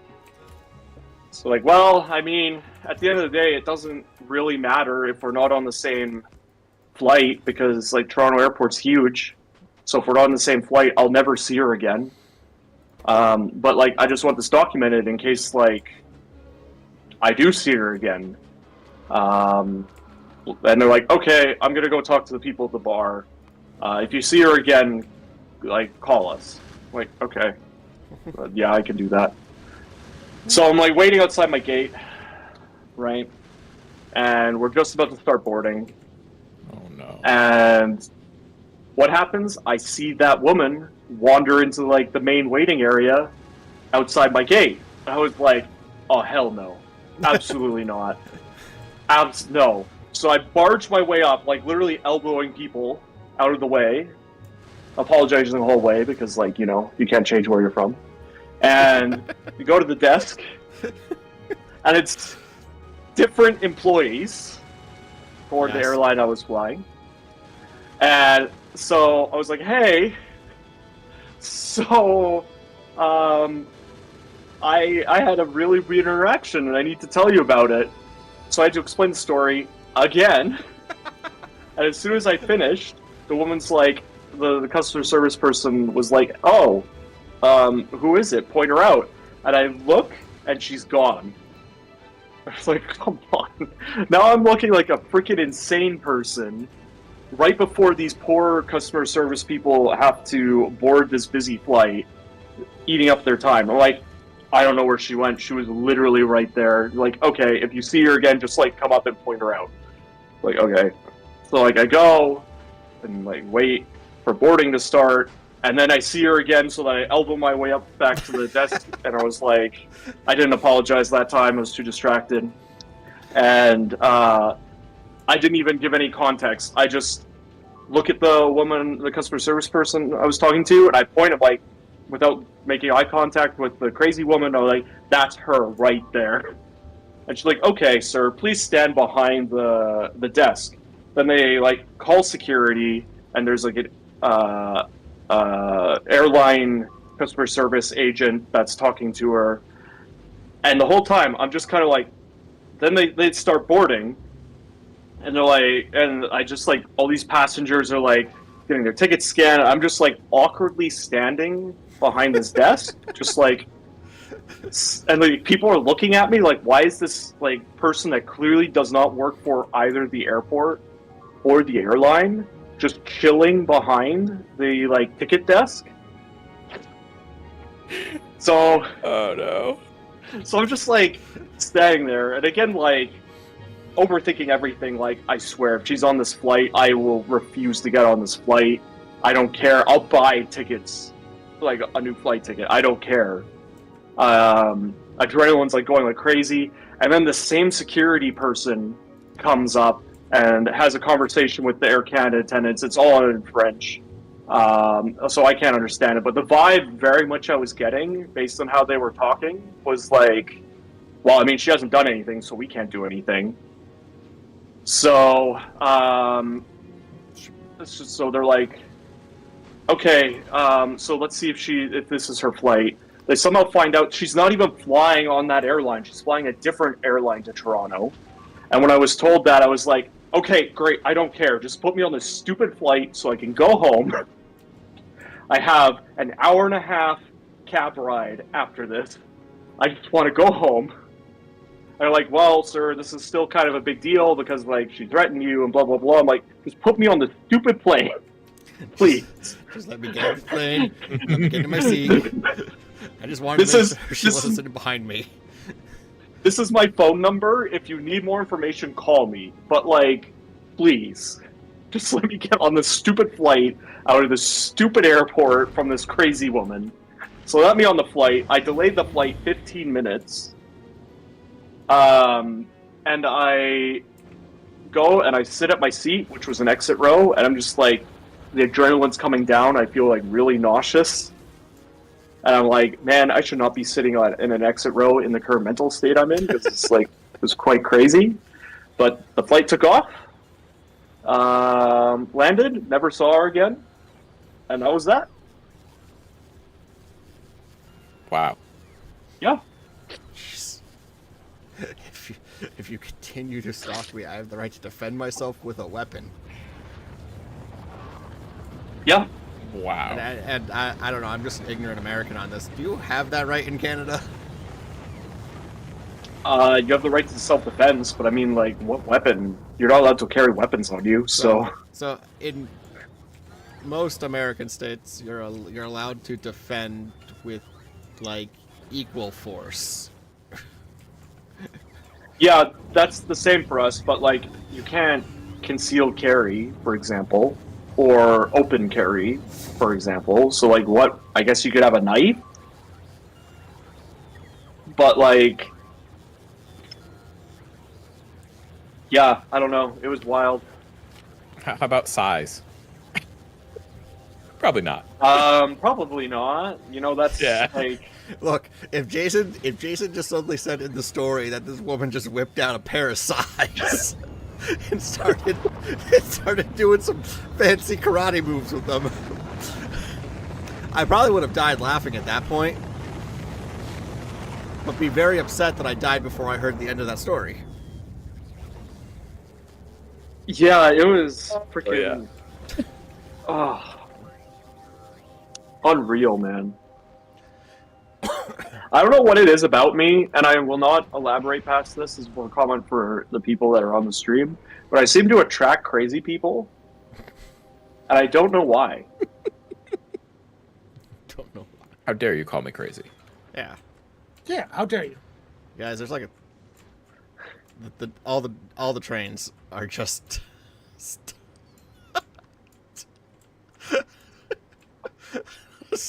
So, like, well, I mean, at the end of the day, it doesn't really matter if we're not on the same flight, because, like, Toronto Airport's huge. So if we're not on the same flight, I'll never see her again. But, like, I just want this documented in case, like, I do see her again. And they're like, okay, I'm going to go talk to the people at the bar. If you see her again, like call us. I'm like, okay, yeah, I can do that. So I'm like waiting outside my gate, right? And we're just about to start boarding. Oh no. And what happens? I see that woman wander into like the main waiting area outside my gate. I was like, oh hell no, absolutely not, no. So I barged my way up, like literally elbowing people out of the way, apologizing the whole way because, like, you know, you can't change where you're from. And you go to the desk, and it's different employees for the airline I was flying. And so I was like, hey, so I had a really weird interaction and I need to tell you about it. So I had to explain the story again. And as soon as I finished, the woman's like, the customer service person was like, oh, who is it? Point her out. And I look and she's gone. I was like, come on. Now I'm looking like a freaking insane person right before these poor customer service people have to board this busy flight, eating up their time. I'm like, I don't know where she went. She was literally right there. Like, okay, if you see her again, just like come up and point her out. Like, okay. So like I go and like wait for boarding to start, and then I see her again, so that I elbow my way up back to the desk, and I was like, I didn't apologize that time. I was too distracted, and I didn't even give any context. I just look at the woman, the customer service person I was talking to, and I point at, like, without making eye contact with the crazy woman, I was like, that's her right there. And she's like, okay, sir, please stand behind the desk. Then they, like, call security, and there's, like, an airline customer service agent that's talking to her. And the whole time, I'm just kind of like, then they'd start boarding, and they're like, and I just, like, all these passengers are, like, getting their tickets scanned. I'm just, like, awkwardly standing behind this desk, just, like, and, like, people are looking at me, like, why is this, like, person that clearly does not work for either the airport or the airline just chilling behind the, like, ticket desk? So... Oh, no. So I'm just, like, standing there, and again, like, overthinking everything. Like, I swear, if she's on this flight, I will refuse to get on this flight. I don't care. I'll buy tickets, like a new flight ticket. I don't care. Adrenaline's, like, going like crazy, and then the same security person comes up and has a conversation with the Air Canada attendants. It's all in French, so I can't understand it. But the vibe very much I was getting, based on how they were talking, was like, well, I mean, she hasn't done anything, so we can't do anything. So, so they're like, okay, so let's see if this is her flight. They somehow find out she's not even flying on that airline. She's flying a different airline to Toronto. And when I was told that, I was like, okay, great, I don't care. Just put me on this stupid flight so I can go home. I have an hour and a half cab ride after this. I just want to go home. And they're like, well, sir, this is still kind of a big deal because, like, she threatened you and blah, blah, blah. I'm like, just put me on the stupid plane. Please. Just let me get on the plane. Let me get in my seat. I just wanted to make sure she wasn't sitting behind me. This is my phone number. If you need more information, call me. But, like, please, just let me get on this stupid flight out of this stupid airport from this crazy woman. So let me on the flight. I delayed the flight 15 minutes. And I go and I sit at my seat, which was an exit row, and I'm just like, the adrenaline's coming down. I feel, like, really nauseous. And I'm like, man, I should not be sitting in an exit row in the current mental state I'm in, because it's like, it was quite crazy. But the flight took off, landed, never saw her again, and that was that. Wow. Yeah. Jeez. If you continue to stalk me, I have the right to defend myself with a weapon. Yeah. Wow. And I don't know, I'm just an ignorant American on this. Do you have that right in Canada? You have the right to self-defense, but I mean, like, what weapon? You're not allowed to carry weapons on you, so... So in most American states, you're allowed to defend with like equal force. Yeah, that's the same for us, but like you can't conceal carry, for example, or open carry, for example. So like what I guess you could have a knife, but like yeah, I don't know. It was wild. How about size? Probably not. Probably not. You know, that's Yeah. like Look, if Jason just suddenly said in the story that this woman just whipped out a pair of size and started doing some fancy karate moves with them, I probably would have died laughing at that point, but be very upset that I died before I heard the end of that story. yeah, it was freaking oh, unreal, man. I don't know what it is about me, and I will not elaborate past this as more comment for the people that are on the stream, but I seem to attract crazy people, and I don't know why. Don't know. How dare you call me crazy? Yeah, Yeah, how dare you? guys, there's like all the trains are just.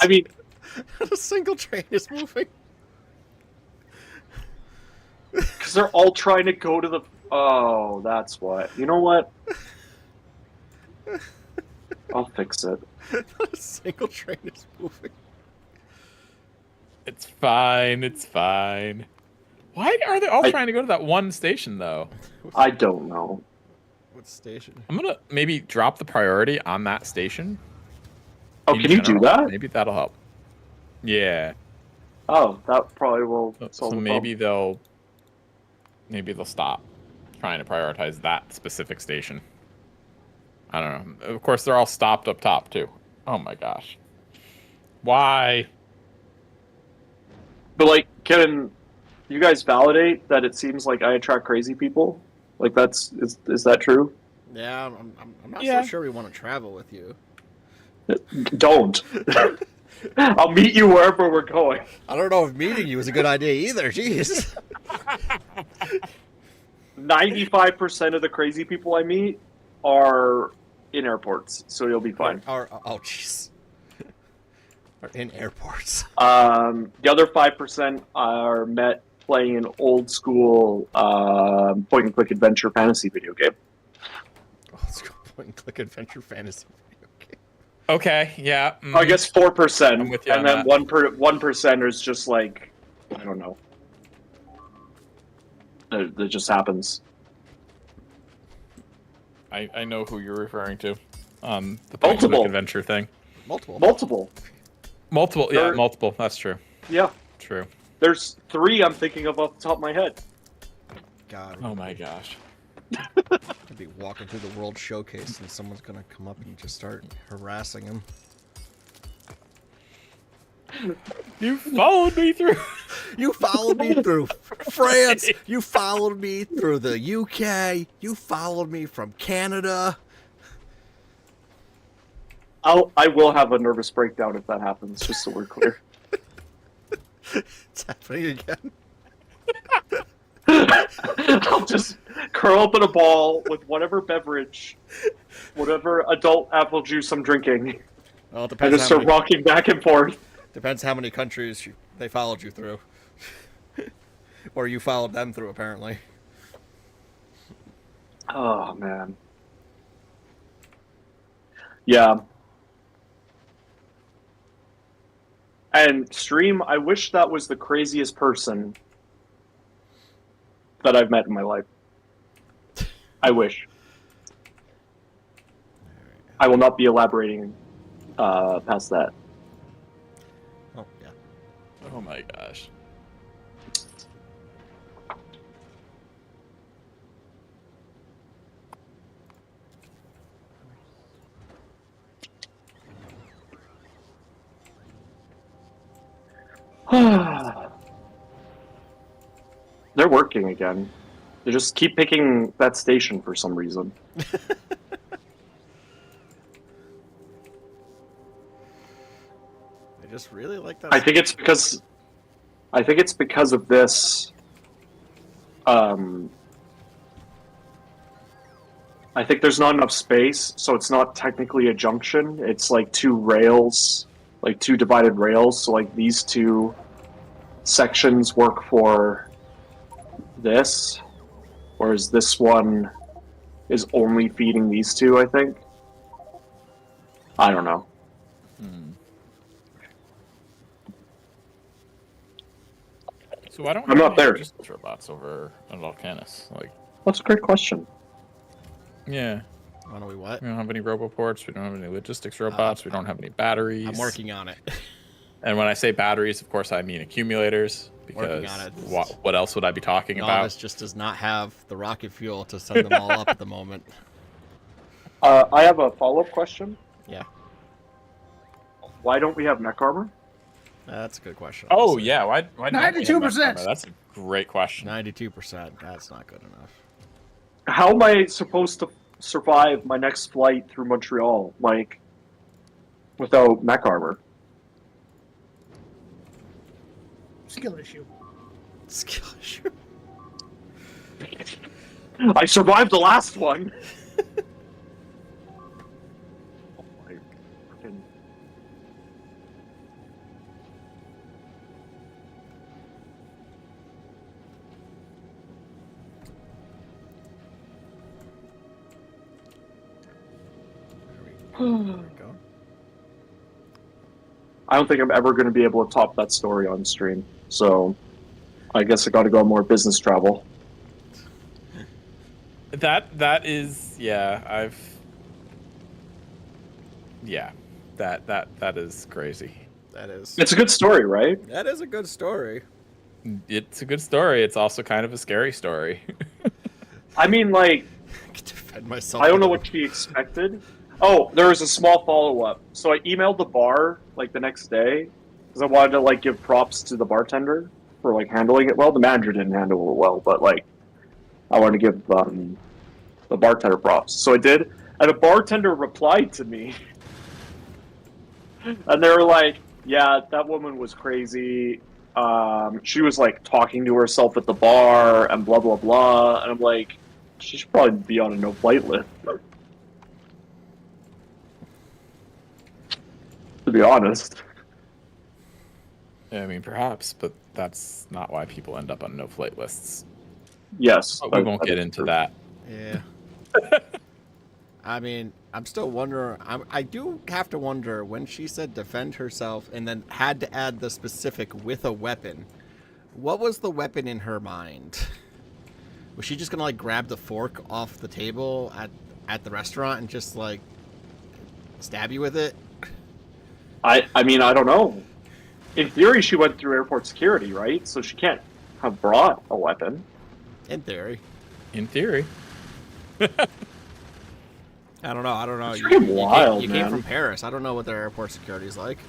I mean, A single train is moving. because they're all trying to go to the... Oh, that's what. You know what? I'll fix it. A single train is moving. It's fine. It's fine. Why are they all I- trying to go to that one station, though? I don't know. What station? I'm gonna maybe drop the priority on that station. Oh, in can you do general. that? Maybe that'll help. Yeah. Oh, that probably will So solve the maybe they'll stop trying to prioritize that specific station. I don't know. Of course, they're all stopped up top too. Oh my gosh. Why? But like, can you guys validate that it seems like I attract crazy people? Like is that true? Yeah, I'm not Yeah. so sure we want to travel with you. Don't. I'll meet you wherever we're going. I don't know if meeting you is a good idea either. Jeez. 95% of the crazy people I meet are in airports, so you'll be fine. Oh, jeez. Or in airports. The other 5% are met playing an old school point and click adventure fantasy video game. Let's go point and click adventure fantasy video game. Okay. Yeah. I guess 4%, I'm with you and on then that. 1% is just like, I don't know. That just happens. I know who you're referring to. The point and Multiple. click adventure thing. Multiple. Multiple. Yeah, There- multiple. That's true. Yeah, True. there's 3 I'm thinking of off the top of my head. God. Oh my gosh. I'd be walking through the World Showcase and someone's gonna come up and just start harassing him. You followed me through. You followed me through France. You followed me through the UK. You followed me from Canada. I will have a nervous breakdown if that happens, just so we're clear. It's happening again. I'll just curl up in a ball with whatever beverage, whatever adult apple juice I'm drinking, Well, it and depends just how start many, rocking back and forth. depends how many countries they followed you through. Or you followed them through, apparently. Oh, man. Yeah. And Stream, I wish that was the craziest person that I've met in my life. I wish. I will not be elaborating past that. Oh, yeah. Oh my gosh. They're working again. They just keep picking that station for some reason. just really like that. I think it's because of this. I think there's not enough space, so it's not technically a junction. It's like two rails, like two divided rails. So like these two sections work for this, whereas this one is only feeding these two, I think. I don't know. So why don't I'm we not have there. logistics robots over at Volcanus? Like, That's a great question. yeah. Why don't we what? We don't have any roboports. We don't have any logistics robots. We don't have any batteries. I'm working on it. And when I say batteries, of course, I mean accumulators. Working Because on it. what else would I be talking about? Novice just does not have the rocket fuel to send them all up at the moment. I have a follow-up question. Yeah, Why don't we have mech armor? that's a good question. Oh honestly. yeah, why? 92%. That's a great question. 92%. That's not good enough. How am I supposed to survive my next flight through Montreal, like, without mech armor? Skill issue. Skill issue. I survived the last one. Oh my freaking. There we go. I don't think I'm ever going to be able to top that story on stream. So, I guess I got to go more business travel. That is that is crazy. That is. It's a good story, right? That is a good story. It's a good story. It's also kind of a scary story. I mean, like, I can defend myself. I don't know what she expected. Oh, there was a small follow-up. So I emailed the bar, like, the next day, because I wanted to, like, give props to the bartender for, like, handling it well. The manager didn't handle it well, but, like, I wanted to give the bartender props. So I did, and a bartender replied to me. And they were like, yeah, that woman was crazy. She was, like, talking to herself at the bar, and blah, blah, blah. And I'm like, she should probably be on a no-flight list. To be honest. I mean, perhaps, but that's not why people end up on no-flight lists. Yes. But we won't get into that. Yeah. I mean, I'm still wondering. I do have to wonder when she said defend herself and then had to add the specific with a weapon. What was the weapon in her mind? Was she just gonna like grab the fork off the table at the restaurant and just like stab you with it? I mean, I don't know. In theory, she went through airport security, right? So she can't have brought a weapon. In theory. In theory. I don't know. It's freaking wild, you man. came from Paris. I don't know what their airport security is like.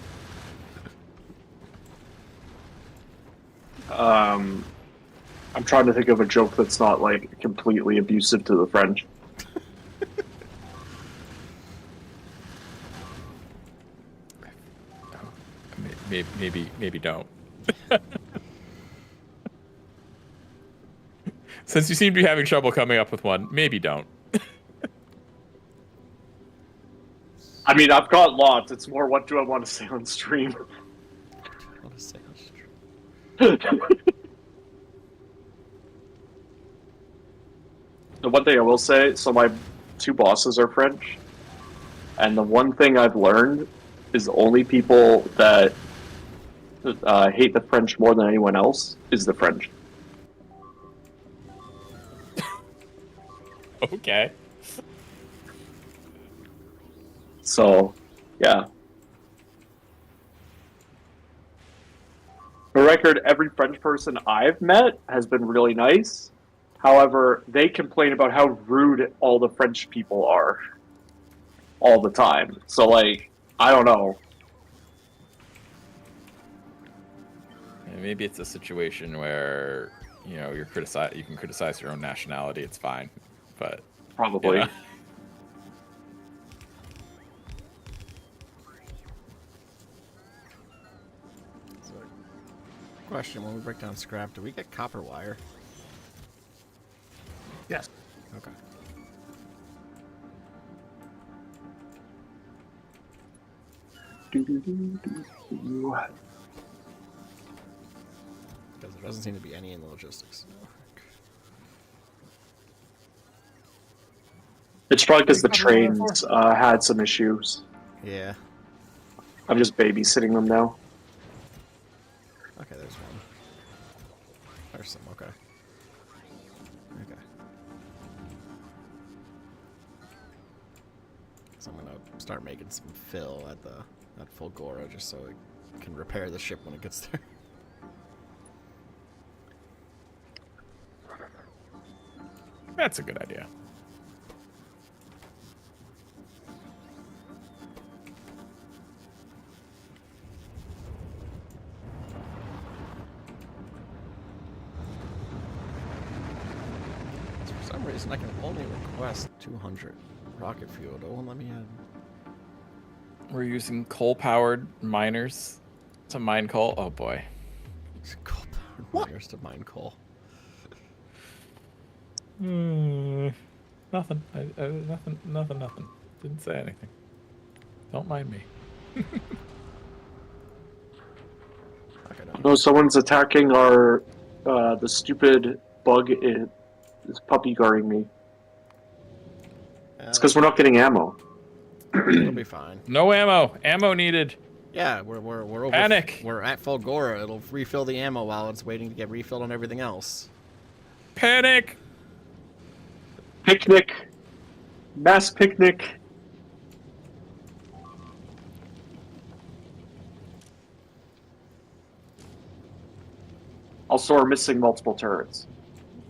I'm trying to think of a joke that's not, like, completely abusive to the French. Maybe don't. Since you seem to be having trouble coming up with one, maybe don't. I mean, I've got lots. It's more, what do I want to say on stream? What a sales. The one thing I will say, so my two bosses are French, and the one thing I've learned is the only people that hate the French more than anyone else is the French. Okay. So, yeah. For the record, every French person I've met has been really nice. However, they complain about how rude all the French people are all the time. So, like, I don't know. Yeah, maybe it's a situation where, you know, you can criticize your own nationality, it's fine. But Probably. yeah. question. When we break down scrap, do we get copper wire? Yes. Okay. Because there doesn't seem to be any in the logistics. It's probably because the What are you covering trains had some issues. Yeah. I'm just babysitting them now. Okay, there's one. There's some. Okay. Okay. So I'm gonna start making some fill at Fulgora just so it can repair the ship when it gets there. That's a good idea. For some reason, I can only request 200 rocket fuel. It won't let me add. We're using coal-powered miners to mine coal. Oh boy. Coal-powered miners to mine coal. Nothing. Nothing. Didn't say anything. Don't mind me. Okay, No, someone's attacking our the stupid bug is puppy guarding me. It's because we're not getting ammo. It'll be fine. No ammo. Ammo needed. Yeah, we're over. Panic. We're at Fulgora. It'll refill the ammo while it's waiting to get refilled on everything else. Panic. Picnic. Mass picnic. Also, we're missing multiple turrets.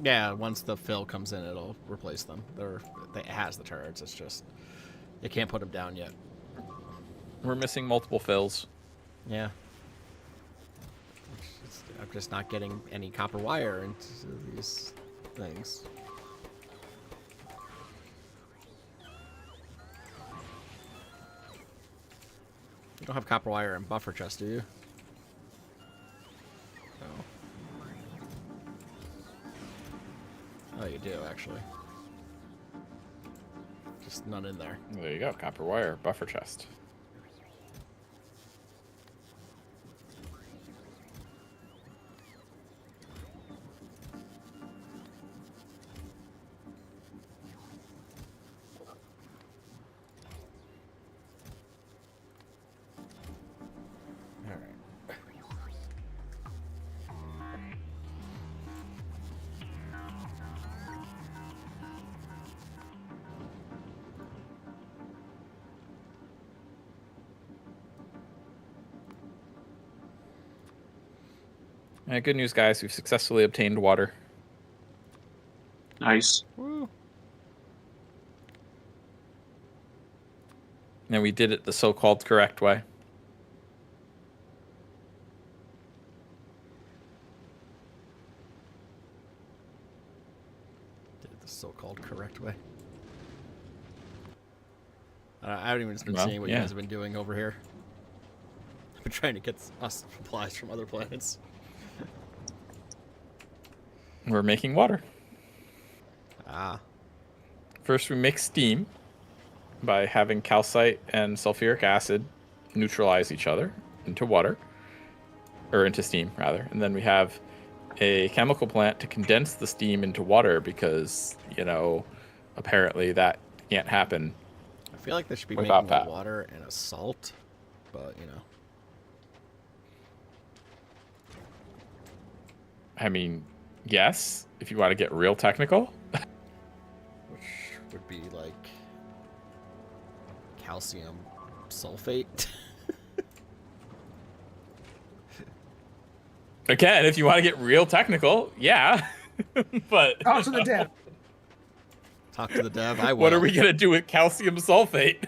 Yeah, once the fill comes in, it'll replace them. It has the turrets. It's just it can't put them down yet. We're missing multiple fills. Yeah. I'm just not getting any copper wire into these things. You don't have copper wire in buffer chest, do you? No. Oh, you do, actually. Just none in there. There you go. Copper wire. Buffer chest. Good news, guys. We've successfully obtained water. Nice. Woo. And we did it the so-called correct way. Did it the so-called correct way. I haven't even been Well, seeing what you yeah. guys have been doing over here. I've been trying to get us supplies from other planets. We're making water. Ah. First, we make steam by having calcite and sulfuric acid neutralize each other into water, or into steam, rather. And then we have a chemical plant to condense the steam into water because, you know, apparently that can't happen. I feel like they should be Without making a that. water and a salt, but, you know. I mean, yes, if you want to get real technical. Which would be like calcium sulfate. Again, if you want to get real technical, yeah. But Talk to the dev. Talk to the dev. I will. what are we going to do with calcium sulfate?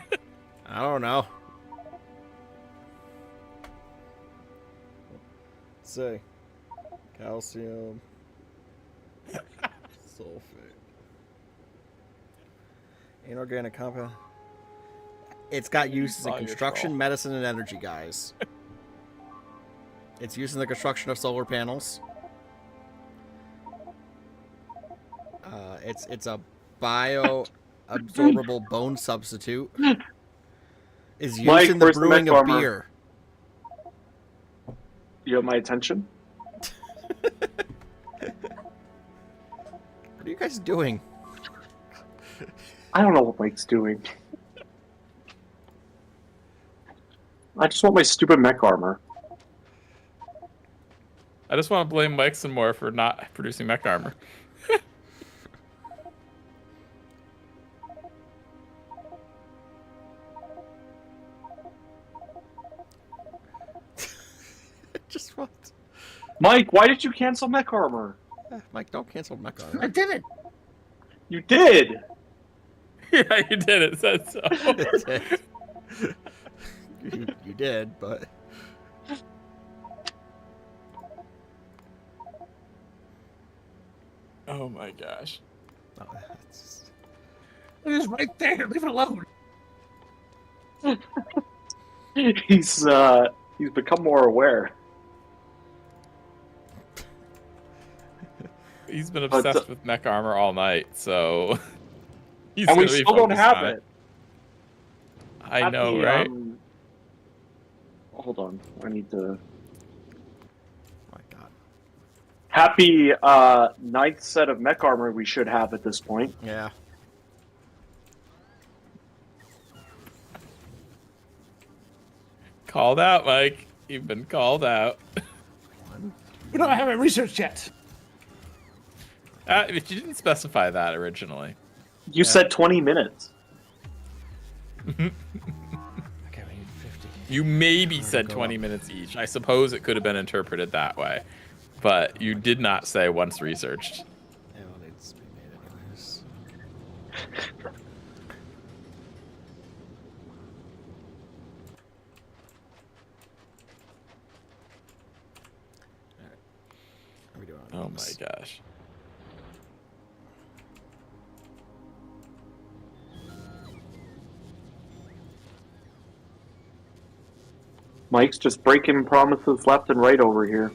I don't know. Let's see. Calcium sulfate. Inorganic compound. It's got uses in Saw your construction, troll. medicine, and energy, guys. It's used in the construction of solar panels. It's a bioabsorbable bone substitute. Is used Mike, in the where's the brewing mech of armor? beer. You have my attention? What are you guys doing? I don't know what Mike's doing. I just want my stupid mech armor. I just want to blame Mike some more for not producing mech armor. Just what? Mike, why did you cancel mech armor? Mike, don't cancel mech I armor. did it. You did! Yeah, you did. It said so. You did, but Oh my gosh. no, it's just... It is right there. Leave it alone. He's become more aware. He's been But, obsessed with mech armor all night, so he's And we gonna be still don't focused have on it. I know, right? Hold on. I need to... my God. Happy ninth set of mech armor we should have at this point. Yeah. Called out, Mike. You've been called out. We don't have it researched yet. But you didn't specify that originally. You said 20 minutes. Okay, we need 50. You maybe Where'd it said go 20 up? minutes each. I suppose it could have been interpreted that way. But you did not say once researched. Yeah, well, it needs to be made anyways. Alright. How are we doing on Oh my this? gosh. Mike's just breaking promises left and right over here.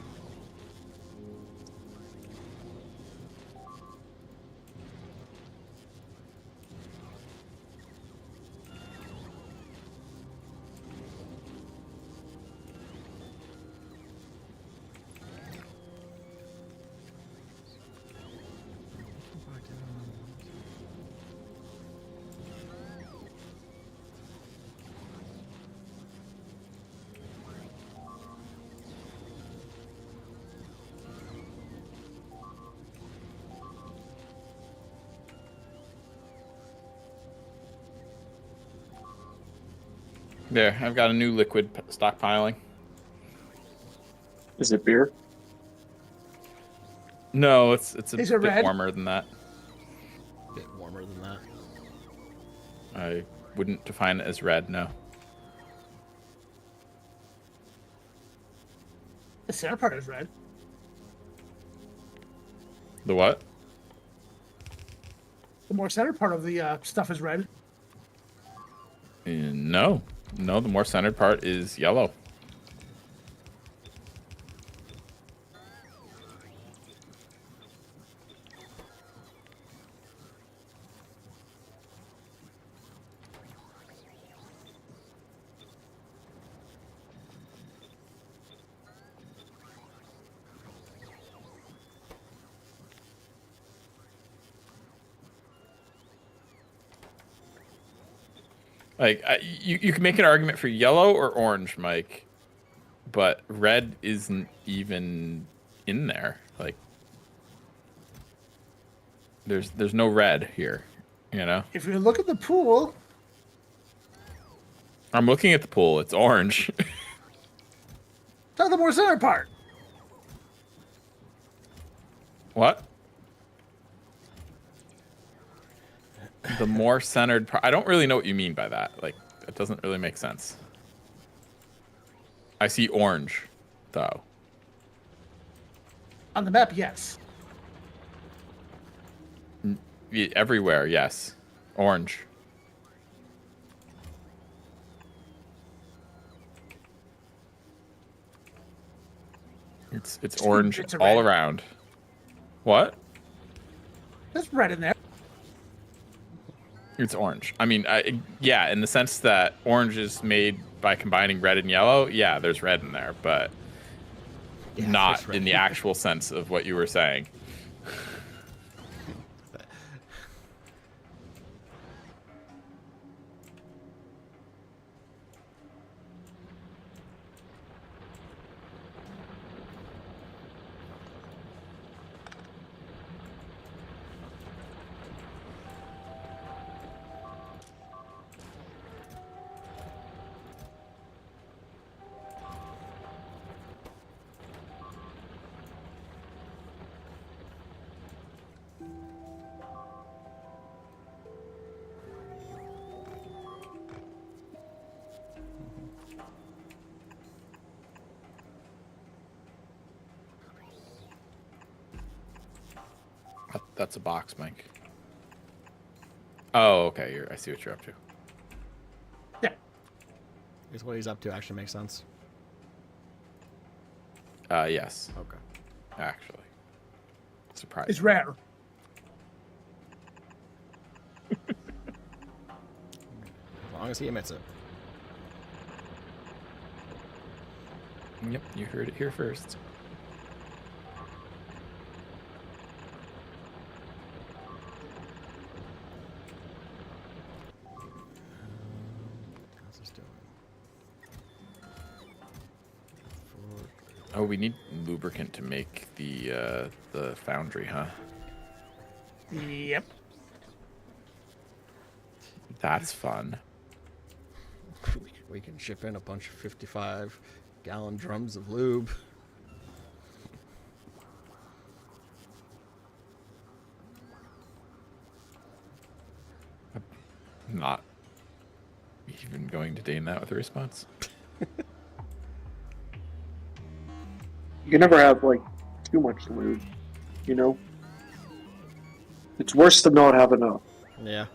There, I've got a new liquid stockpiling. Is it beer? No, it's a Is it bit red? warmer than that. A bit warmer than that. I wouldn't define it as red, no. The center part is red. The what? The more center part of the stuff is red. No. No, the more centered part is yellow. Like, you can make an argument for yellow or orange, Mike, but red isn't even in there. Like, there's no red here, you know? If you look at the pool, I'm looking at the pool. It's orange. it's the more center part. What? The more centered part. I don't really know what you mean by that. Like, it doesn't really make sense. I see orange, though. On the map, yes. Everywhere, yes. Orange. It's orange It's a all red. around. What? There's red in there. It's orange. I mean, yeah, in the sense that orange is made by combining red and yellow. Yeah, there's red in there, but Yeah, not there's red. in the actual sense of what you were saying. That's a box, Mike. Oh, okay. I see what you're up to. Yeah. Is what he's up to actually makes sense. Yes, Okay. actually. Surprise. It's rare. As long as he admits it. Yep, you heard it here first. How's this doing? Oh, we need lubricant to make the foundry, huh? Yep. That's fun. We can ship in a bunch of 55-gallon drums of lube. Not even going to deign that with a response. You can never have like too much lube, you know. It's worse to not have enough. Yeah.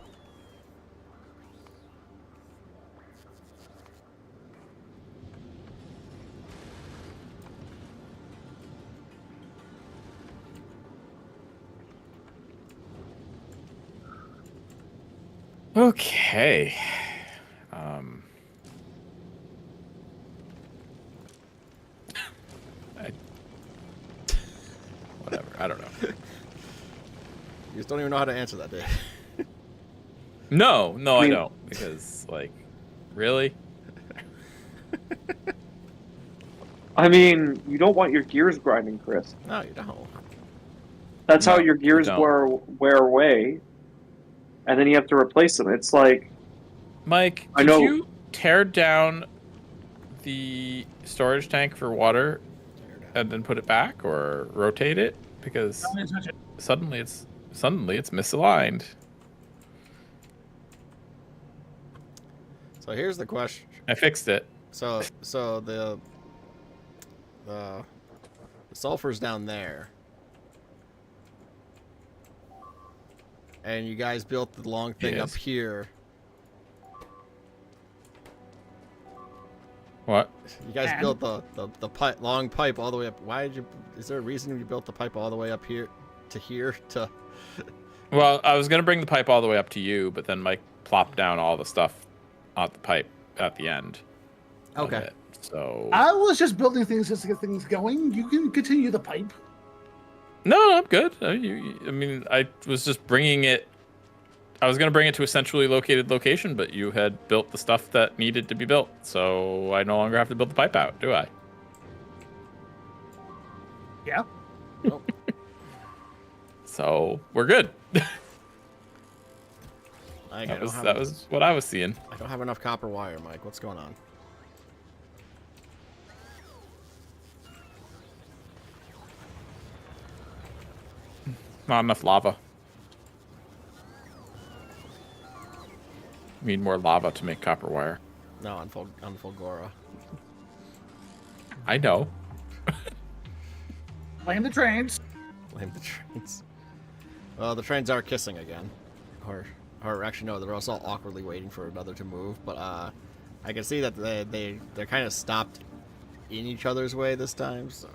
Okay. Whatever. I don't know. You just don't even know how to answer that, Dave. No, I I mean- don't. Because, like, really? I mean, you don't want your gears grinding, Chris. No, you don't. That's how No, your you gears don't. wear away, and then you have to replace them. It's like, Mike, I did know- you tear down the storage tank for water and then put it back or rotate it? Because suddenly it's misaligned. So here's the question. I fixed it. So the sulfur's down there. And you guys built the long thing up Yes. here. What? You guys And? built the pipe, long pipe all the way up. Why did you? Is there a reason you built the pipe all the way up here to here to? Well, I was gonna bring the pipe all the way up to you, but then Mike plopped down all the stuff on the pipe at the end. of Okay. it. So I was just building things just to get things going. You can continue the pipe. no, I'm good. I mean, I was just bringing it. I was gonna bring it to a centrally located location, but you had built the stuff that needed to be built, so I no longer have to build the pipe out, do I? Yeah. Oh, So we're good. I That don't have that was what I was seeing. I don't have enough copper wire, Mike. What's going on? Not enough lava. Need more lava to make copper wire. No, on Fulgora. I know. Blame the trains. Blame the trains. Well, the trains are kissing again, or actually no, they're also awkwardly waiting for another to move. But I can see that they're kind of stopped in each other's way this time. So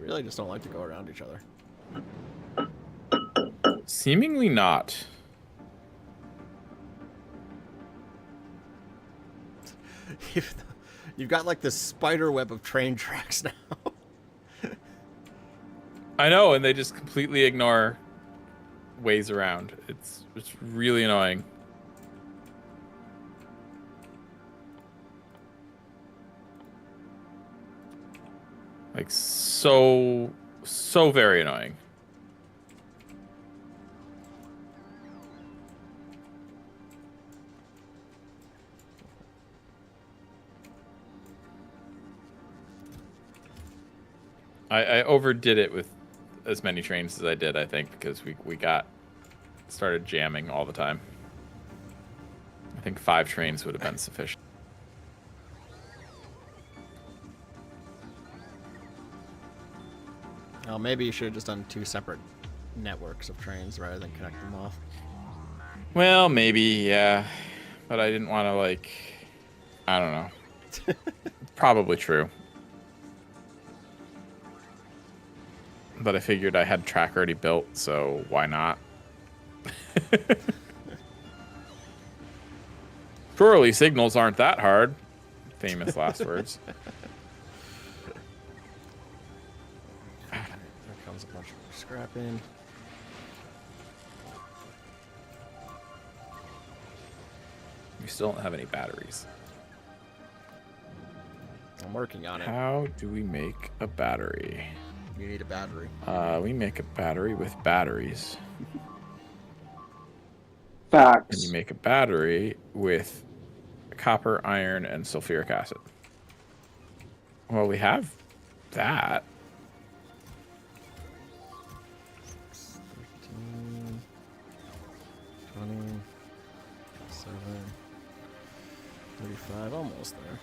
really just don't like to go around each other. Seemingly not. You've got like this spider web of train tracks now. I know, and they just completely ignore ways around. It's really annoying. Like so very annoying. I overdid it with as many trains as I did, I think, because we started jamming all the time. I think 5 trains would have been sufficient. Oh, maybe you should have just done 2 separate networks of trains rather than connect them all. Well, maybe, yeah. But I didn't want to, like... I don't know. Probably true. But I figured I had track already built, so why not? Surely signals aren't that hard. Famous last words. There comes a bunch of scrapping. We still don't have any batteries. I'm working on it. How do we make a battery? You need a battery. We make a battery with batteries. Facts. And you make a battery with copper, iron, and sulfuric acid. Well, we have that. 13, 20, 7, 35, almost there.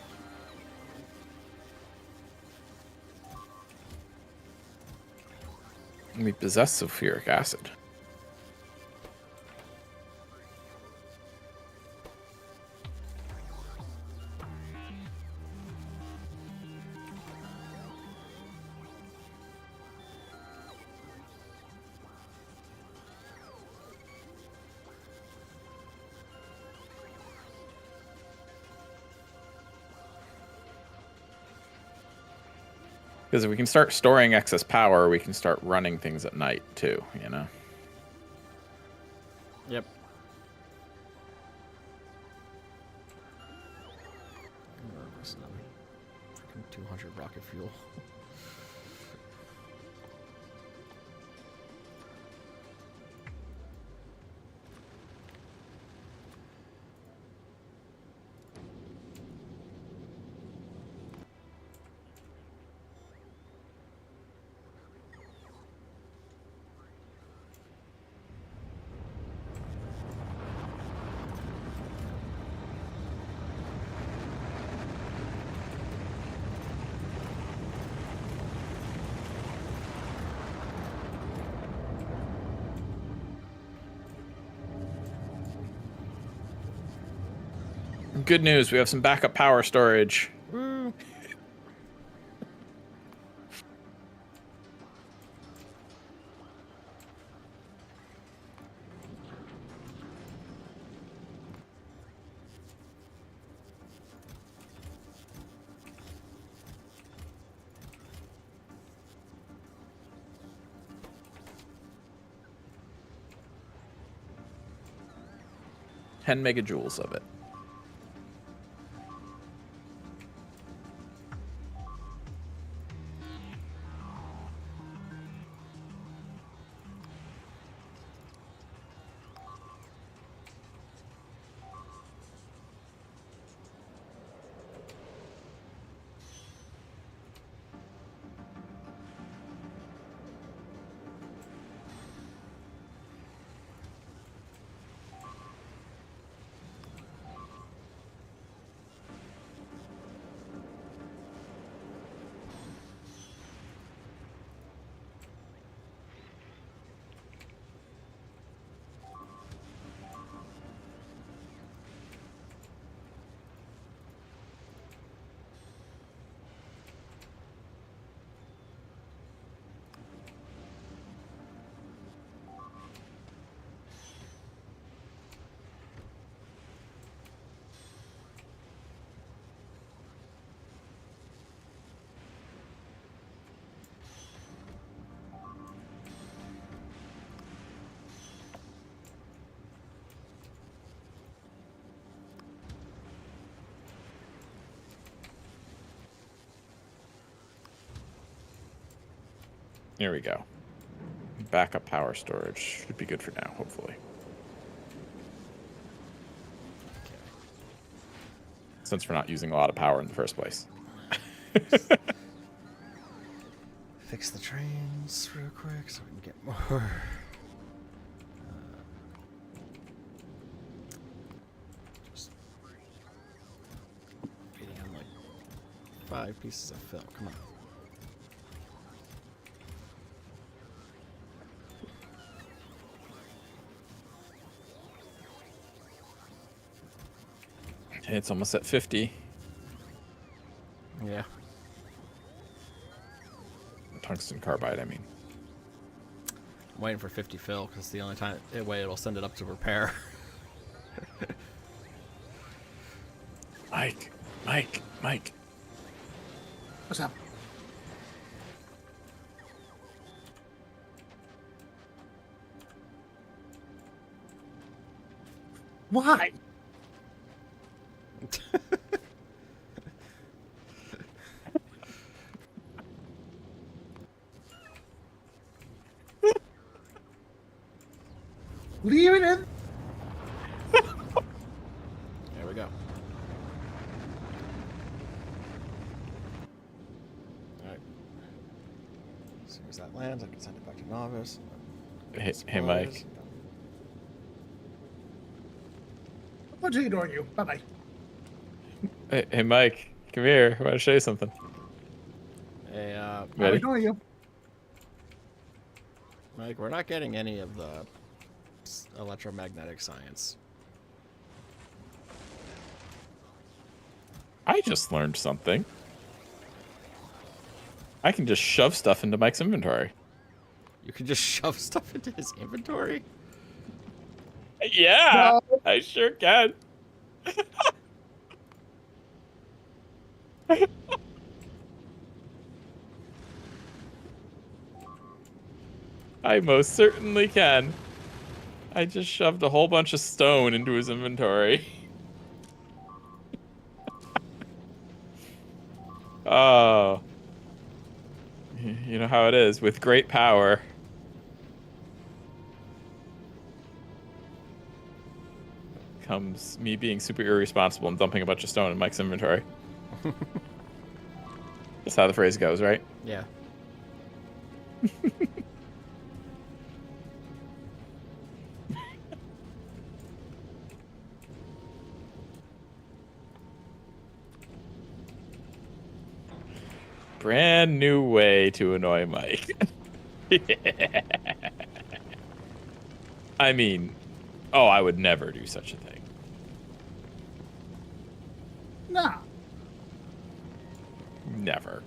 And we possess sulfuric acid. Because if we can start storing excess power, we can start running things at night too, you know? Yep. Freaking 200 rocket fuel. Good news, we have some backup power storage. Woo! Ten megajoules of it. Here we go. Backup power storage should be good for now, hopefully. Okay. Since we're not using a lot of power in the first place. Fix the trains real quick so we can get more. Just beating on like 5 pieces of film. Come on. Okay, it's almost at 50. Yeah. Tungsten carbide, I mean. I'm waiting for 50 fill because the only way it'll send it up to repair. Mike. What's up? Why? Leave it in. There we go. Alright. As soon as that lands, I can send it back to Novice. Hey, Mike. I'll just ignore you. Bye bye. Hey, Mike. Come here. I want to show you something. Hey, I'll Ready? ignore you. Mike, we're not getting any of the electromagnetic science. I just learned something. I can just shove stuff into Mike's inventory. You can just shove stuff into his inventory? Yeah, No. I sure can. I most certainly can. I just shoved a whole bunch of stone into his inventory. Oh. You know how it is. With great power comes me being super irresponsible and dumping a bunch of stone in Mike's inventory. That's how the phrase goes, right? Yeah. Brand new way to annoy Mike. I mean, oh, I would never do such a thing. Nah. Never.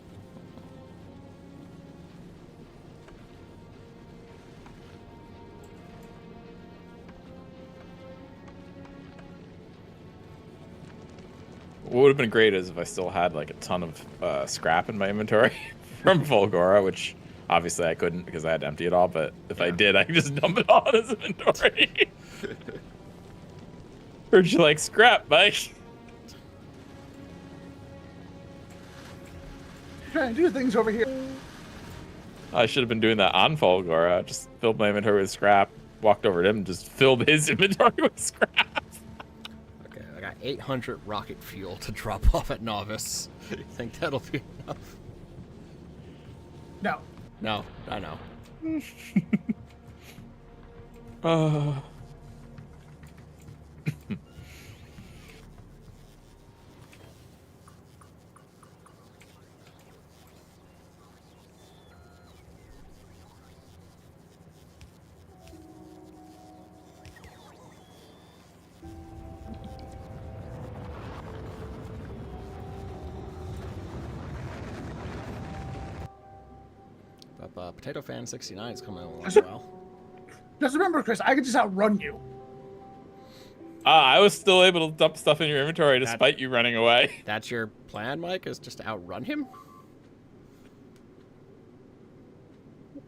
What would have been great is if I still had like a ton of scrap in my inventory from Volgora, which obviously I couldn't because I had to empty it all, but if I did, I could just dump it all in his inventory. Heard you like scrap, Mike. Trying to do things over here. I should have been doing that on Volgora. Just filled my inventory with scrap, walked over to him, and just filled his inventory with scrap. Okay, I got 800 rocket fuel to drop off at Novice. You think that'll be enough? No. No, I know. Potato Fan 69 is coming along well. Just remember, Chris, I could just outrun you. I was still able to dump stuff in your inventory despite you running away. That's your plan, Mike, is just to outrun him?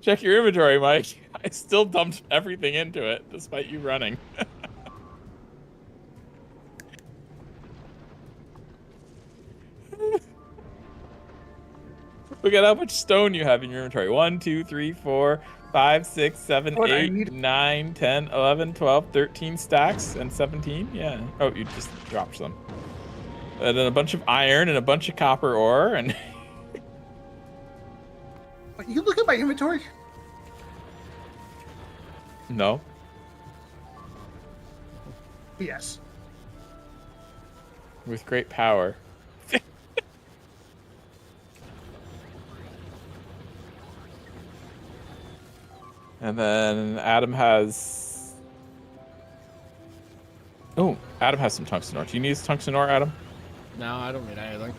Check your inventory, Mike. I still dumped everything into it despite you running. Look at how much stone you have in your inventory. 1, 2, 3, 4, 5, 6, 7, What I 8, need. 9, 10, 11, 12, 13 stacks, and 17. Yeah. Oh, you just dropped some. And then a bunch of iron and a bunch of copper ore and. You look at my inventory. No. Yes. With great power. And then Adam has. Oh, Adam has some tungsten ore. Do you need tungsten ore, Adam? No, I don't need anything.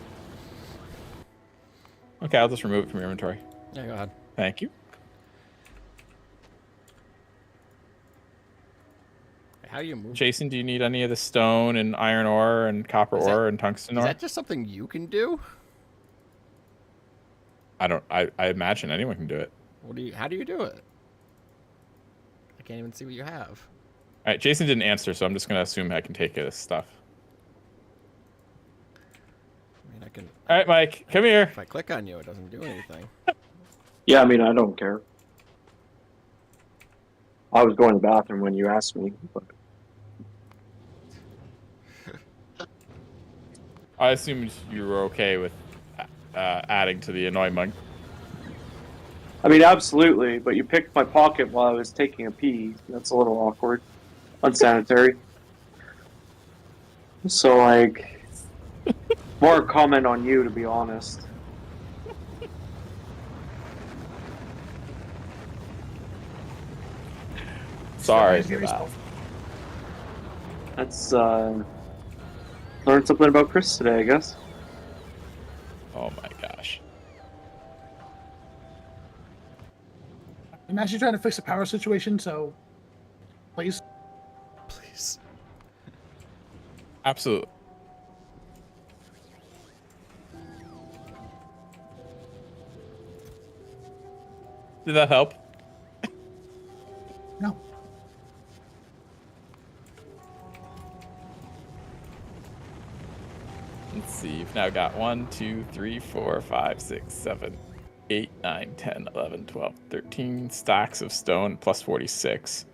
Okay, I'll just remove it from your inventory. Yeah, go ahead. Thank you. How do you move? Jason, do you need any of the stone and iron ore and copper ore and tungsten Is ore? that just something you can do? I imagine anyone can do it. How do you do it? I can't even see what you have. All right, Jason didn't answer, so I'm just gonna assume I can take this stuff. I mean, I can. All right, Mike, come here. If I click on you, it doesn't do anything. Yeah, I mean, I don't care. I was going to the bathroom when you asked me, but I assumed you were okay with adding to the annoy monk. I mean, absolutely. But you picked my pocket while I was taking a pee. That's a little awkward, unsanitary. So, like, more a comment on you, to be honest. Sorry Give for that. yourself. That's learned something about Chris today, I guess. Oh my gosh. I'm actually trying to fix the power situation, so please. Please. Absolutely. Did that help? No. Let's see. You've now got 1, 2, 3, 4, 5, 6, 7, 8, 9, 10, 11, 12, 13 stacks of stone plus 46.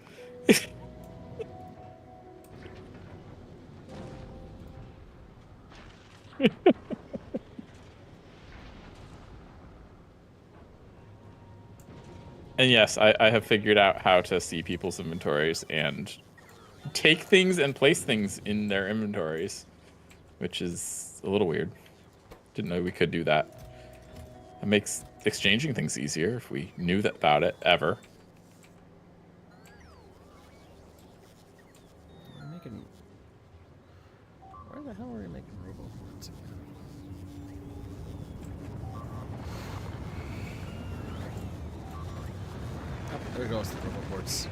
And yes, I have figured out how to see people's inventories and take things and place things in their inventories, which is a little weird. Didn't know we could do that. It makes exchanging things easier if we knew that about it ever. We're making. Where the hell are we making robo boards again? Oh, there goes the robo boards.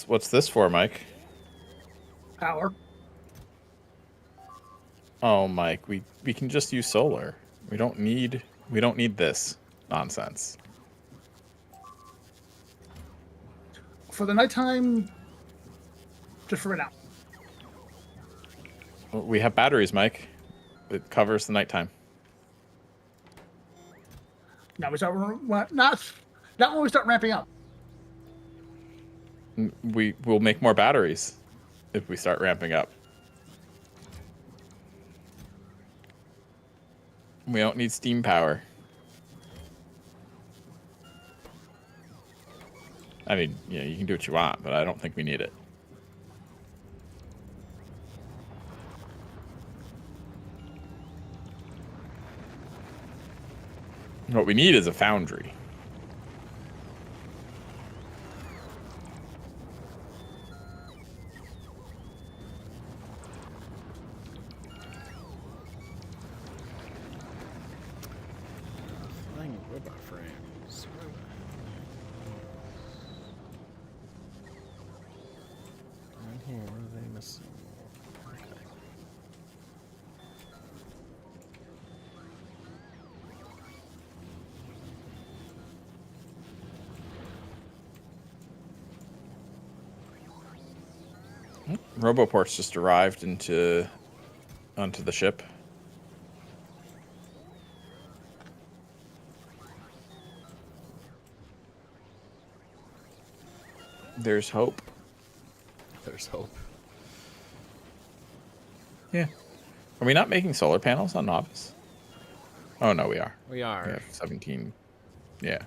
What's this for, Mike? Power. Oh, Mike, we can just use solar. We don't need this nonsense. For the nighttime, just for right now. We have batteries, Mike. It covers the nighttime. Now we start not when we start ramping up. We will make more batteries if we start ramping up. We don't need steam power. I mean, yeah, you can do what you want, but I don't think we need it. What we need is a foundry. Flying robot frames. Where the hell? Down here, what are they missing? Okay. Roboport's just arrived onto the ship. There's hope. There's hope. Yeah. Are we not making solar panels on Novice? Oh no, we are. We are. We have 17. Yeah.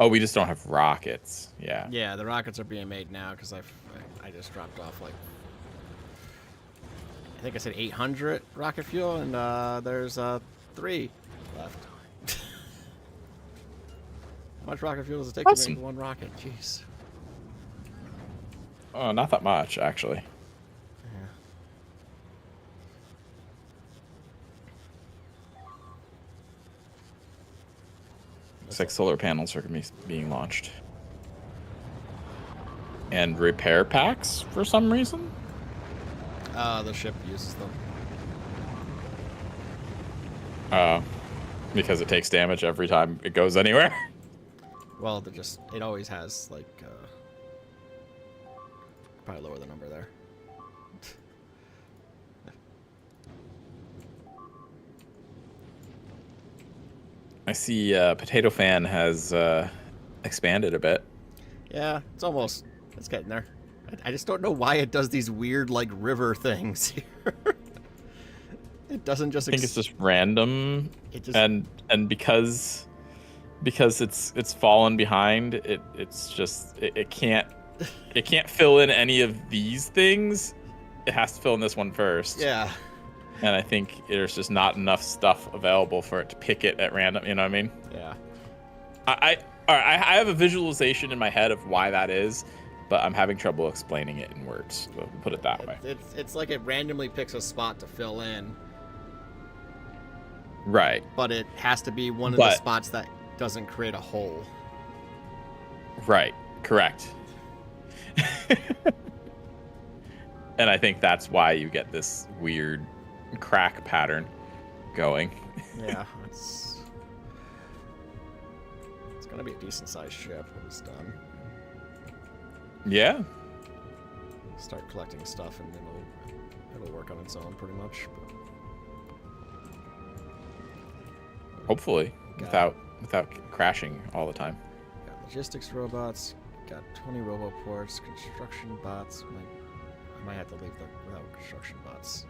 Oh, we just don't have rockets. Yeah. Yeah, the rockets are being made now because I just dropped off like I think I said 800 rocket fuel, and there's 3 left. How much rocket fuel does it take to make one rocket? Jeez. Oh, not that much, actually. Yeah. Looks like solar panels are going to be being launched. And repair packs for some reason? The ship uses them. Because it takes damage every time it goes anywhere. Well, it always has like probably lower the number there. I see Potato Fan has expanded a bit. Yeah, it's getting there. I just don't know why it does these weird like river things here. It doesn't just. I think it's just random. It just and because it's fallen behind, it can't fill in any of these things. It has to fill in this one first. Yeah. And I think there's just not enough stuff available for it to pick it at random. You know what I mean? Yeah. I have a visualization in my head of why that is, but I'm having trouble explaining it in words. We'll put it that way. It's like it randomly picks a spot to fill in. Right. But it has to be one of the spots that doesn't create a hole. Right. Correct. And I think that's why you get this weird crack pattern going. Yeah, it's gonna be a decent sized ship when it's done. Yeah. Start collecting stuff and it'll work on its own pretty much. But... Hopefully, without crashing all the time. Got logistics robots, got 20 roboports, construction bots. I might have to leave without construction bots.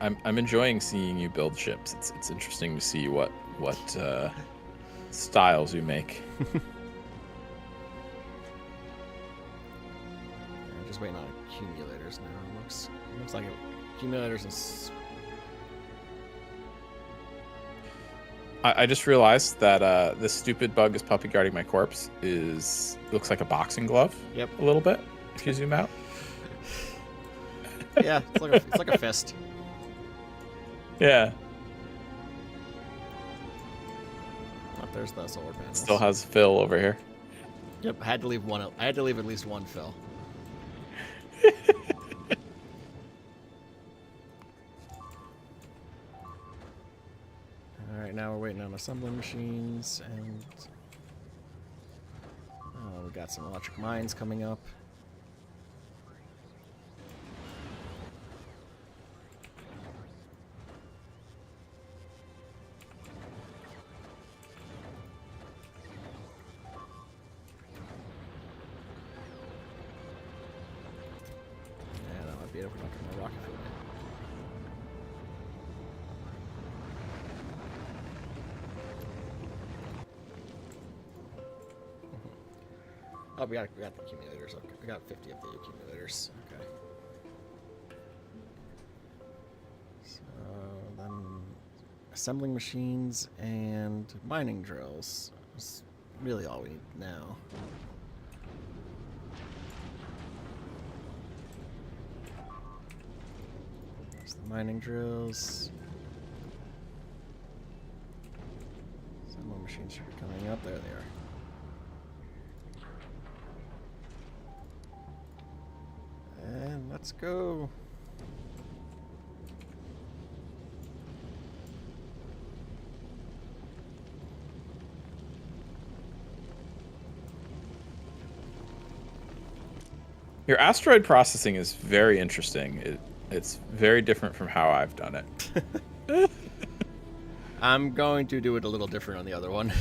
I'm enjoying seeing you build ships. It's interesting to see what styles you make. I'm just waiting on accumulators now. It looks like accumulators and. I just realized that this stupid bug is puppy guarding my corpse looks like a boxing glove. Yep. A little bit. If you zoom out. Yeah, it's like a fist. Yeah. Oh, there's the solar panels. Still has Phil over here. Yep, I had to leave at least one Phil. Alright, now we're waiting on assembling machines, and we got some electric mines coming up. Yeah, that might be it if we don't get more rocket fuel. Oh, we got the accumulators. Okay, we got 50 of the accumulators. Okay. So then, assembling machines and mining drills is really all we need now. There's the mining drills. Assembling machines should be coming up. There they are. And let's go. Your asteroid processing is very interesting. It's very different from how I've done it. I'm going to do it a little different on the other one.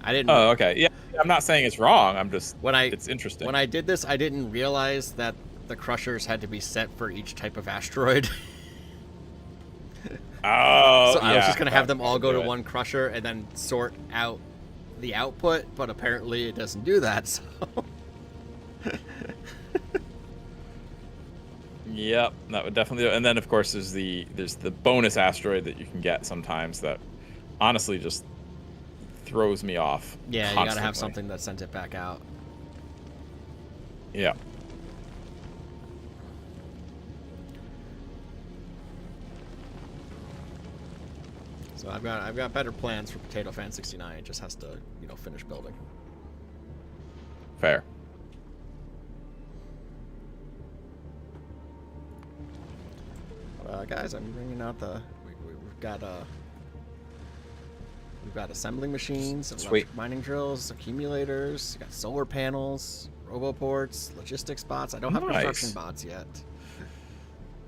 I didn't. Oh, okay. Yeah, I'm not saying it's wrong. I'm just it's interesting. When I did this, I didn't realize that the crushers had to be set for each type of asteroid. Oh, so I was just gonna have them all go to one crusher and then sort out the output, but apparently it doesn't do that. So. Yep, that would definitely. And then of course there's the bonus asteroid that you can get sometimes that honestly just throws me off. Yeah, constantly. you gotta have something that sent it back out. Yeah. So I've got better plans for Potato Fan 69. It just has to, finish building. Fair. Guys, I'm bringing out we've got assembling machines, electric mining drills, accumulators, got solar panels, roboports, logistics bots. I don't have construction bots yet.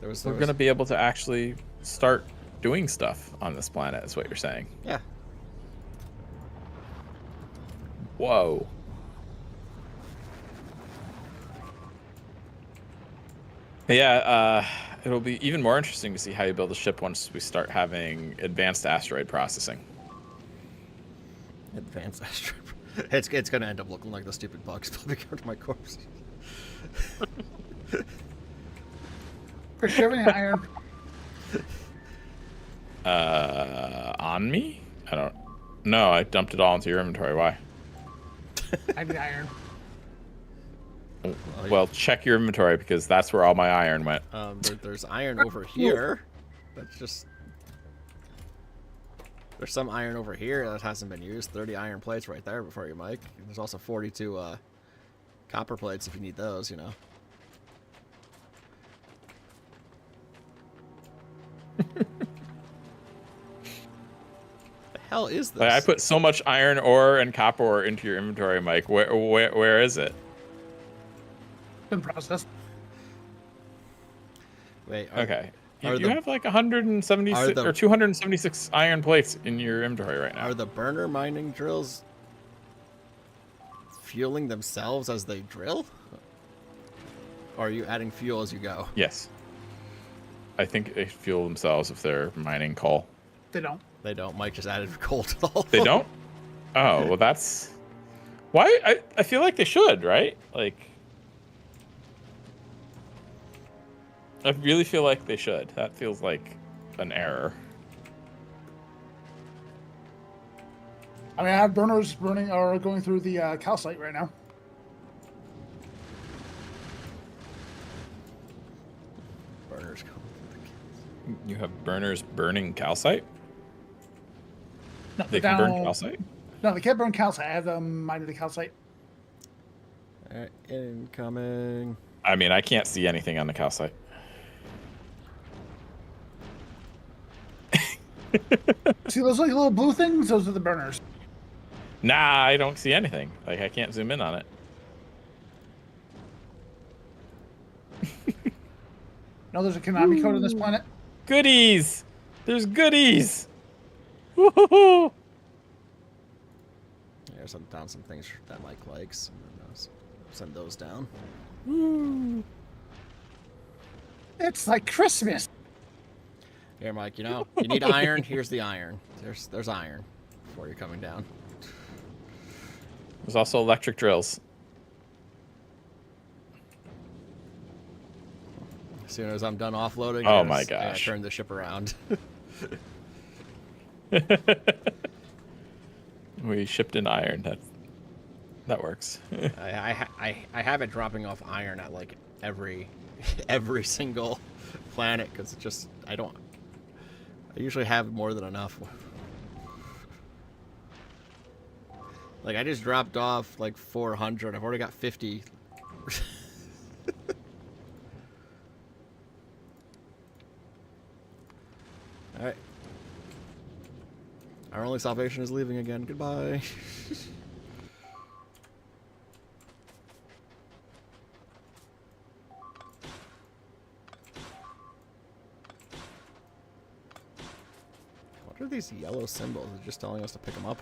We're going to be able to actually start doing stuff on this planet, is what you're saying. Yeah. Whoa. Yeah, it'll be even more interesting to see how you build a ship once we start having advanced asteroid processing. Advanced asteroid. It's going to end up looking like the stupid bugs popping out of my corpse. For sure, any iron. On me? I don't know. I dumped it all into your inventory. Why? I need iron. Well, check your inventory because that's where all my iron went. There's iron over here. That's just... There's some iron over here that hasn't been used. 30 iron plates right there before you, Mike. There's also 42 copper plates if you need those, The hell is this? I put so much iron ore and copper ore into your inventory, Mike. Where is it? Been processed. Wait. Okay. You have like 176 or 276 iron plates in your inventory right now. Are the burner mining drills fueling themselves as they drill? Or are you adding fuel as you go? Yes. I think they fuel themselves if they're mining coal. They don't. They don't. Mike just added coal to the whole They don't? Oh, well that's... Why? I feel like they should, right? Like... I really feel like they should. That feels like an error. I mean, I have burners burning or going through the calcite right now. Burners going. You have burners burning calcite? No, They can burn calcite? No, they can't burn calcite. I have them mined the calcite. Alright, incoming. I mean, I can't see anything on the calcite. See those like little blue things? Those are the burners. Nah, I don't see anything. Like, I can't zoom in on it. No, there's a Konami code on this planet. Goodies! There's goodies! Woohoo! There's down some things that Mike likes. And then send those down. Woo. It's like Christmas. Here, Mike, you need iron. Here's the iron. There's iron before you're coming down. There's also electric drills. As soon as I'm done offloading, Oh my gosh. I turn the ship around. We shipped in iron. That works. I have it dropping off iron at like every single planet because it just I usually have more than enough. Like I just dropped off like 400. I've already got 50. All right. Our only salvation is leaving again. Goodbye. are these yellow symbols? They're just telling us to pick them up.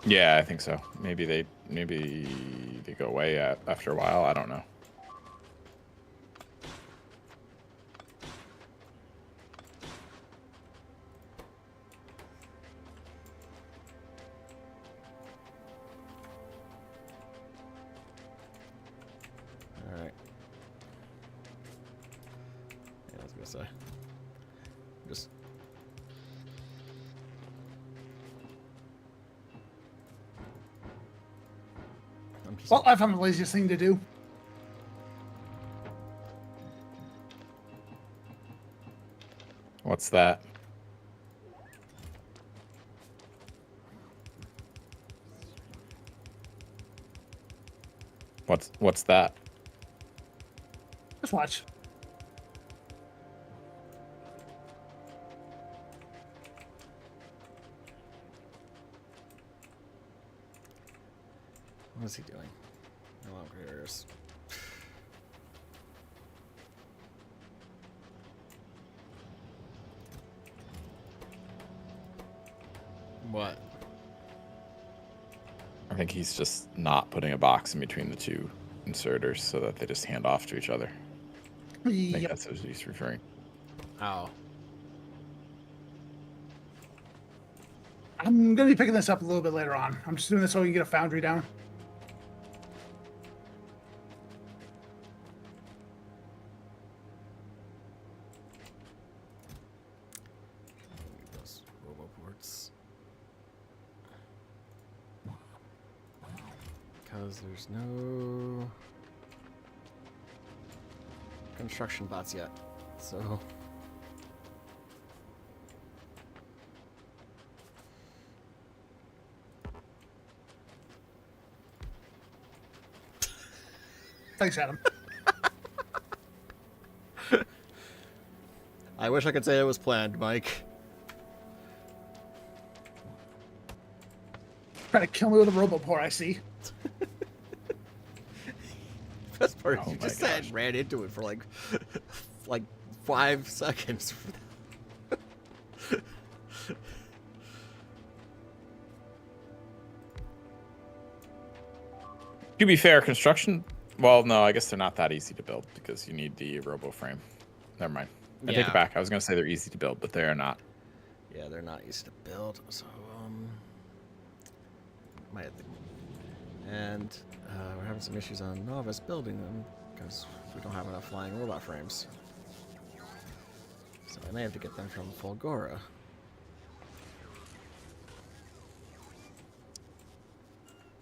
Yeah, I think so. Maybe they go away after a while. I don't know. All right. Yeah, I was gonna say. Just. Well, I found the laziest thing to do. What's that? What's that? Just watch. What is he doing? No longer cares. What? I think he's just not putting a box in between the two inserters so that they just hand off to each other. I think Yep. that's what he's referring. Oh. I'm gonna be picking this up a little bit later on. I'm just doing this so we can get a foundry down. Those roboports. Because there's no construction bots yet. So. Thanks, Adam. I wish I could say it was planned, Mike. Trying to kill me with a roboport, I see. Best part is Oh you my just gosh. ran into it for like 5 seconds. To be fair, construction. Well, no, I guess they're not that easy to build because you need the robo frame. Never mind. I take Yeah. it back. I was gonna say they're easy to build, but they are not. Yeah, they're not easy to build, so might have to. And we're having some issues on Novice building them because we don't have enough flying robot frames. So I may have to get them from Fulgora.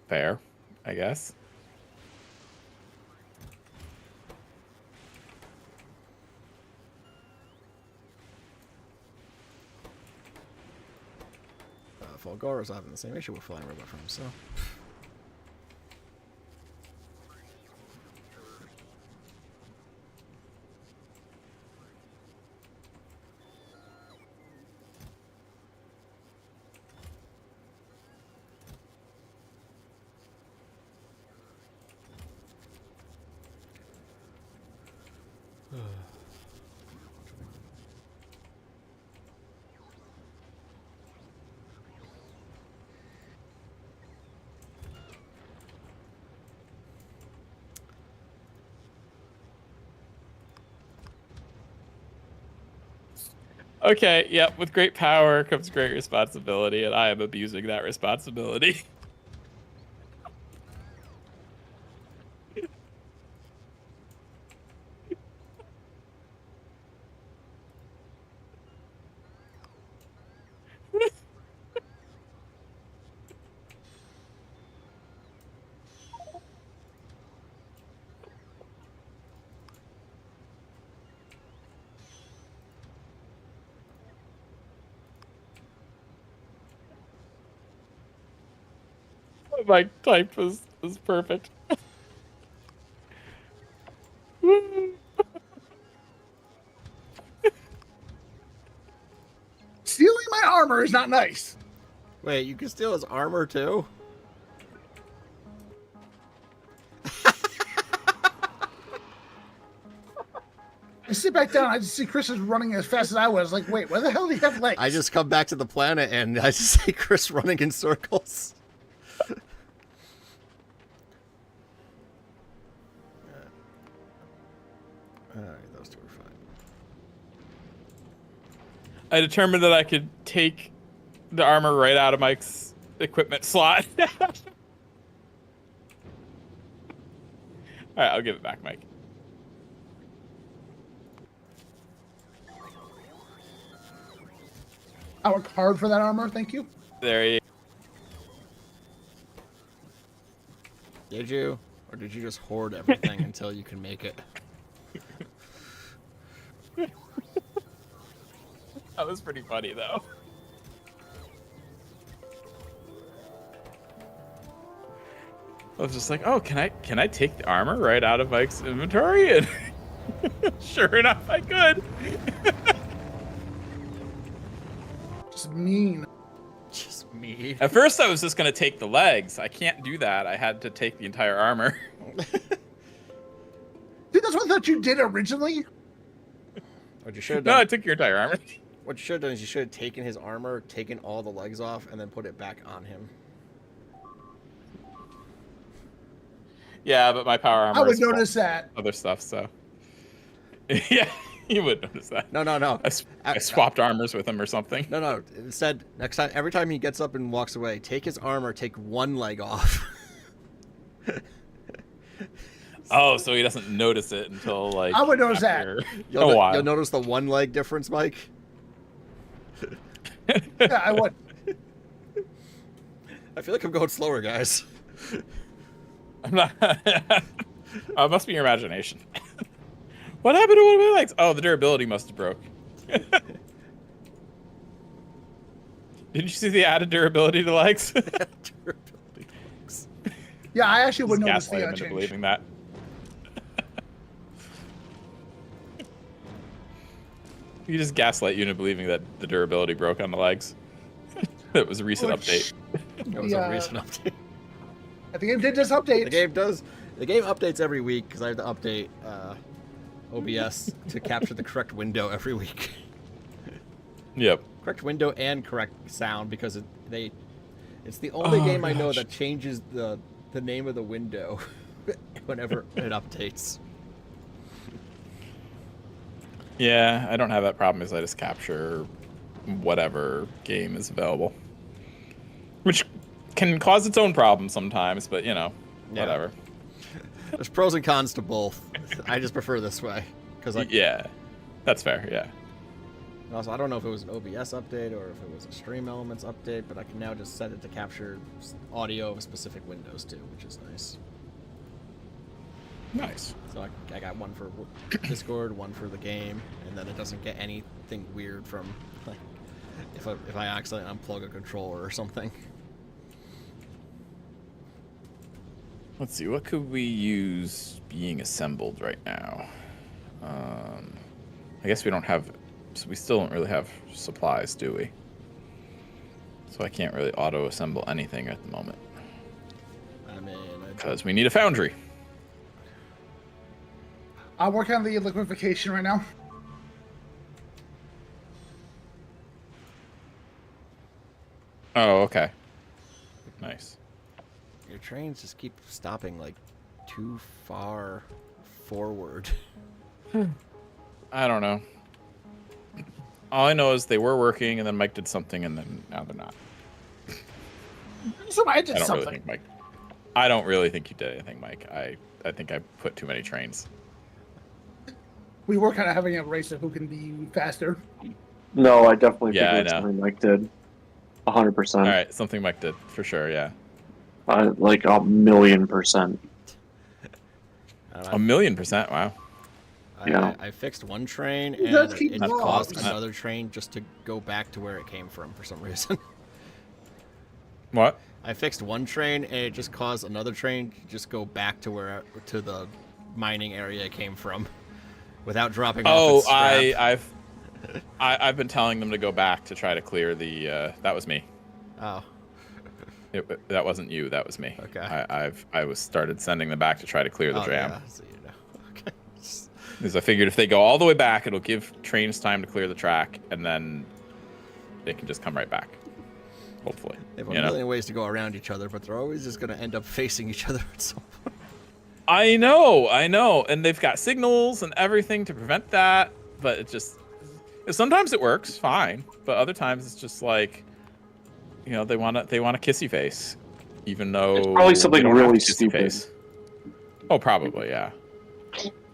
Fair, I guess. Fulgora's having the same issue with flying robot frames, so. Okay, yep. With great power comes great responsibility, and I am abusing that responsibility. My type was perfect. Stealing my armor is not nice. Wait, you can steal his armor too? I sit back down. I just see Chris is running as fast as I was. Like, wait, why the hell do you have legs? I just come back to the planet and I just see Chris running in circles. Alright, those two are fine. I determined that I could take the armor right out of Mike's equipment slot. All right, I'll give it back, Mike. I worked hard for that armor. Thank you. There you Did you? Or did you just hoard everything until you can make it? That was pretty funny, though. I was just like, oh, can I take the armor right out of Mike's inventory? And sure enough, I could. Just mean. Just me. At first, I was just gonna take the legs. I can't do that. I had to take the entire armor. Dude, that's what I thought you did originally. What you should have No, done. I took your entire armor. What you should have done is you should have taken his armor, taken all the legs off, and then put it back on him. Yeah, but my power armor. I would is full notice that. of other stuff. So yeah, you would notice that. No. I swapped armors with him or something. No. Instead, next time, every time he gets up and walks away, take his armor, take one leg off. Oh, so he doesn't notice it until like I would notice after You'll, a while. you'll notice the one leg difference, Mike. Yeah, I would. I feel like I'm going slower, guys. I'm not. Oh, it must be your imagination. What happened to one of my legs? Oh, the durability must have broke. Didn't you see the added durability to legs? Durability legs. Yeah, I actually would Just notice gaslight the him into change. believing that. You just gaslight you into believing that the durability broke on the legs. That was a recent update. That was a recent update. The game did just update. The game does. The game updates every week because I have to update OBS to capture the correct window every week. Yep. Correct window and correct sound because it's the only game I know gosh. that changes the name of the window whenever it updates. Yeah, I don't have that problem because I just capture whatever game is available. Which can cause its own problems sometimes, but you know, Yeah. whatever. There's pros and cons to both. I just prefer this way because Yeah, that's fair, yeah. also I don't know if it was an OBS update or if it was a Stream Elements update, but I can now just set it to capture audio of specific windows too, which is nice. Nice. So I got one for Discord, one for the game, and then it doesn't get anything weird from like if I accidentally unplug a controller or something. Let's see, what could we use being assembled right now? I guess we don't have, so we still don't really have supplies, do we? So I can't really auto-assemble anything at the moment. I mean, Because we need a foundry. I'm working on the liquefaction right now. Oh, okay. Nice. your trains just keep stopping like too far forward. I don't know. All I know is they were working, and then Mike did something, and then now they're not. So I did I don't something. really think Mike. I don't really think you did anything, Mike. I think I put too many trains. We were kind of having a race of who can be faster. No, I definitely Yeah, I think it's know. something Mike did. 100%. All right, something Mike did for sure. Yeah, Like 1,000,000%. a 1,000,000%. Wow. Yeah. I fixed one train It and does keep it logs. caused another train just to go back to where it came from for some reason. What? I fixed one train and it just caused another train to just go back to the mining area it came from, without dropping off Oh, its scrap. I've been telling them to go back to try to clear the. That was me. Oh, That wasn't you. That was me. Okay. I was started sending them back to try to clear the oh, jam. yeah, so you know. Okay. Because I figured if they go all the way back, it'll give trains time to clear the track, and then they can just come right back. Hopefully. They have a million ways to go around each other, but they're always just going to end up facing each other at some point. I know. And they've got signals and everything to prevent that, but it just... Sometimes it works fine, but other times it's just like, you know, they want a kissy face, even though it's probably something really stupid. Face. Oh, probably, yeah.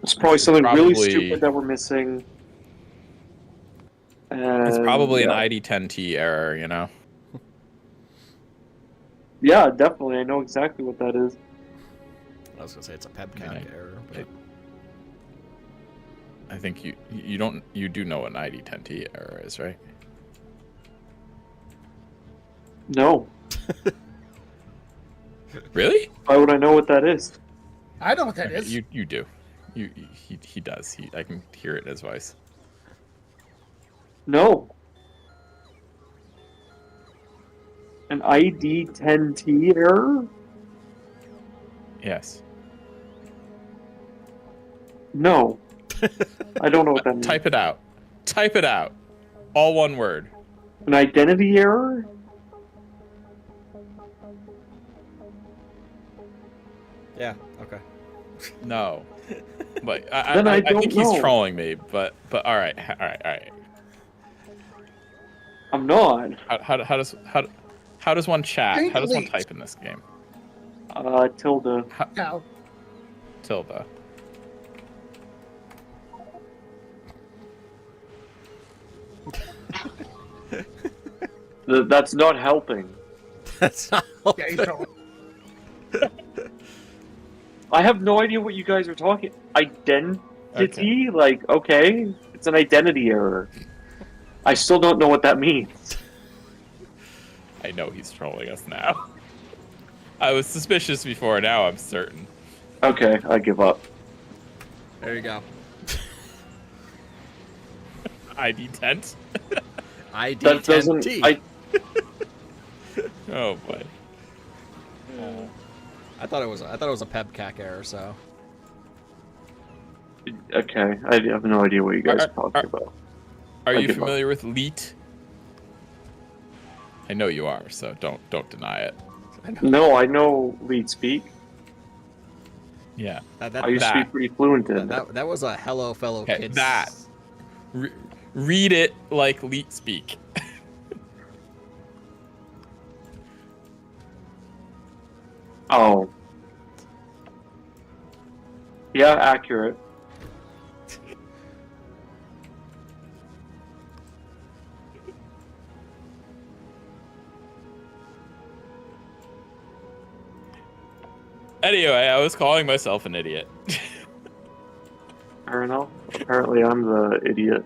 It's probably something really stupid that we're missing. It's probably an ID10T error, you know. Yeah, definitely. I know exactly what that is. I was gonna say it's a PEBCAC error. But... I think you do know what an ID10T error is, right? No. Really? Why would I know what that is? I know what that is. You do. He does. I can hear it in his voice. No. An ID10T error? Yes. No. I don't know what that means. Type it out. Type it out. All one word. An identity error? Yeah, okay. No. But I think know. he's trolling me, but all right. I'm not. How does one chat? How does one type in this game? Tilde. Cow. Tilde. That's not helping. That's not. Yeah, he's trolling. I have no idea what you guys are talking. Identity? Okay. Like, okay, it's an identity error. I still don't know what that means. I know he's trolling us now. I was suspicious before, now I'm certain. Okay, I give up. There you go. ID tent? ID That doesn't. 10T. Oh boy. I thought it was a PEBCAC error, so. Okay, I have no idea what you guys are talking about. Are you familiar with LEET? I know you are, so don't deny it. No, I know lead speak. Yeah. I used to be pretty fluent in it. That was a hello fellow Okay, kids. that. Read it like LEET speak. Oh. Yeah, accurate. Anyway, I was calling myself an idiot. Fair enough. Apparently I'm the idiot.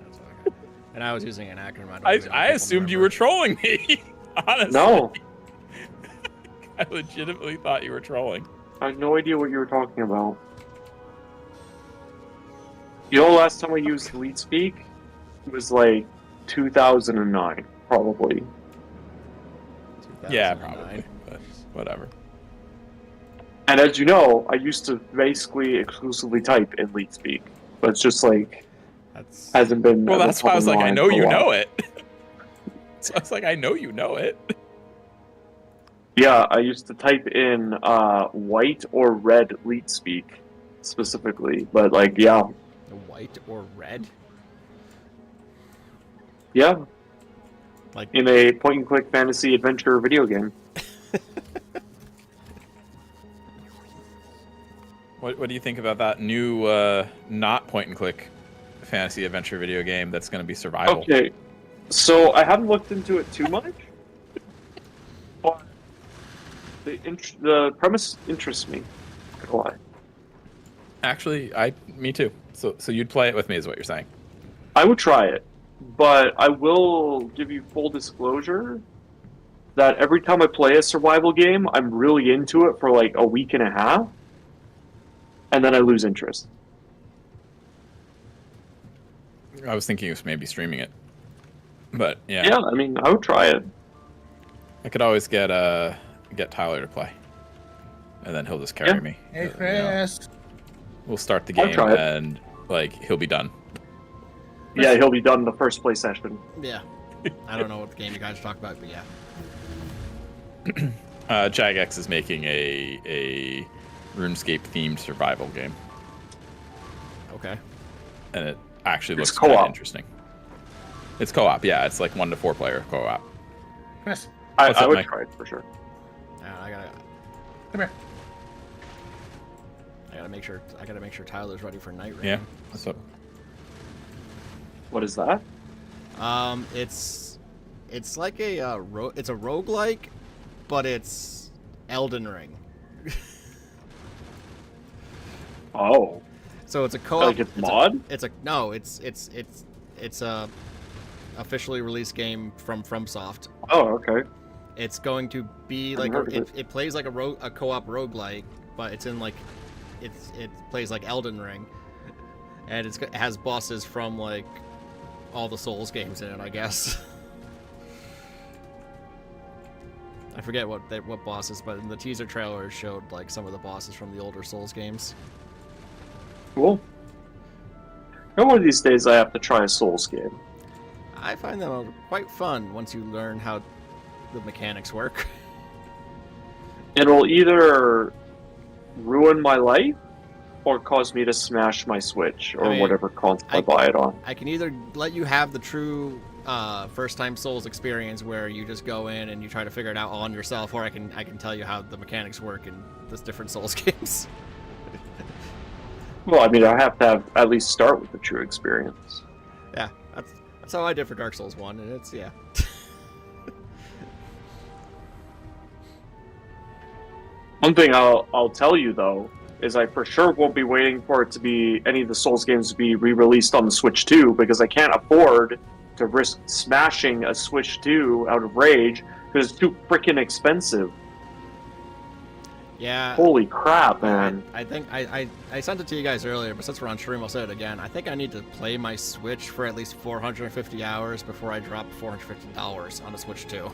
That's okay. And I was using an acronym. I assumed you were trolling me. Honestly. No. I legitimately thought you were trolling. I have no idea what you were talking about. You know, last time I used lead speak was like 2009, probably. Yeah, probably. But whatever. And as you know, I used to basically exclusively type in lead speak, but it's just like hasn't been. Well, that's why I was like, I know you know it. So I was like, I know you know it. Yeah, I used to type in white or red lead speak specifically, but like, yeah. White or red? Yeah. Like in a point-and-click fantasy adventure video game. What do you think about that new not point-and-click fantasy adventure video game that's going to be survival? Okay, so I haven't looked into it too much, but the premise interests me. Why? Actually, me too. So you'd play it with me, is what you're saying? I would try it, but I will give you full disclosure that every time I play a survival game, I'm really into it for like a week and a half, and then I lose interest. I was thinking of maybe streaming it, but yeah. Yeah, I mean, I would try it. I could always get Tyler to play. and then he'll just carry me. Hey, You know, Chris. we'll start the I'll game, try it. and like he'll be done. Yeah, he'll be done in the first play session. Yeah. I don't know what game you guys talk about, but yeah. Jagex is making a RuneScape themed survival game, Okay. and it actually It's looks kind of co-op. interesting. It's co-op, yeah. It's like 1 to 4 player co-op. Chris, What's I up, would Mike? try it for sure. I gotta come here. make sure Tyler's ready for night rain. Yeah. What's up? What is that? It's like a it's a roguelike, but it's Elden Ring. Oh, So it's a co-op. like it's mod? It's a officially released game from FromSoft. Oh, okay. It's going to be like heard of it plays like a co-op roguelike, but it's in like it plays like Elden Ring, and it has bosses from like all the Souls games in it, I guess. I forget what bosses, but in the teaser trailer it showed like some of the bosses from the older Souls games. Cool. And one of these days I have to try a Souls game. I find them quite fun once you learn how the mechanics work. It'll either ruin my life or cause me to smash my Switch or I mean, whatever console I I- buy it on. I can either let you have the true first-time Souls experience where you just go in and you try to figure it out all on yourself, or I can tell you how the mechanics work in the different Souls games. Well, I mean, I have to at least start with the true experience. Yeah, that's how I did for Dark Souls 1, and it's yeah. One thing I'll tell you though is I for sure won't be waiting for it to be any of the Souls games to be re-released on the Switch 2 because I can't afford to risk smashing a Switch 2 out of rage because it's too freaking expensive. Yeah. Holy crap, man! I think I sent it to you guys earlier, but since we're on stream, I'll say it again. I think I need to play my Switch for at least 450 hours before I drop $450 on a Switch 2.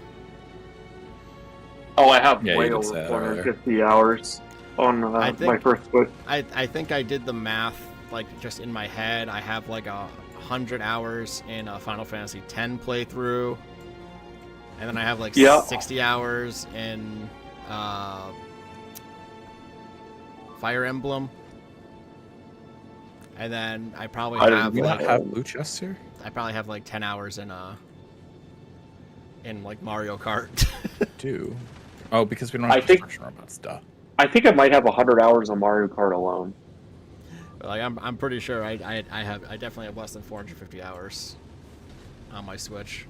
Oh, I have Yeah, way you did over say that earlier. 450 hours on my first Switch. I think I did the math like just in my head. I have like 100 hours in a Final Fantasy X playthrough, and then I have like 60 hours in Fire Emblem, and then I probably have We like not have blue chests here. I probably have like 10 hours in like Mario Kart. Do. Oh, because we don't I have think- construction robots. Duh. I think I might have 100 hours on Mario Kart alone. Like I'm pretty sure I definitely have less than 450 hours on my Switch.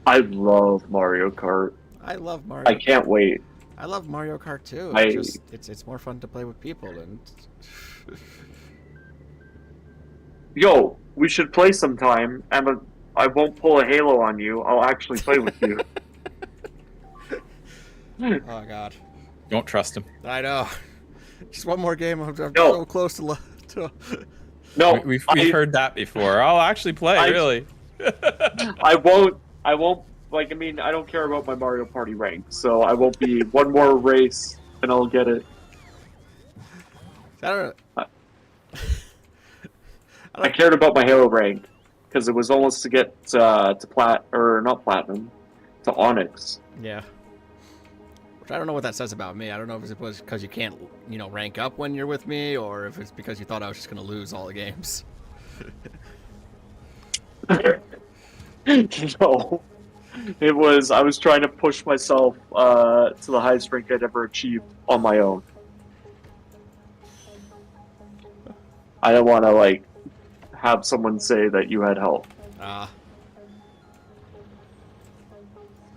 I love Mario Kart. I love Mario. I can't wait. I love Mario Kart too. I- It's more fun to play with people and Yo, we should play sometime, and I won't pull a Halo on you. I'll actually play with you. oh god, Don't trust him. I know. Just one more game. I'm No. so close to. No, We've I- heard that before. I'll actually play. Really. I won't. Like, I mean, I don't care about my Mario Party rank, so I won't be one more race, and I'll get it. I don't know. I cared about my Halo rank because it was almost to get to not platinum, to Onyx. Yeah. Which I don't know what that says about me. I don't know if it was because you can't, rank up when you're with me, or if it's because you thought I was just gonna lose all the games. No, it was. I was trying to push myself to the highest rank I'd ever achieved on my own. I didn't want to have someone say that you had help.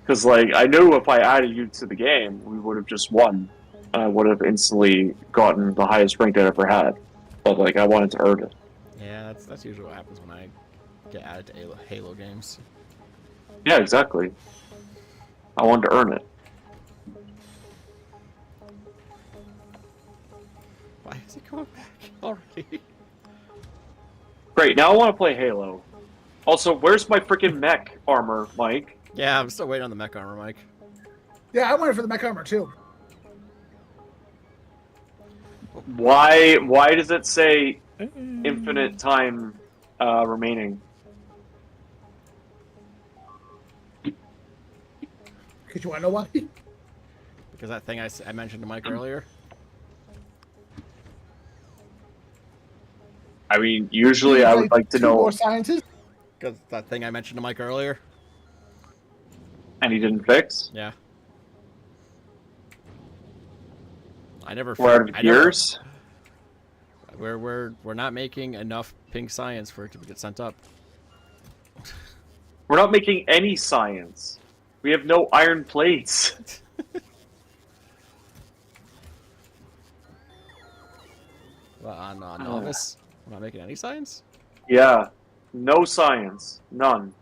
Because, I knew if I added you to the game, we would have just won. And I would have instantly gotten the highest rank I'd ever had. But, I wanted to earn it. Yeah, that's usually what happens when I get added to Halo games. Yeah, exactly. I wanted to earn it. Why is he going back already? Great, now I want to play Halo. Also, where's my freaking mech armor, Mike? Yeah, I'm still waiting on the mech armor, Mike. Yeah, I wanted for the mech armor too. Why does it say infinite time remaining? Because you want to know why? Because that thing I mentioned to Mike earlier. I mean, usually I would like to two know. more scientists. Because that thing I mentioned to Mike earlier. And he didn't fix? Yeah. I never. We're out of gears? We're not making enough pink science for it to get sent up. We're not making any science. We have no iron plates. Well, on novice, we're not making any science. Yeah. No science. None.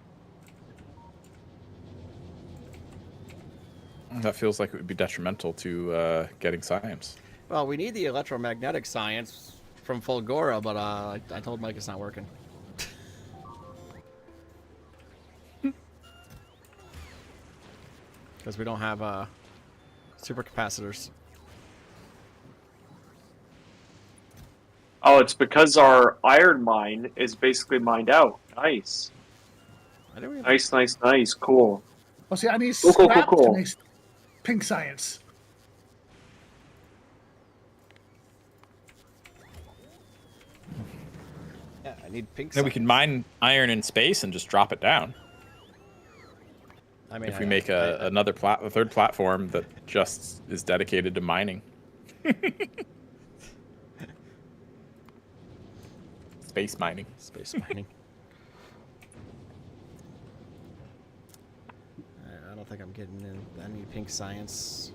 That feels like it would be detrimental to getting science. Well, we need the electromagnetic science from Fulgora, but I told Mike it's not working. Because we don't have supercapacitors. Oh, it's because our iron mine is basically mined out. Nice. Nice. Cool. Well, see, I need Cool. scrap to make pink science. Yeah, I need pink Then science. we can mine iron in space and just drop it down. I mean, If we make a third platform that just is dedicated to mining. Space mining. Space mining. I don't think I'm getting in any pink science.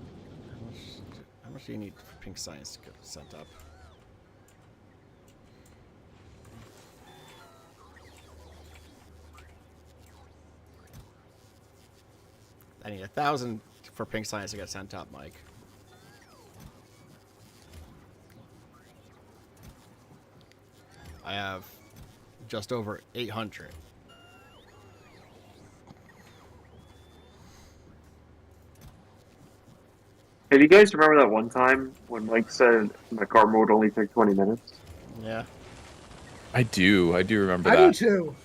How much do you need for pink science to get sent up? I need 1,000 for pink science to get sent up, Mike. I have just over 800. Hey, do you guys remember that one time when Mike said my car mode only took 20 minutes? Yeah. I do remember I that. do too.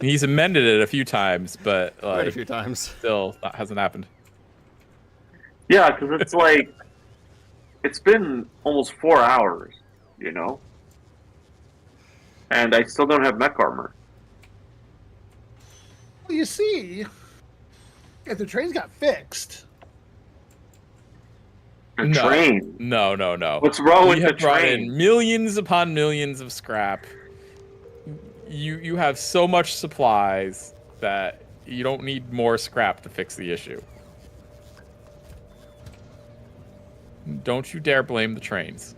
He's amended it a few times, but Quite like, a few times. still that hasn't happened. Yeah, because it's like, it's been almost 4 hours, you know? And I still don't have mech armor. Well, you see, if the trains got fixed, The train. No. What's wrong with We the have brought train? in millions upon millions of scrap. You have so much supplies that you don't need more scrap to fix the issue. Don't you dare blame the trains.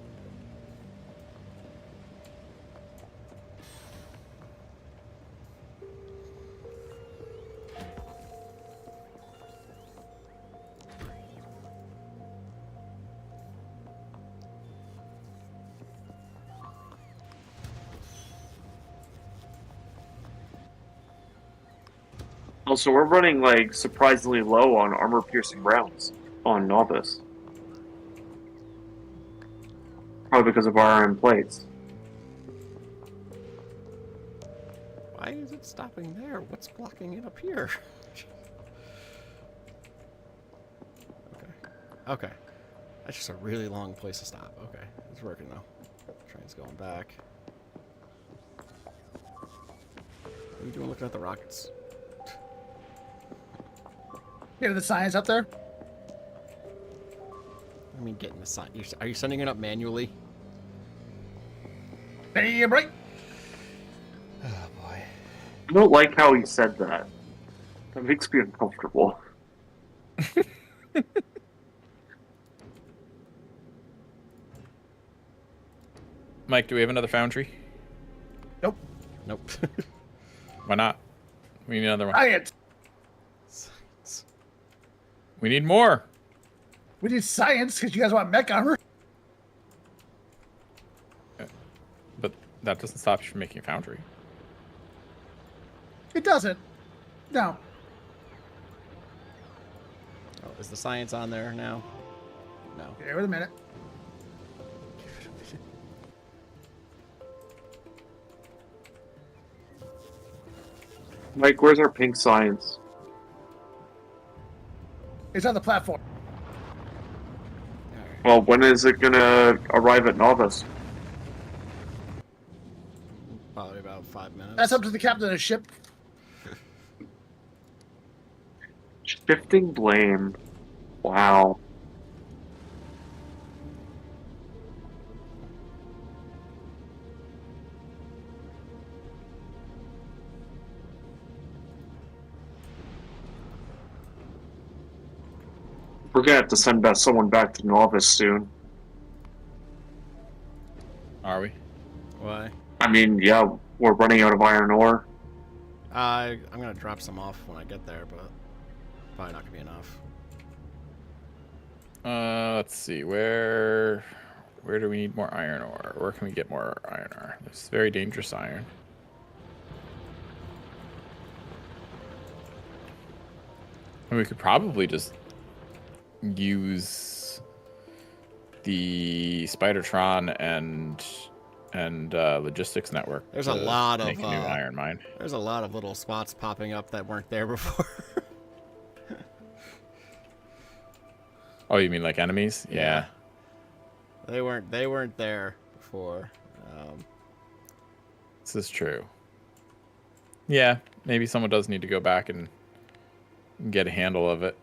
Also, we're running like surprisingly low on armor-piercing rounds on novice. Probably because of our iron plates. Why is it stopping there? What's blocking it up here? Okay. That's just a really long place to stop. Okay. It's working though. Train's going back. What are you doing looking at the rockets? the science up there. I mean, getting the sign. Are you sending it up manually? Damn right. Oh boy. I don't like how he said that. That makes me uncomfortable. Mike, do we have another foundry? Nope. Nope. Why not? We need another one. Science. We need more. We need science because you guys want mech armor. But that doesn't stop you from making a foundry. It doesn't. No. Oh, is the science on there now? No. Here with a minute. Mike, where's our pink science? It's on the platform. Well, when is it gonna arrive at Novice? Probably about 5 minutes. That's up to the captain of the ship. Shifting blame. Wow. We're gonna have to send someone back to Novice soon. Are we? Why? I mean, yeah, we're running out of iron ore. I'm gonna drop some off when I get there, but probably not gonna be enough. Let's see. Where do we need more iron ore? Where can we get more iron ore? There's very dangerous iron. And we could probably just use the Spidertron and logistics network. There's to a lot of make a new iron mine. There's a lot of little spots popping up that weren't there before. Oh, you mean like enemies? Yeah. They weren't there before. This is true. Yeah, maybe someone does need to go back and get a handle of it.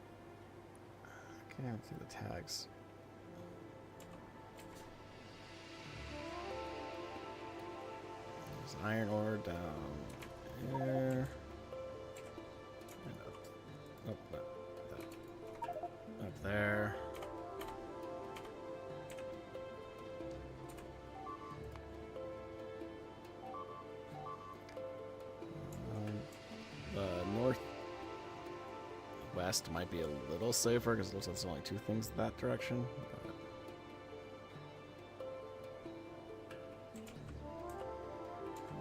Can't see the tags. There's iron ore down there. And up there. The northwest might be a little safer because it looks like there's only 2 things that direction. But... oh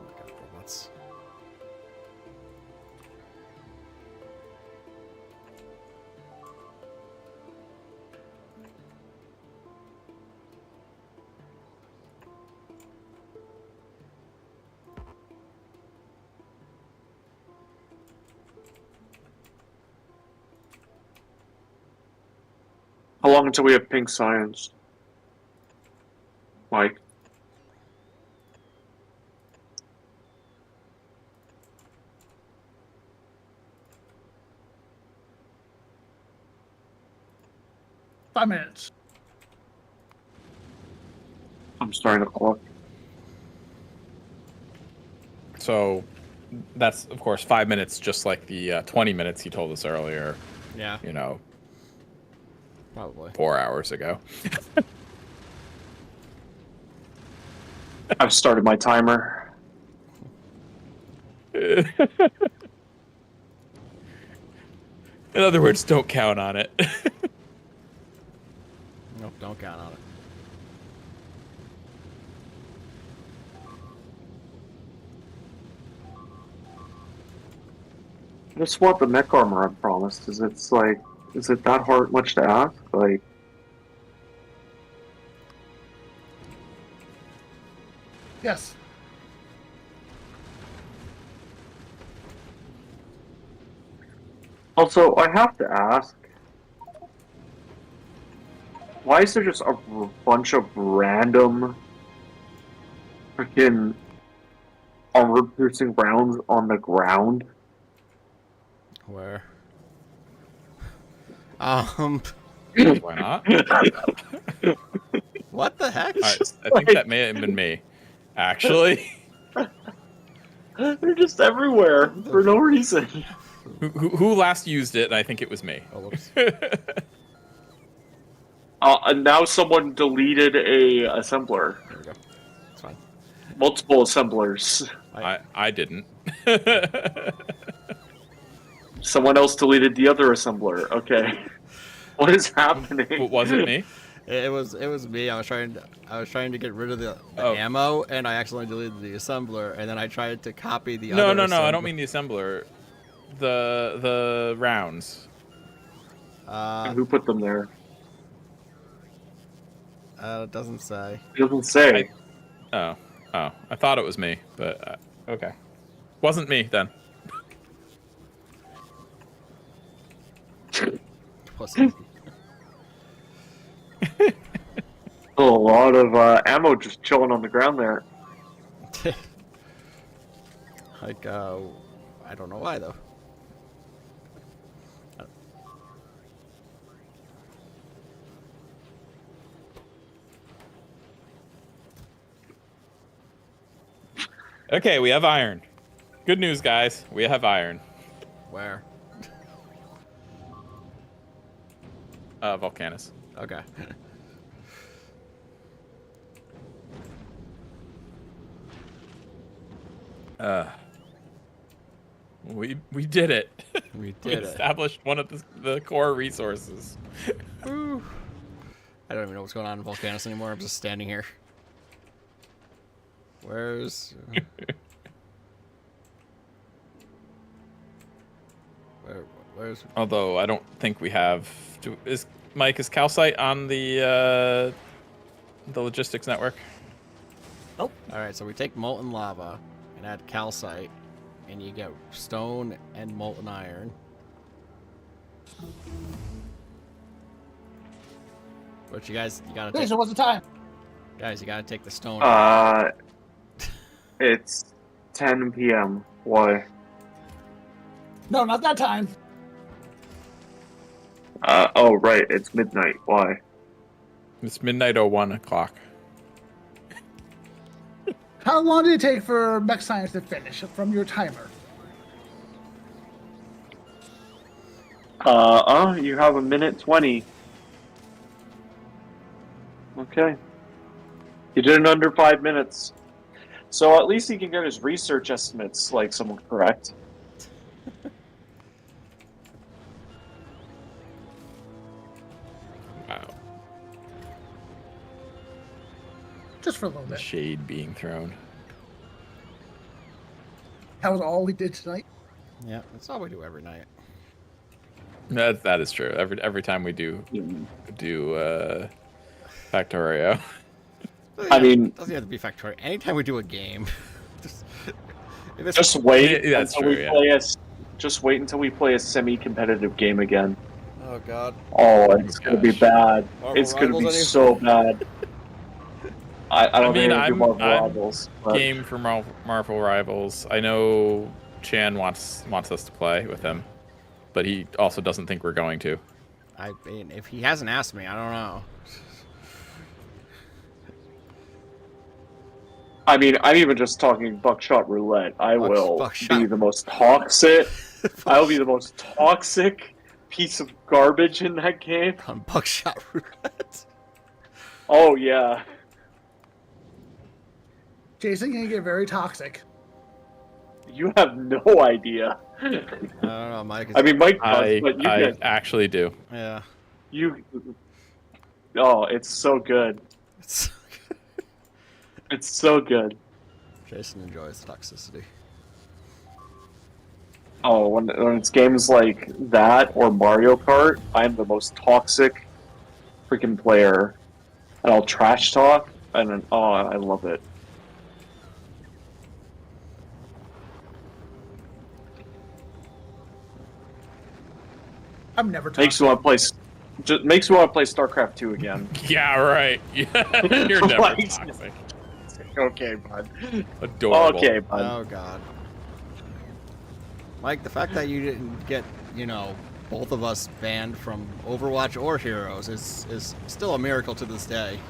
my god, robots. How long until we have pink science? Mike? Five minutes. I'm starting to clock. So that's, of course, 5 minutes, just like the 20 minutes he told us earlier, Yeah, you know, probably. 4 hours ago. I've started my timer. In other words, don't count on it. Nope, don't count on it. I just want the mech armor I promised. Is it that hard much to ask? Like, Yes. also, I have to ask, why is there just a bunch of random freaking armor-piercing rounds on the ground? Where? Why not? What the heck? I think that may have been me, actually. They're just everywhere for no reason. Who last used it? I think it was me. Oh, whoops. And now someone deleted a assembler. There we go. It's fine. Multiple assemblers. I didn't. Someone else deleted the other assembler. Okay. What is happening? Was it me? It was me. I was trying to get rid of the ammo, and I accidentally deleted the assembler, and then I tried to copy the other. No. I don't mean the assembler. The rounds. Who put them there? It doesn't say. It doesn't say. I thought it was me, but okay, wasn't me then. pussy. A lot of ammo just chilling on the ground there. Like, I don't know why though. Okay, we have iron. Good news, guys. We have iron. Where? Volcanus. Okay. We did it. We We did it. established one of the core resources. Woo. I don't even know what's going on in Volcanus anymore. I'm just standing here. Where's... Where's... Although I don't think we have. Is calcite on the logistics network? Nope. All right, so we take molten lava and add calcite, and you get stone and molten iron. But you gotta take, So what's the time? guys, you gotta take the stone. It's 10 p.m. Why? No, not that time. Oh, right. It's midnight. Why? It's midnight 01 o'clock. How long did it take for mech science to finish from your timer? You have a minute 20. Okay. You did it in under 5 minutes. So at least he can get his research estimates, like, somewhat correct. Wow. Just for a little The bit. shade being thrown. That was all we did tonight. Yeah, that's all we do every night. That is true. Every time we do Factorio. I mean, Doesn't have to be Factorio. Anytime we do a game, just, if it's, just wait Yeah, that's until true, we yeah. play just wait until we play a semi-competitive game again. oh god, Oh, it's gonna be gosh. bad. Marvel It's gonna be Rivals, so bad. I don't mean, think I can do Marvel I'm Rivals. But Game for Marvel Rivals. I know Chan wants us to play with him, but he also doesn't think we're going to. I mean, if he hasn't asked me, I don't know. I mean, I'm even just talking buckshot roulette. I will buckshot. be the most toxic. I will be the most toxic piece of garbage in that game. On buckshot roulette. Oh yeah. Jason can get very toxic. You have no idea. I don't know, Mike. I mean, Mike does, but you I get actually do. yeah. you. Oh, it's so good. It's, It's so good. Jason enjoys toxicity. Oh, when it's games like that or Mario Kart, I'm the most toxic freaking player, and I'll trash talk, and then, oh, I love it. I'm never toxic. Makes me want to play. Just makes me want to play StarCraft 2 again. Yeah, right. Yeah, you're never Like- toxic. Okay, bud. Adorable. Okay, bud. Oh god. Mike, the fact that you didn't get, both of us banned from Overwatch or Heroes is still a miracle to this day.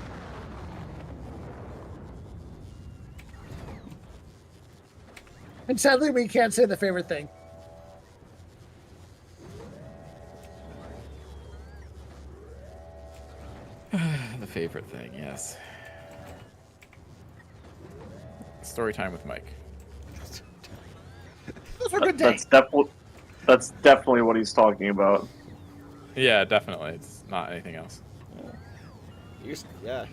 And sadly, we can't say the favorite thing. The favorite thing, yes. Story time with Mike. Those were good days. That's definitely what he's talking about. Yeah, definitely. It's not anything else. Yeah.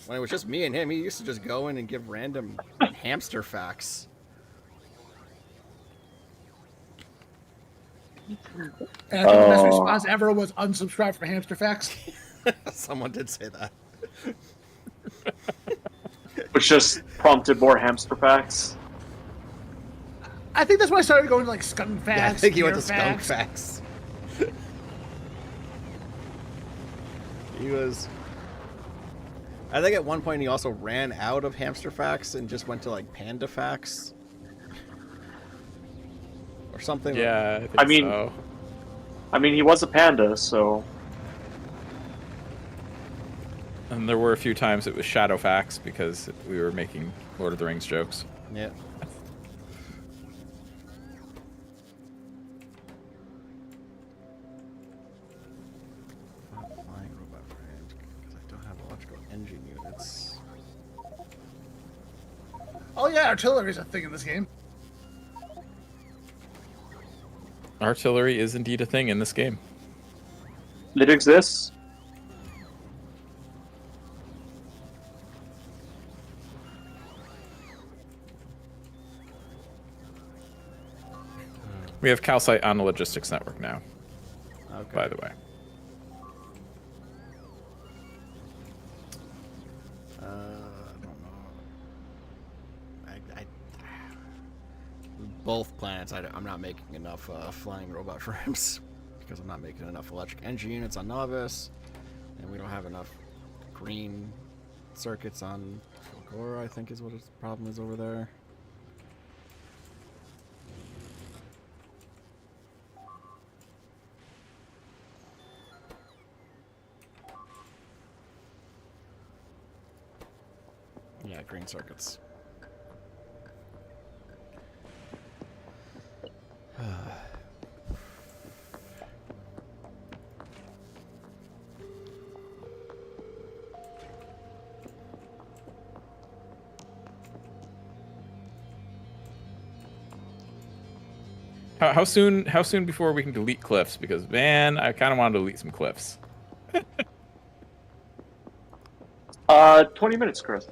When it was just me and him, he used to just go in and give random hamster facts. And I think the best response ever was unsubscribe from Hamster Facts. Someone did say that. Which just prompted more hamster facts. I think that's when I started going to like skunk facts. Yeah, I think he went deer to skunk facts. facts. He was. I think at one point he also ran out of hamster facts and just went to like panda facts or something. Yeah, I think I mean, so. he was a panda, so And there were a few times it was shadow facts because we were making Lord of the Rings jokes. Yeah. Flying robot frames because I don't have electrical engine units. Oh yeah, artillery's a thing in this game. Artillery is indeed a thing in this game. it exists. We have calcite on the logistics network now, Okay. by the way. I don't know. Both planets, I'm not making enough flying robot frames because I'm not making enough electric engine units on Novice, and we don't have enough green circuits on Agora, I think is what its problem is over there. Yeah, green circuits. How soon before we can delete cliffs? Because man, I kind of want to delete some cliffs. 20 minutes, Chris.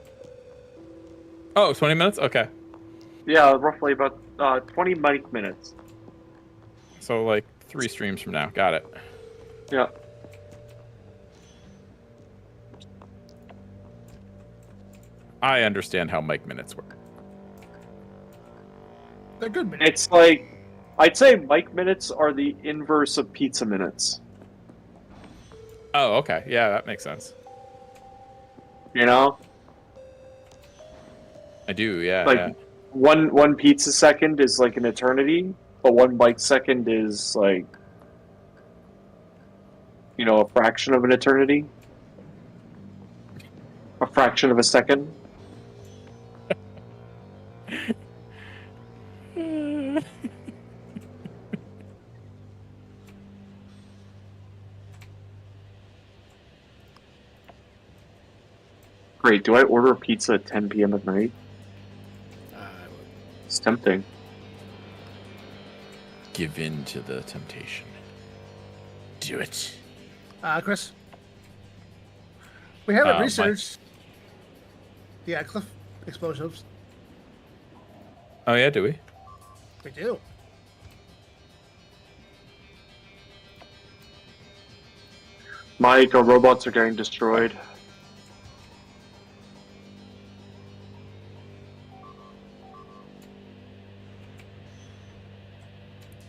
Oh, 20 minutes? Okay. Yeah, roughly about 20 mic minutes. So like 3 streams from now. Got it. Yeah. I understand how mic minutes work. They're good minutes. It's like, I'd say mic minutes are the inverse of pizza minutes. Oh, okay. Yeah, that makes sense. You know? I do, yeah. Like, yeah. one pizza second is like an eternity, but 1 mic second is like, you know, a fraction of an eternity. A fraction of a second. Great, do I order a pizza at 10 p.m. at night? It's tempting. Give in to the temptation. Do it. Chris, we haven't my- researched the cliff explosives. Oh yeah, do we? We do. Mike, our robots are getting destroyed.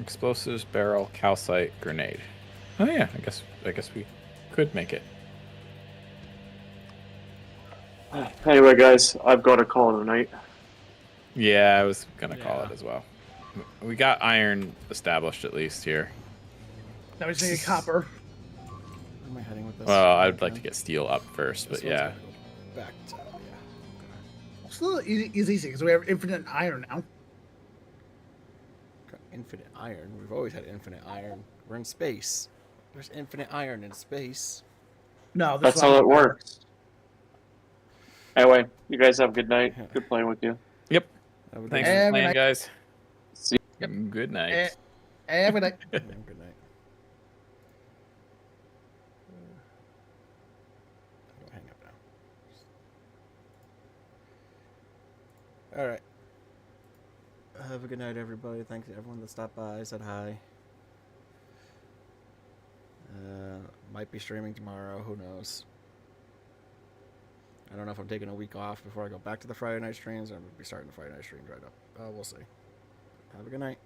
Explosives, barrel, calcite, grenade. Oh yeah, I guess we could make it. Anyway, guys, I've got to call it a night. Yeah, I was gonna call Yeah. it as well. We got iron established at least here. Now we just need copper. Where am I heading with this? Well, I'd like to get steel up first, This but one's yeah. gotta go back to, yeah. It's still easy because we have infinite iron now. Got infinite iron. We've always had infinite iron. We're in space. There's infinite iron in space. No, this That's how it works. Anyway, you guys have a good night. Good playing with you. Yep. Have a good Thanks night. for Every playing, night. guys. See Yep. Good night. Every night. Yeah, good night. Don't hang up now. All right. Have a good night, everybody. Thanks to everyone that stopped by, said hi. Might be streaming tomorrow. Who knows? I don't know if I'm taking a week off before I go back to the Friday night streams. Or I'm going to be starting the Friday night streams right up. We'll see. Have a good night.